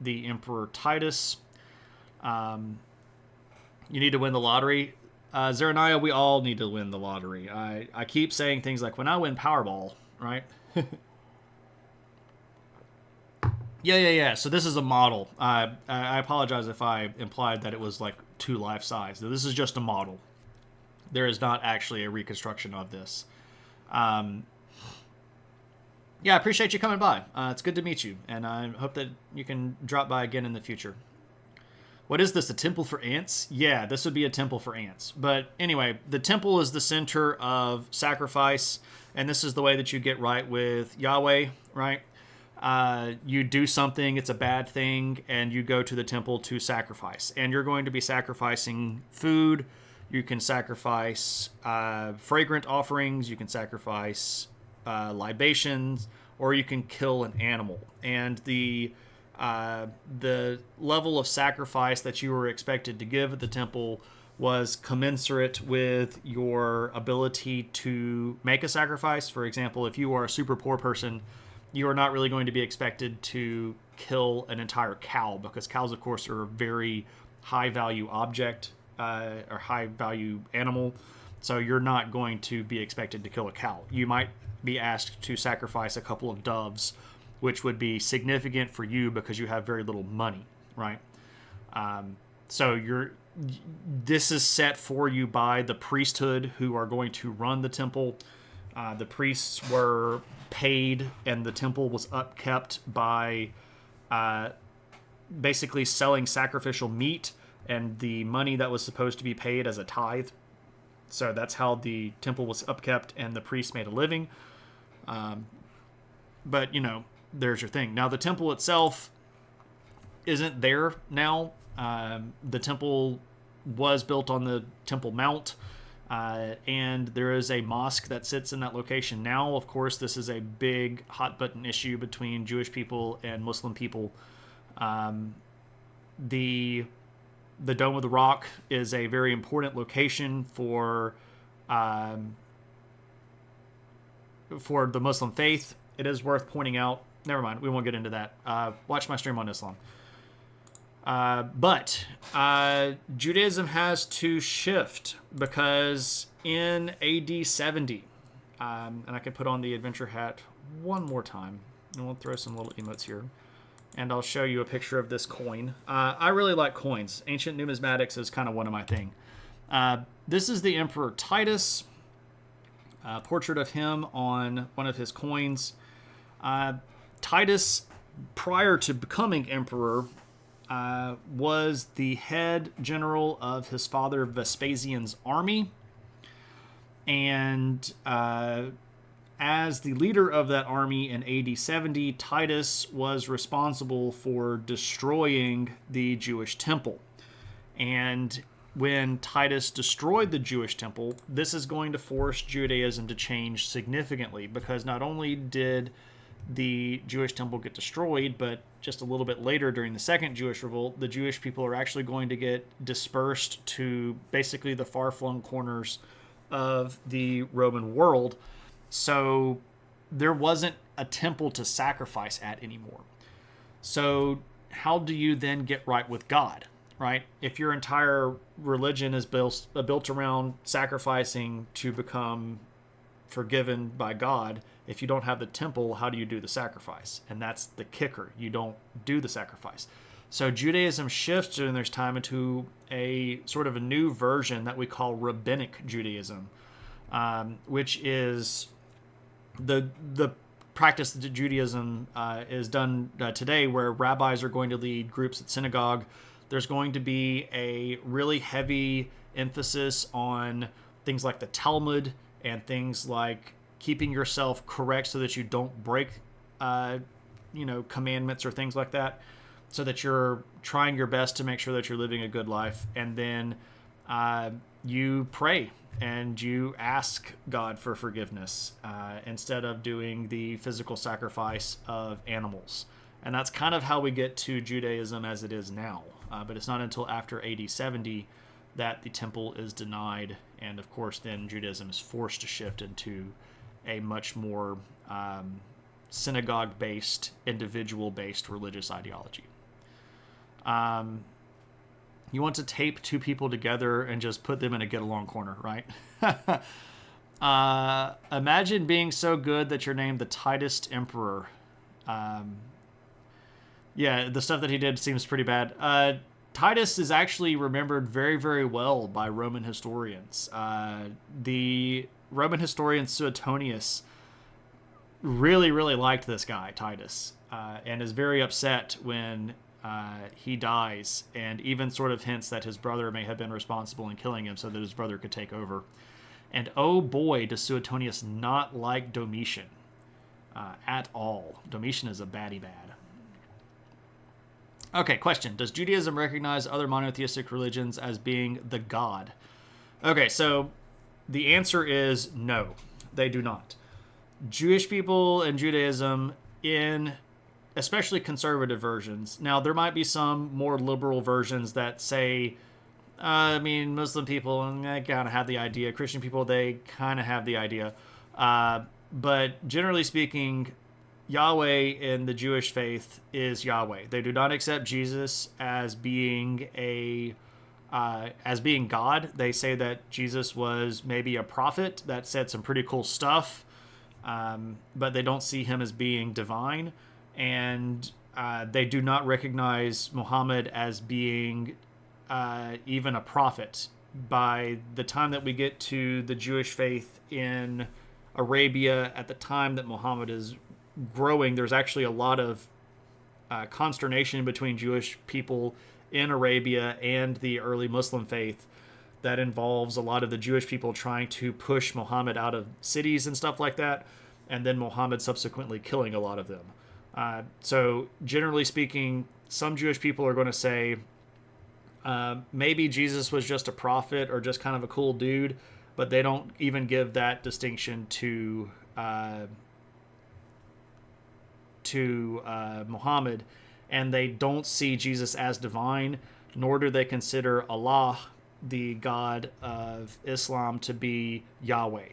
the Emperor Titus. You need to win the lottery. Zeraniah, we all need to win the lottery. I keep saying things like, when I win Powerball, right? Yeah. So this is a model. I apologize if I implied that it was like 2 life size. This is just a model. There is not actually a reconstruction of this. Yeah, I appreciate you coming by. It's good to meet you, and I hope that you can drop by again in the future. What is this, a temple for ants? Yeah, this would be a temple for ants. But anyway, the temple is the center of sacrifice, and this is the way that you get right with Yahweh, right? You do something, it's a bad thing, and you go to the temple to sacrifice. And you're going to be sacrificing food. You can sacrifice fragrant offerings. You can sacrifice libations, or you can kill an animal. And the level of sacrifice that you were expected to give at the temple was commensurate with your ability to make a sacrifice. For example, if you are a super poor person, you are not really going to be expected to kill an entire cow, because cows, of course, are a very high value object or high value animal. So you're not going to be expected to kill a cow. You might be asked to sacrifice a couple of doves, which would be significant for you because you have very little money, right? So this is set for you by the priesthood who are going to run the temple. The priests were paid, and the temple was upkept by basically selling sacrificial meat and the money that was supposed to be paid as a tithe. So that's how the temple was upkept, and the priests made a living. But, there's your thing. Now, the temple itself isn't there now. The temple was built on the Temple Mount, and there is a mosque that sits in that location now. Of course, this is a big hot-button issue between Jewish people and Muslim people. The Dome of the Rock is a very important location for the Muslim faith. It is worth pointing out. Never mind, we won't get into that. Watch my stream on Islam. But Judaism has to shift, because in AD 70, and I can put on the adventure hat one more time, and we'll throw some little emotes here, and I'll show you a picture of this coin. I really like coins. Ancient numismatics is kind of one of my thing. This is the Emperor Titus. Portrait of him on one of his coins. Titus, prior to becoming emperor, was the head general of his father Vespasian's army. And as the leader of that army in AD 70, Titus was responsible for destroying the Jewish temple. And when Titus destroyed the Jewish temple, this is going to force Judaism to change significantly, because not only did the Jewish temple get destroyed, but just a little bit later during the Second Jewish Revolt, the Jewish people are actually going to get dispersed to basically the far-flung corners of the Roman world. So there wasn't a temple to sacrifice at anymore. So how do you then get right with God, right? If your entire religion is built around sacrificing to become forgiven by God, if you don't have the temple, how do you do the sacrifice? And that's the kicker. You don't do the sacrifice. So Judaism shifts during this time into a sort of a new version that we call Rabbinic Judaism, which is the practice that Judaism is done today, where rabbis are going to lead groups at synagogue. There's going to be a really heavy emphasis on things like the Talmud and things like keeping yourself correct so that you don't break, commandments or things like that, so that you're trying your best to make sure that you're living a good life. And then you pray and you ask God for forgiveness instead of doing the physical sacrifice of animals. And that's kind of how we get to Judaism as it is now. but it's not until after AD 70 that the temple is denied, and of course then Judaism is forced to shift into a much more synagogue-based, individual-based religious ideology. You want to tape two people together and just put them in a get-along corner, right? Imagine being so good that you're named the Titus Emperor. Yeah, the stuff that he did seems pretty bad. Titus is actually remembered very, very well by Roman historians. The Roman historian Suetonius really, really liked this guy, Titus, and is very upset when he dies, and even sort of hints that his brother may have been responsible in killing him so that his brother could take over. And oh boy, does Suetonius not like Domitian at all. Domitian is a baddie bad. Okay, question. Does Judaism recognize other monotheistic religions as being the God? Okay, so the answer is no, they do not. Jewish people and Judaism, in especially conservative versions. Now, there might be some more liberal versions that say, Muslim people, they kind of have the idea. Christian people, they kind of have the idea. But generally speaking, Yahweh in the Jewish faith is Yahweh. They do not accept Jesus as being God. They say that Jesus was maybe a prophet that said some pretty cool stuff, but they don't see him as being divine. And they do not recognize Muhammad as being even a prophet. By the time that we get to the Jewish faith in Arabia, at the time that Muhammad is growing, there's actually a lot of consternation between Jewish people in Arabia and the early Muslim faith that involves a lot of the Jewish people trying to push Muhammad out of cities and stuff like that, and then Muhammad subsequently killing a lot of them. So generally speaking, some Jewish people are going to say maybe Jesus was just a prophet or just kind of a cool dude, but they don't even give that distinction to Muhammad, and they don't see Jesus as divine, nor do they consider Allah, the God of Islam, to be Yahweh.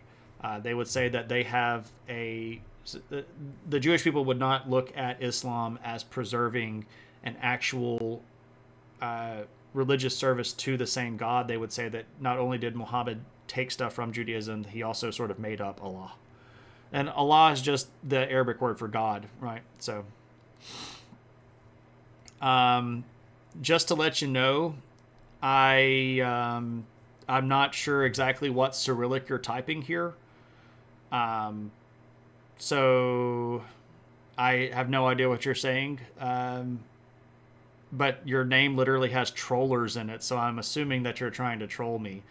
They would say that they have the Jewish people would not look at Islam as preserving an actual religious service to the same God. They would say that not only did Muhammad take stuff from Judaism, he also sort of made up Allah. And Allah is just the Arabic word for God, right? So, just to let you know, I'm not sure exactly what Cyrillic you're typing here. So I have no idea what you're saying. But your name literally has trollers in it, so I'm assuming that you're trying to troll me.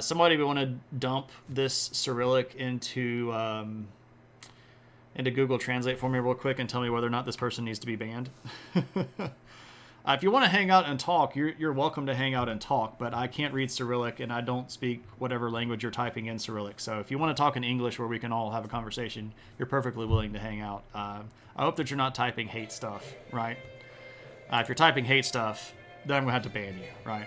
Somebody would want to dump this Cyrillic into Google Translate for me real quick and tell me whether or not this person needs to be banned. If you want to hang out and talk, you're welcome to hang out and talk, but I can't read Cyrillic and I don't speak whatever language you're typing in Cyrillic. So if you want to talk in English where we can all have a conversation, you're perfectly willing to hang out. I hope that you're not typing hate stuff, right? If you're typing hate stuff, then I'm going to have to ban you, right?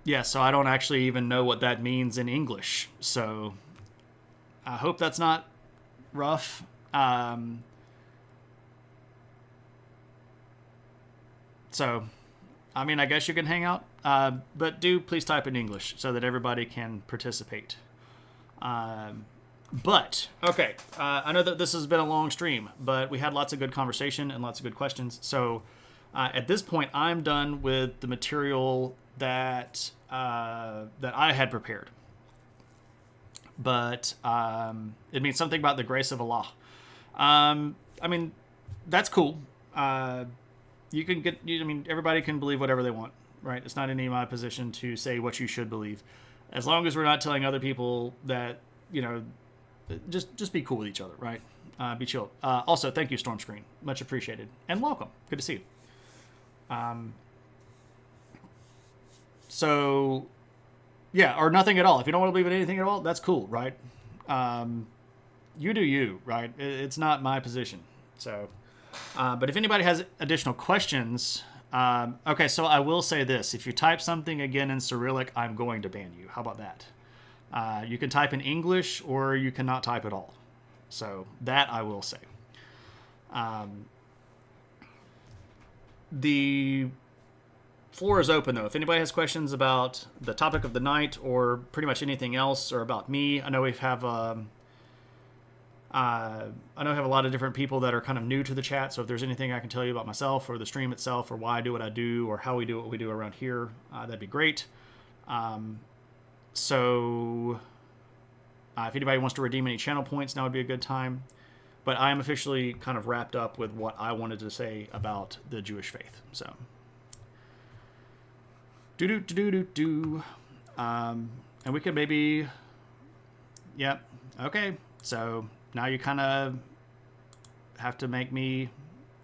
Yeah, so I don't actually even know what that means in English. So I hope that's not rough. So, I mean, I guess you can hang out, but do please type in English so that everybody can participate. But, okay, I know that this has been a long stream, but we had lots of good conversation and lots of good questions. So at this point, I'm done with the material that I had prepared. But it means something about the grace of Allah. I mean, that's cool. You can get, everybody can believe whatever they want, right? It's not any of my position to say what you should believe. As long as we're not telling other people that, just be cool with each other, right? Be chill. Also, thank you, Storm Screen. Much appreciated. And welcome. Good to see you. So Yeah, or nothing at all. If you don't want to believe in anything at all, that's cool, right? You do you, right? It's not my position. So, but if anybody has additional questions, okay, so I will say this. If you type something again in Cyrillic, I'm going to ban you. How about that? You can type in English or you cannot type at all. So that I will say. The floor is open, though. If anybody has questions about the topic of the night or pretty much anything else or about me, I know we have I know I have a lot of different people that are kind of new to the chat, so if there's anything I can tell you about myself or the stream itself or why I do what I do or how we do what we do around here, that'd be great. So if anybody wants to redeem any channel points, now would be a good time. But I am officially kind of wrapped up with what I wanted to say about the Jewish faith. So, and we could maybe, yep, okay. So now you kind of have to make me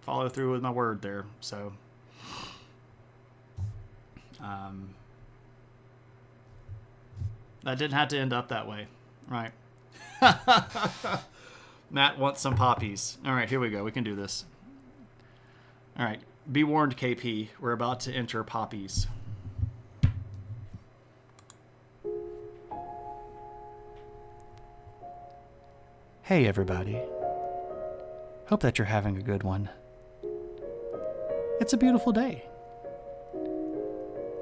follow through with my word there. So, that didn't have to end up that way, right? Matt wants some poppies. All right, here we go. We can do this. All right, be warned, KP. We're about to enter poppies. Hey, everybody. Hope that you're having a good one. It's a beautiful day.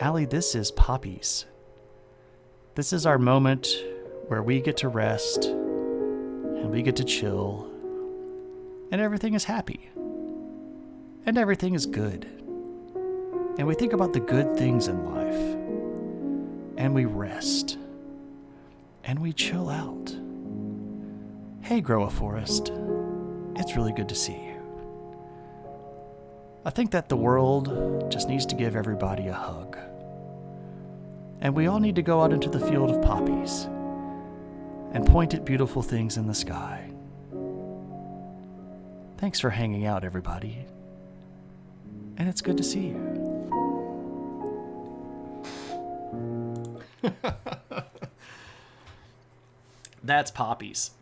Allie, this is poppies. This is our moment where we get to rest and we get to chill and everything is happy and everything is good. And we think about the good things in life and we rest and we chill out. Hey, Grow a Forest. It's really good to see you. I think that the world just needs to give everybody a hug. And we all need to go out into the field of poppies and point at beautiful things in the sky. Thanks for hanging out, everybody. And it's good to see you. That's poppies.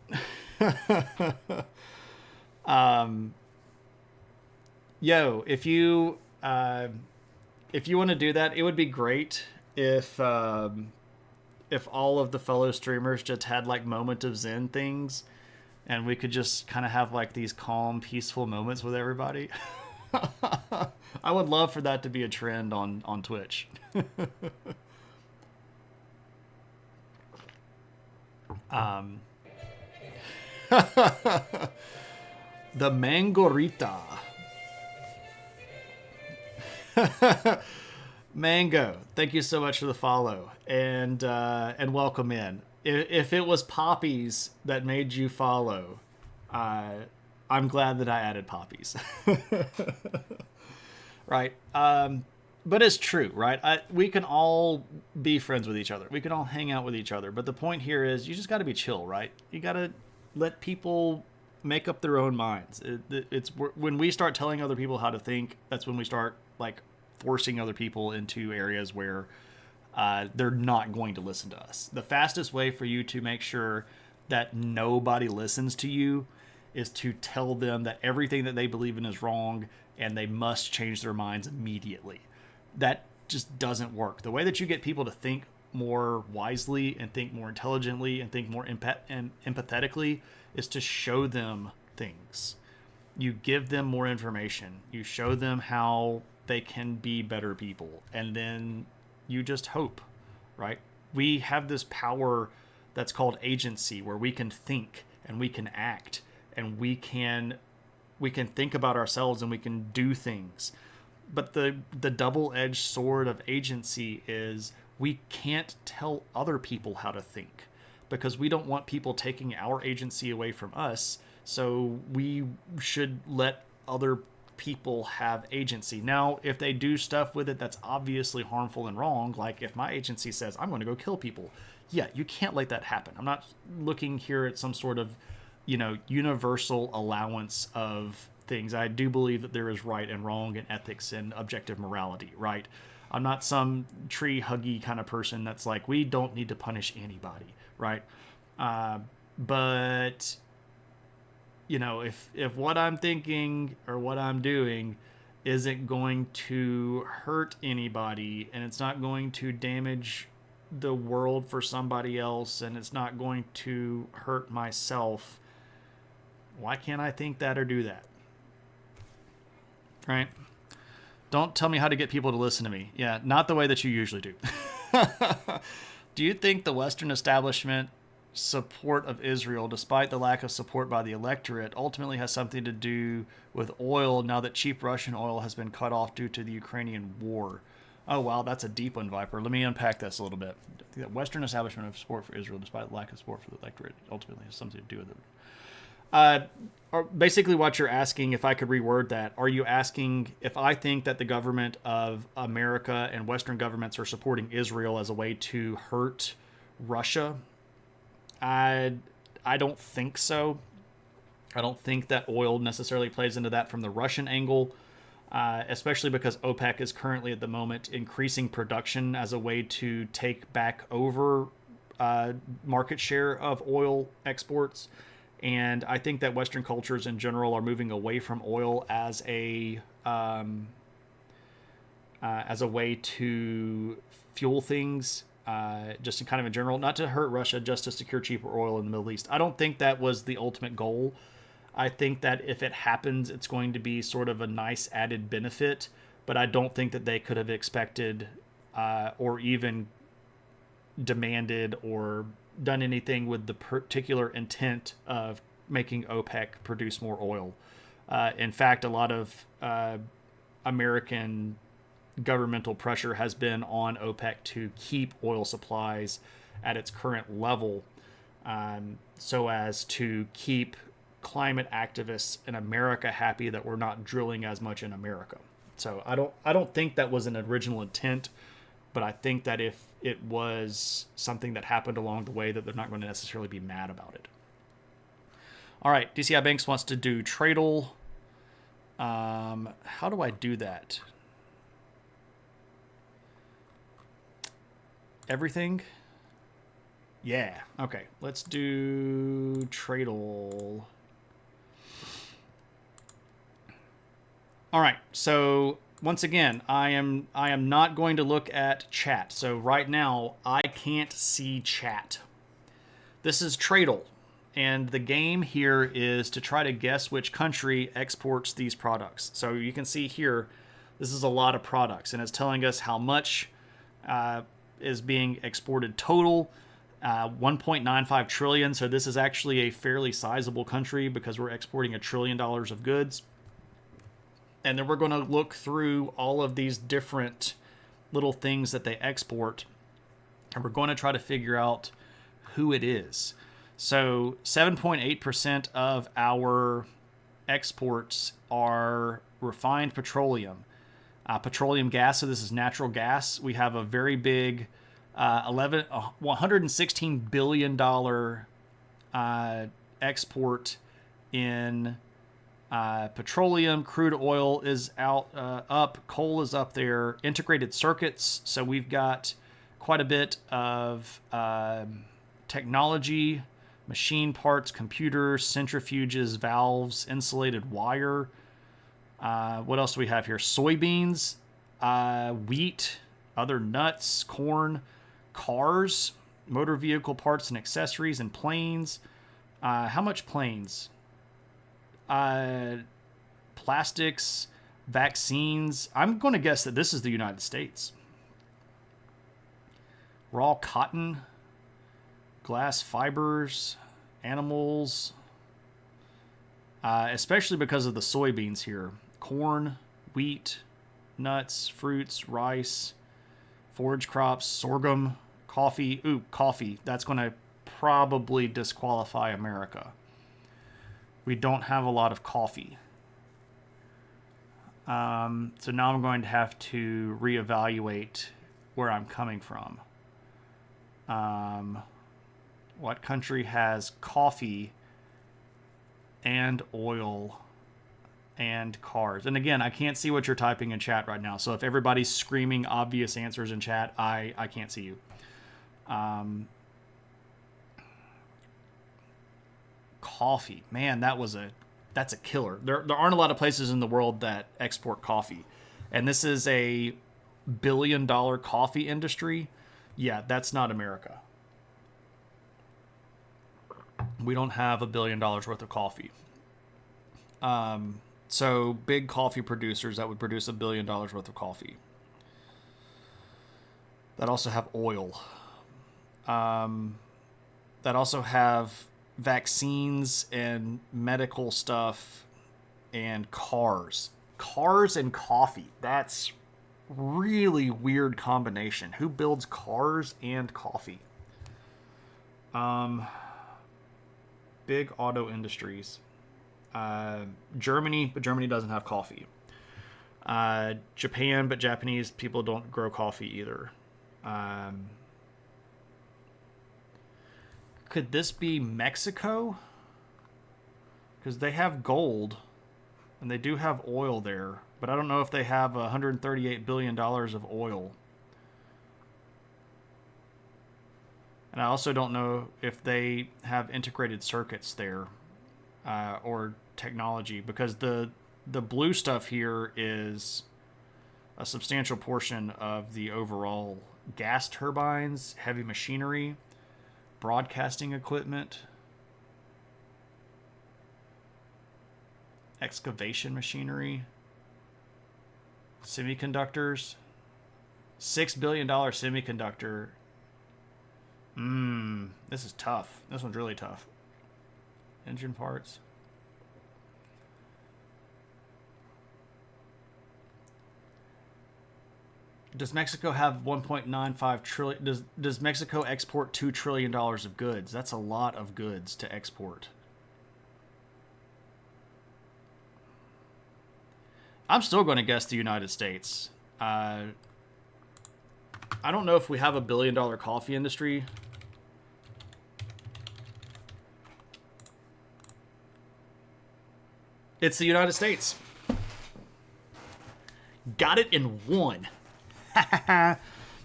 Yo, if you want to do that, it would be great if all of the fellow streamers just had like moment of Zen things, and we could just kind of have like these calm, peaceful moments with everybody. I would love for that to be a trend on Twitch. The Mangorita. Mango, thank you so much for the follow and welcome in. If it was poppies that made you follow, I'm glad that I added poppies. Right. But it's true, right? We can all be friends with each other. We can all hang out with each other. But the point here is you just got to be chill, right? You got to let people make up their own minds. It's when we start telling other people how to think, that's when we start like forcing other people into areas where they're not going to listen to us. The fastest way for you to make sure that nobody listens to you is to tell them that everything that they believe in is wrong and they must change their minds immediately. That just doesn't work. The way that you get people to think more wisely and think more intelligently and think more empathetically is to show them things. You give them more information. You show them how they can be better people. And then you just hope, right? We have this power that's called agency, where we can think and we can act and we can think about ourselves and we can do things. But the double-edged sword of agency is we can't tell other people how to think because we don't want people taking our agency away from us. So we should let other people have agency. Now, if they do stuff with it that's obviously harmful and wrong, like if my agency says, I'm going to go kill people, yeah, you can't let that happen. I'm not looking here at some sort of, universal allowance of things. I do believe that there is right and wrong and ethics and objective morality, right? I'm not some tree huggy kind of person that's like, we don't need to punish anybody, right? But if what I'm thinking or what I'm doing isn't going to hurt anybody, and it's not going to damage the world for somebody else, and it's not going to hurt myself, why can't I think that or do that? Right? Don't tell me how to get people to listen to me. Yeah, not the way that you usually do. Do you think the Western establishment support of Israel, despite the lack of support by the electorate, ultimately has something to do with oil now that cheap Russian oil has been cut off due to the Ukrainian war? Oh, wow, that's a deep one, Viper. Let me unpack this a little bit. The Western establishment of support for Israel, despite the lack of support for the electorate, ultimately has something to do with it. Or basically what you're asking, if I could reword that, are you asking if I think that the government of America and Western governments are supporting Israel as a way to hurt Russia? I don't think so. I don't think that oil necessarily plays into that from the Russian angle, especially because OPEC is currently at the moment increasing production as a way to take back over market share of oil exports. And I think that Western cultures in general are moving away from oil as a way to fuel things, just in kind of in general, not to hurt Russia, just to secure cheaper oil in the Middle East. I don't think that was the ultimate goal. I think that if it happens, it's going to be sort of a nice added benefit, but I don't think that they could have expected or even demanded or done anything with the particular intent of making OPEC produce more oil. In fact, a lot of American governmental pressure has been on OPEC to keep oil supplies at its current level, so as to keep climate activists in America happy that we're not drilling as much in America. So I don't think that was an original intent, but I think that if it was something that happened along the way, that they're not going to necessarily be mad about it. All right, DCI Banks wants to do Tradle. How do I do that? Everything? Yeah, okay. Let's do Tradle. All right, so once again, I am not going to look at chat. So right now, I can't see chat. This is Tradle, and the game here is to try to guess which country exports these products. So you can see here, this is a lot of products, and it's telling us how much is being exported total. 1.95 trillion. So this is actually a fairly sizable country because we're exporting $1 trillion of goods. And then we're going to look through all of these different little things that they export, and we're going to try to figure out who it is. So 7.8% of our exports are refined petroleum. Petroleum gas, so this is natural gas. We have a very big $116 billion export in petroleum. Crude oil is up. Coal is up there. Integrated circuits. So we've got quite a bit of technology, machine parts, computers, centrifuges, valves, insulated wire. What else do we have here? Soybeans, wheat, other nuts, corn, cars, motor vehicle parts and accessories, and planes. How much planes? Plastics, vaccines. I'm going to guess that this is the United States. Raw cotton, glass fibers, animals, especially because of the soybeans here. Corn, wheat, nuts, fruits, rice, forage crops, sorghum, coffee. Ooh, coffee. That's going to probably disqualify America. We don't have a lot of coffee. So now I'm going to have to reevaluate where I'm coming from. What country has coffee and oil and cars. And again, I can't see what you're typing in chat right now. So if everybody's screaming obvious answers in chat, I can't see you. Coffee, man, that's a killer. There aren't a lot of places in the world that export coffee, and this is a billion-dollar coffee industry. Yeah, that's not America. We don't have $1 billion worth of coffee. So big coffee producers that would produce $1 billion worth of coffee. That also have oil. That also have vaccines and medical stuff and cars. Cars and coffee. That's really weird combination. Who builds cars and coffee? Big auto industries. Germany, but Germany doesn't have coffee. Japan, but Japanese people don't grow coffee either. Could this be Mexico? Because they have gold, and they do have oil there, but I don't know if they have $138 billion of oil. And I also don't know if they have integrated circuits there, or technology, because the blue stuff here is a substantial portion of the overall gas turbines, heavy machinery, broadcasting equipment, excavation machinery, semiconductors, $6 billion semiconductor. This is tough. This one's really tough. Engine parts. Does Mexico have 1.95 trillion? Does Mexico export $2 trillion of goods? That's a lot of goods to export. I'm still going to guess the United States. I don't know if we have $1 billion coffee industry. It's the United States. Got it in one.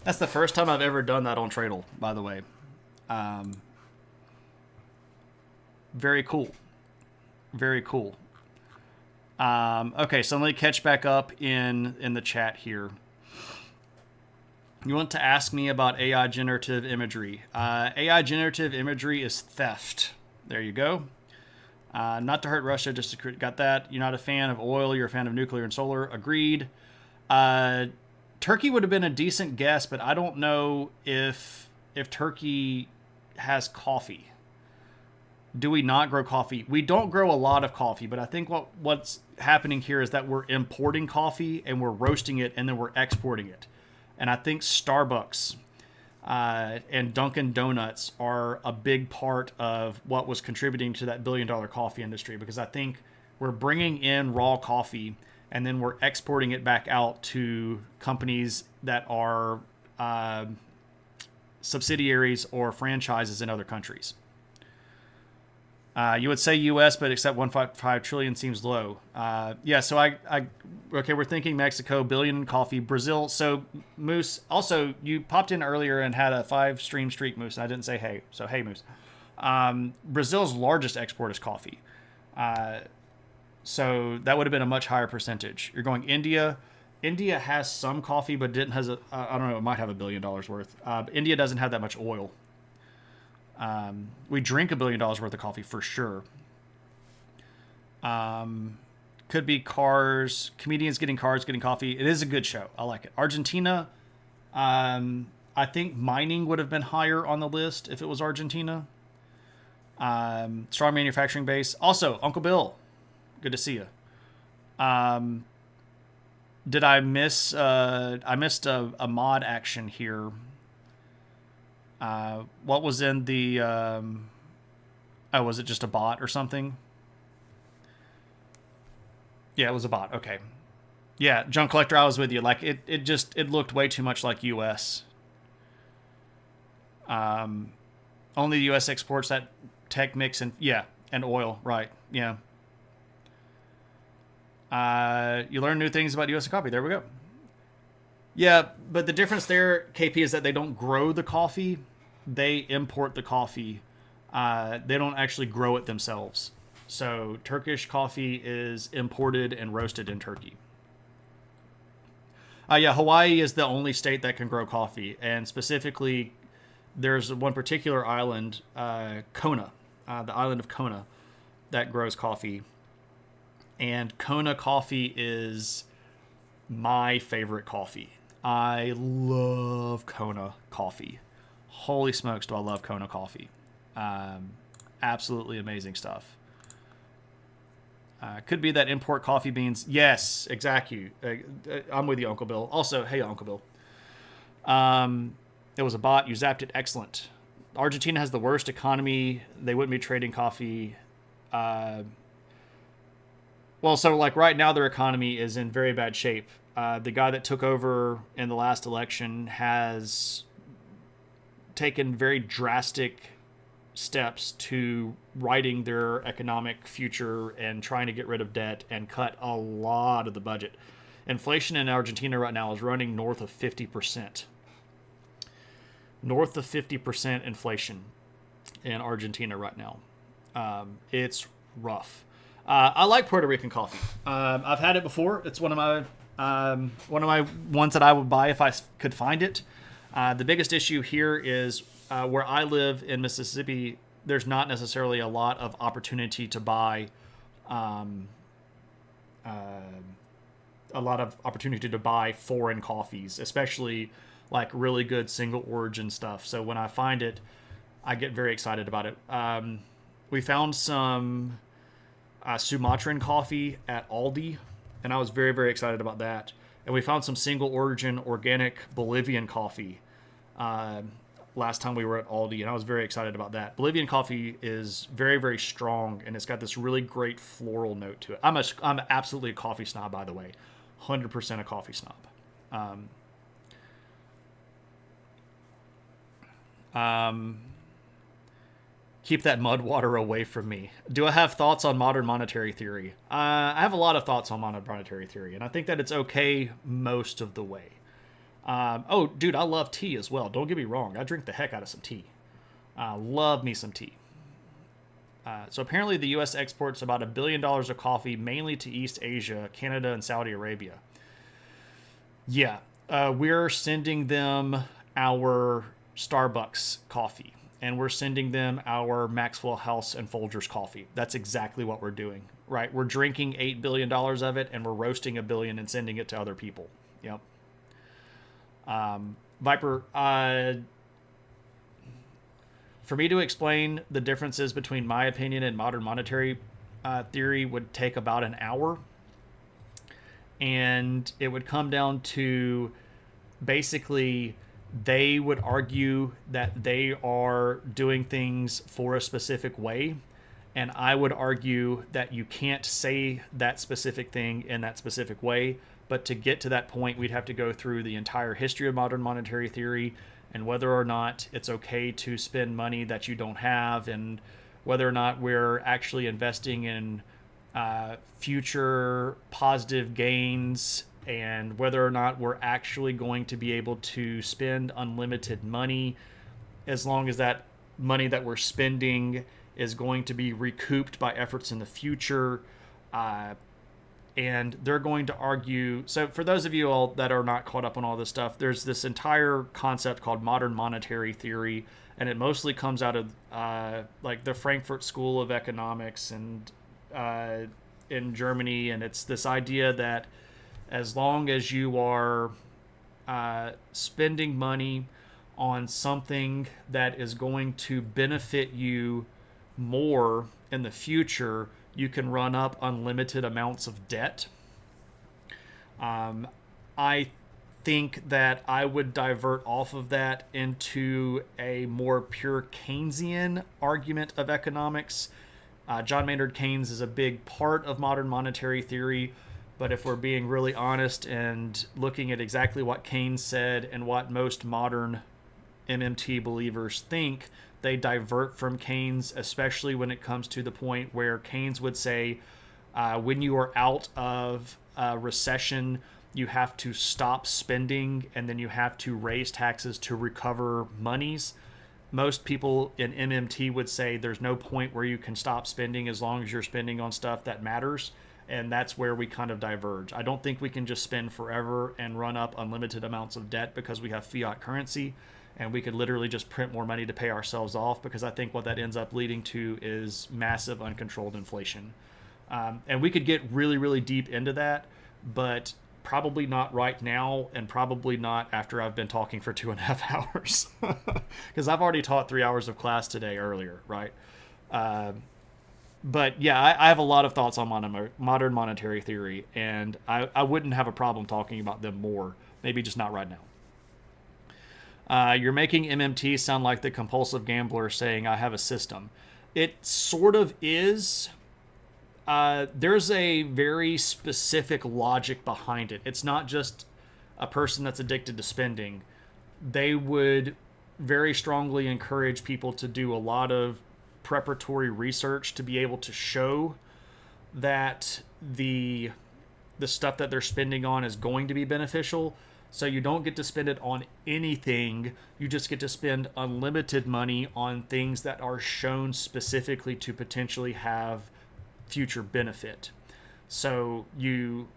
That's the first time I've ever done that on Tradle, by the way. Very cool. Very cool. Okay, so let me catch back up in the chat here. You want to ask me about AI generative imagery. AI generative imagery is theft. There you go. Not to hurt Russia, just to got that. You're not a fan of oil, you're a fan of nuclear and solar. Agreed. Turkey would have been a decent guess, but I don't know if Turkey has coffee. Do we not grow coffee? We don't grow a lot of coffee, but I think what's happening here is that we're importing coffee and we're roasting it and then we're exporting it. And I think Starbucks and Dunkin' Donuts are a big part of what was contributing to that $1 billion coffee industry, because I think we're bringing in raw coffee and then we're exporting it back out to companies that are subsidiaries or franchises in other countries. You would say U.S., but except 1.5 trillion seems low. Yeah, so okay, we're thinking Mexico, billion in coffee, Brazil. So Moose, also you popped in earlier and had a 5-stream streak, Moose, and I didn't say hey. So hey, Moose. Brazil's largest export is coffee. So that would have been a much higher percentage. You're going India. India has some coffee, but I don't know, it might have $1 billion worth. India doesn't have that much oil. We drink $1 billion worth of coffee for sure. Could be cars, comedians getting cars, getting coffee. It is a good show. I like it. Argentina, I think mining would have been higher on the list if it was Argentina. Strong manufacturing base. Also, Uncle Bill, good to see you. Did I miss? I missed a mod action here. What was in the? Was it just a bot or something? Yeah, it was a bot. Okay. Yeah, Junk Collector, I was with you. Like it looked way too much like U.S. Only the U.S. exports that tech mix and oil, right? Yeah. You learn new things about U.S. coffee. There we go. Yeah, but the difference there, KP, is that they don't grow the coffee; they import the coffee. They don't actually grow it themselves. So Turkish coffee is imported and roasted in Turkey. Yeah, Hawaii is the only state that can grow coffee, and specifically, there's one particular island, Kona, the island of Kona, that grows coffee. And Kona coffee is my favorite coffee. I love Kona coffee. Holy smokes, do I love Kona coffee. Um, Absolutely amazing stuff. Could be that import coffee beans. Yes, exactly. I'm with you, Uncle Bill. Also, hey, Uncle Bill. It was a bot. You zapped it. Excellent. Argentina has the worst economy. They wouldn't be trading coffee. Uh, well, so like right now, their economy is in very bad shape. The guy that took over in the last election has taken very drastic steps to righting their economic future and trying to get rid of debt and cut a lot of the budget. Inflation in Argentina right now is running north of 50%. North of 50% inflation in Argentina right now. It's rough. I like Puerto Rican coffee. I've had it before. It's one of my ones that I would buy if I could find it. The biggest issue here is where I live in Mississippi. There's not necessarily a lot of opportunity to buy, foreign coffees, especially like really good single origin stuff. So when I find it, I get very excited about it. We found some Sumatran coffee at Aldi, and I was very, very excited about that. And we found some single origin organic Bolivian coffee last time we were at Aldi, and I was very excited about that. Bolivian coffee is very, very strong, and it's got this really great floral note to it. I'm absolutely a coffee snob, by the way. 100% a coffee snob. Um, um, Keep that mud water away from me. Do I have thoughts on modern monetary theory? I have a lot of thoughts on modern monetary theory, and I think that it's okay most of the way. Oh, dude, I love tea as well. Don't get me wrong. I drink the heck out of some tea. Love me some tea. So apparently the U.S. exports about $1 billion of coffee, mainly to East Asia, Canada, and Saudi Arabia. Yeah, we're sending them our Starbucks coffee, and we're sending them our Maxwell House and Folgers coffee. That's exactly what we're doing, right? We're drinking $8 billion of it, and we're roasting $1 billion and sending it to other people. Yep. Viper, for me to explain the differences between my opinion and modern monetary theory would take about an hour. And it would come down to basically they would argue that they are doing things for a specific way. And I would argue that you can't say that specific thing in that specific way. But to get to that point, we'd have to go through the entire history of modern monetary theory and whether or not it's okay to spend money that you don't have, and whether or not we're actually investing in future positive gains, and whether or not we're actually going to be able to spend unlimited money as long as that money that we're spending is going to be recouped by efforts in the future. And they're going to argue. So for those of you all that are not caught up on all this stuff, there's this entire concept called modern monetary theory, and it mostly comes out of like the Frankfurt School of Economics and in Germany. And it's this idea that as long as you are spending money on something that is going to benefit you more in the future, you can run up unlimited amounts of debt. I think that I would divert off of that into a more pure Keynesian argument of economics. John Maynard Keynes is a big part of modern monetary theory, but if we're being really honest and looking at exactly what Keynes said and what most modern MMT believers think, they divert from Keynes, especially when it comes to the point where Keynes would say, When you are out of a recession, you have to stop spending and then you have to raise taxes to recover monies. Most people in MMT would say there's no point where you can stop spending as long as you're spending on stuff that matters. And that's where we kind of diverge. I don't think we can just spend forever and run up unlimited amounts of debt because we have fiat currency and we could literally just print more money to pay ourselves off, because I think what that ends up leading to is massive uncontrolled inflation. And we could get really, really deep into that, but probably not right now, and probably not after I've been talking for 2.5 hours, because I've already taught 3 hours of class today earlier, right? But yeah, I have a lot of thoughts on modern monetary theory, and I wouldn't have a problem talking about them more, maybe just not right now. You're making MMT sound like the compulsive gambler saying, I have a system. It sort of is. There's a very specific logic behind it. It's not just a person that's addicted to spending. They would very strongly encourage people to do a lot of preparatory research to be able to show that the stuff that they're spending on is going to be beneficial. So you don't get to spend it on anything. You just get to spend unlimited money on things that are shown specifically to potentially have future benefit. So you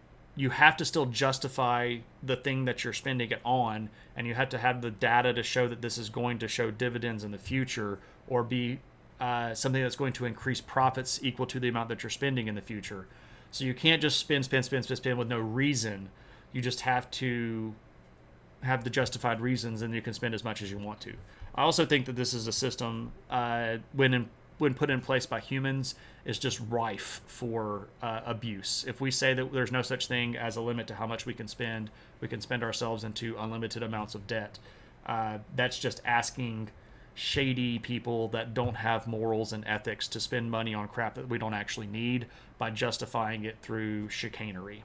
have to still justify the thing that you're spending it on, and you have to have the data to show that this is going to show dividends in the future, or be something that's going to increase profits equal to the amount that you're spending in the future. So you can't just spend with no reason. You just have to have the justified reasons, and you can spend as much as you want to. I also think that this is a system, when put in place by humans, is just rife for abuse. If we say that there's no such thing as a limit to how much we can spend ourselves into unlimited amounts of debt. That's just asking shady people that don't have morals and ethics to spend money on crap that we don't actually need by justifying it through chicanery.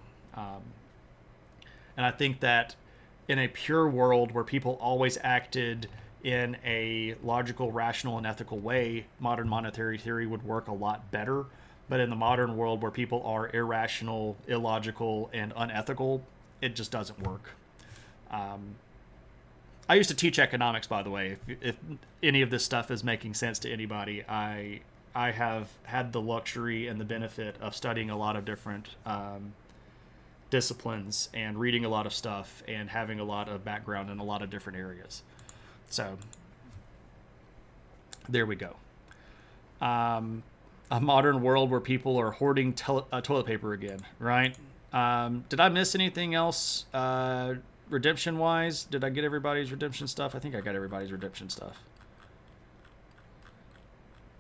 And I think that in a pure world where people always acted in a logical, rational, and ethical way, modern monetary theory would work a lot better. But in the modern world where people are irrational, illogical, and unethical, it just doesn't work. I used to teach economics, by the way. If any of this stuff is making sense to anybody, I have had the luxury and the benefit of studying a lot of different disciplines and reading a lot of stuff and having a lot of background in a lot of different areas. So there we go. A modern world where people are hoarding toilet paper again, right? Did I miss anything else redemption wise? Did I get everybody's redemption stuff? I think I got everybody's redemption stuff.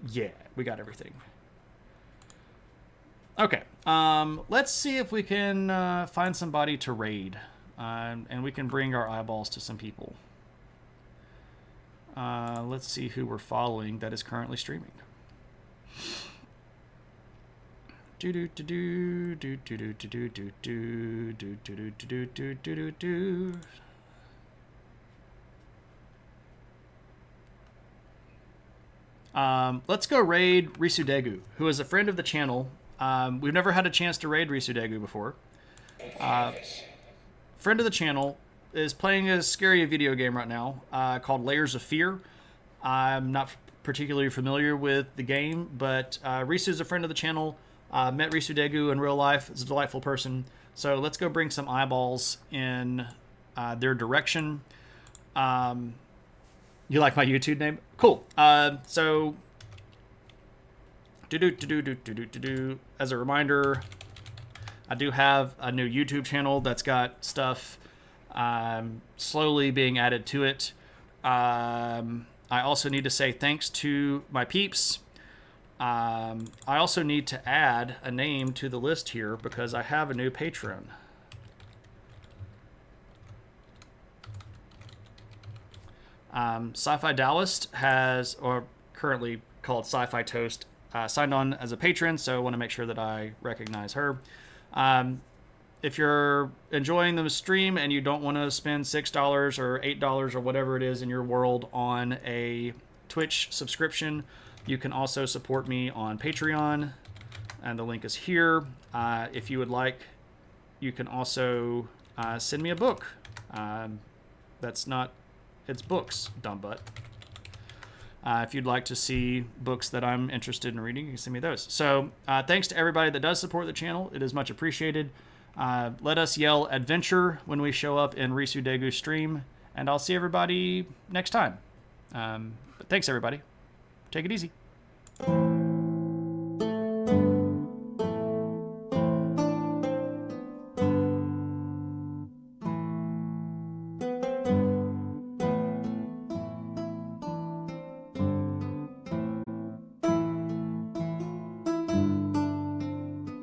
Yeah, we got everything. Okay, let's see if we can find somebody to raid, and we can bring our eyeballs to some people. Let's see who we're following that is currently streaming. Let's go raid Risudegu, who is a friend of the channel. We've never had a chance to raid Risudegu before. Friend of the channel is playing a scary video game right now called Layers of Fear. I'm not particularly familiar with the game, but Risu is a friend of the channel. Met Risudegu in real life. He's a delightful person. So let's go bring some eyeballs in their direction. You like my YouTube name? Cool. So as a reminder, I do have a new YouTube channel that's got stuff slowly being added to it. I also need to say thanks to my peeps. I also need to add a name to the list here because I have a new patron. Sci-Fi Taoist has, or currently called Sci-Fi Toast, signed on as a patron, so I want to make sure that I recognize her. If you're enjoying the stream and you don't want to spend $6 or $8 or whatever it is in your world on a Twitch subscription, you can also support me on Patreon and the link is here. If you would like, you can also send me a book. It's books, dumb butt. If you'd like to see books that I'm interested in reading, you can send me those. So thanks to everybody that does support the channel. It is much appreciated. Let us yell adventure when we show up in Risu Degu's stream, and I'll see everybody next time. But thanks, everybody. Take it easy.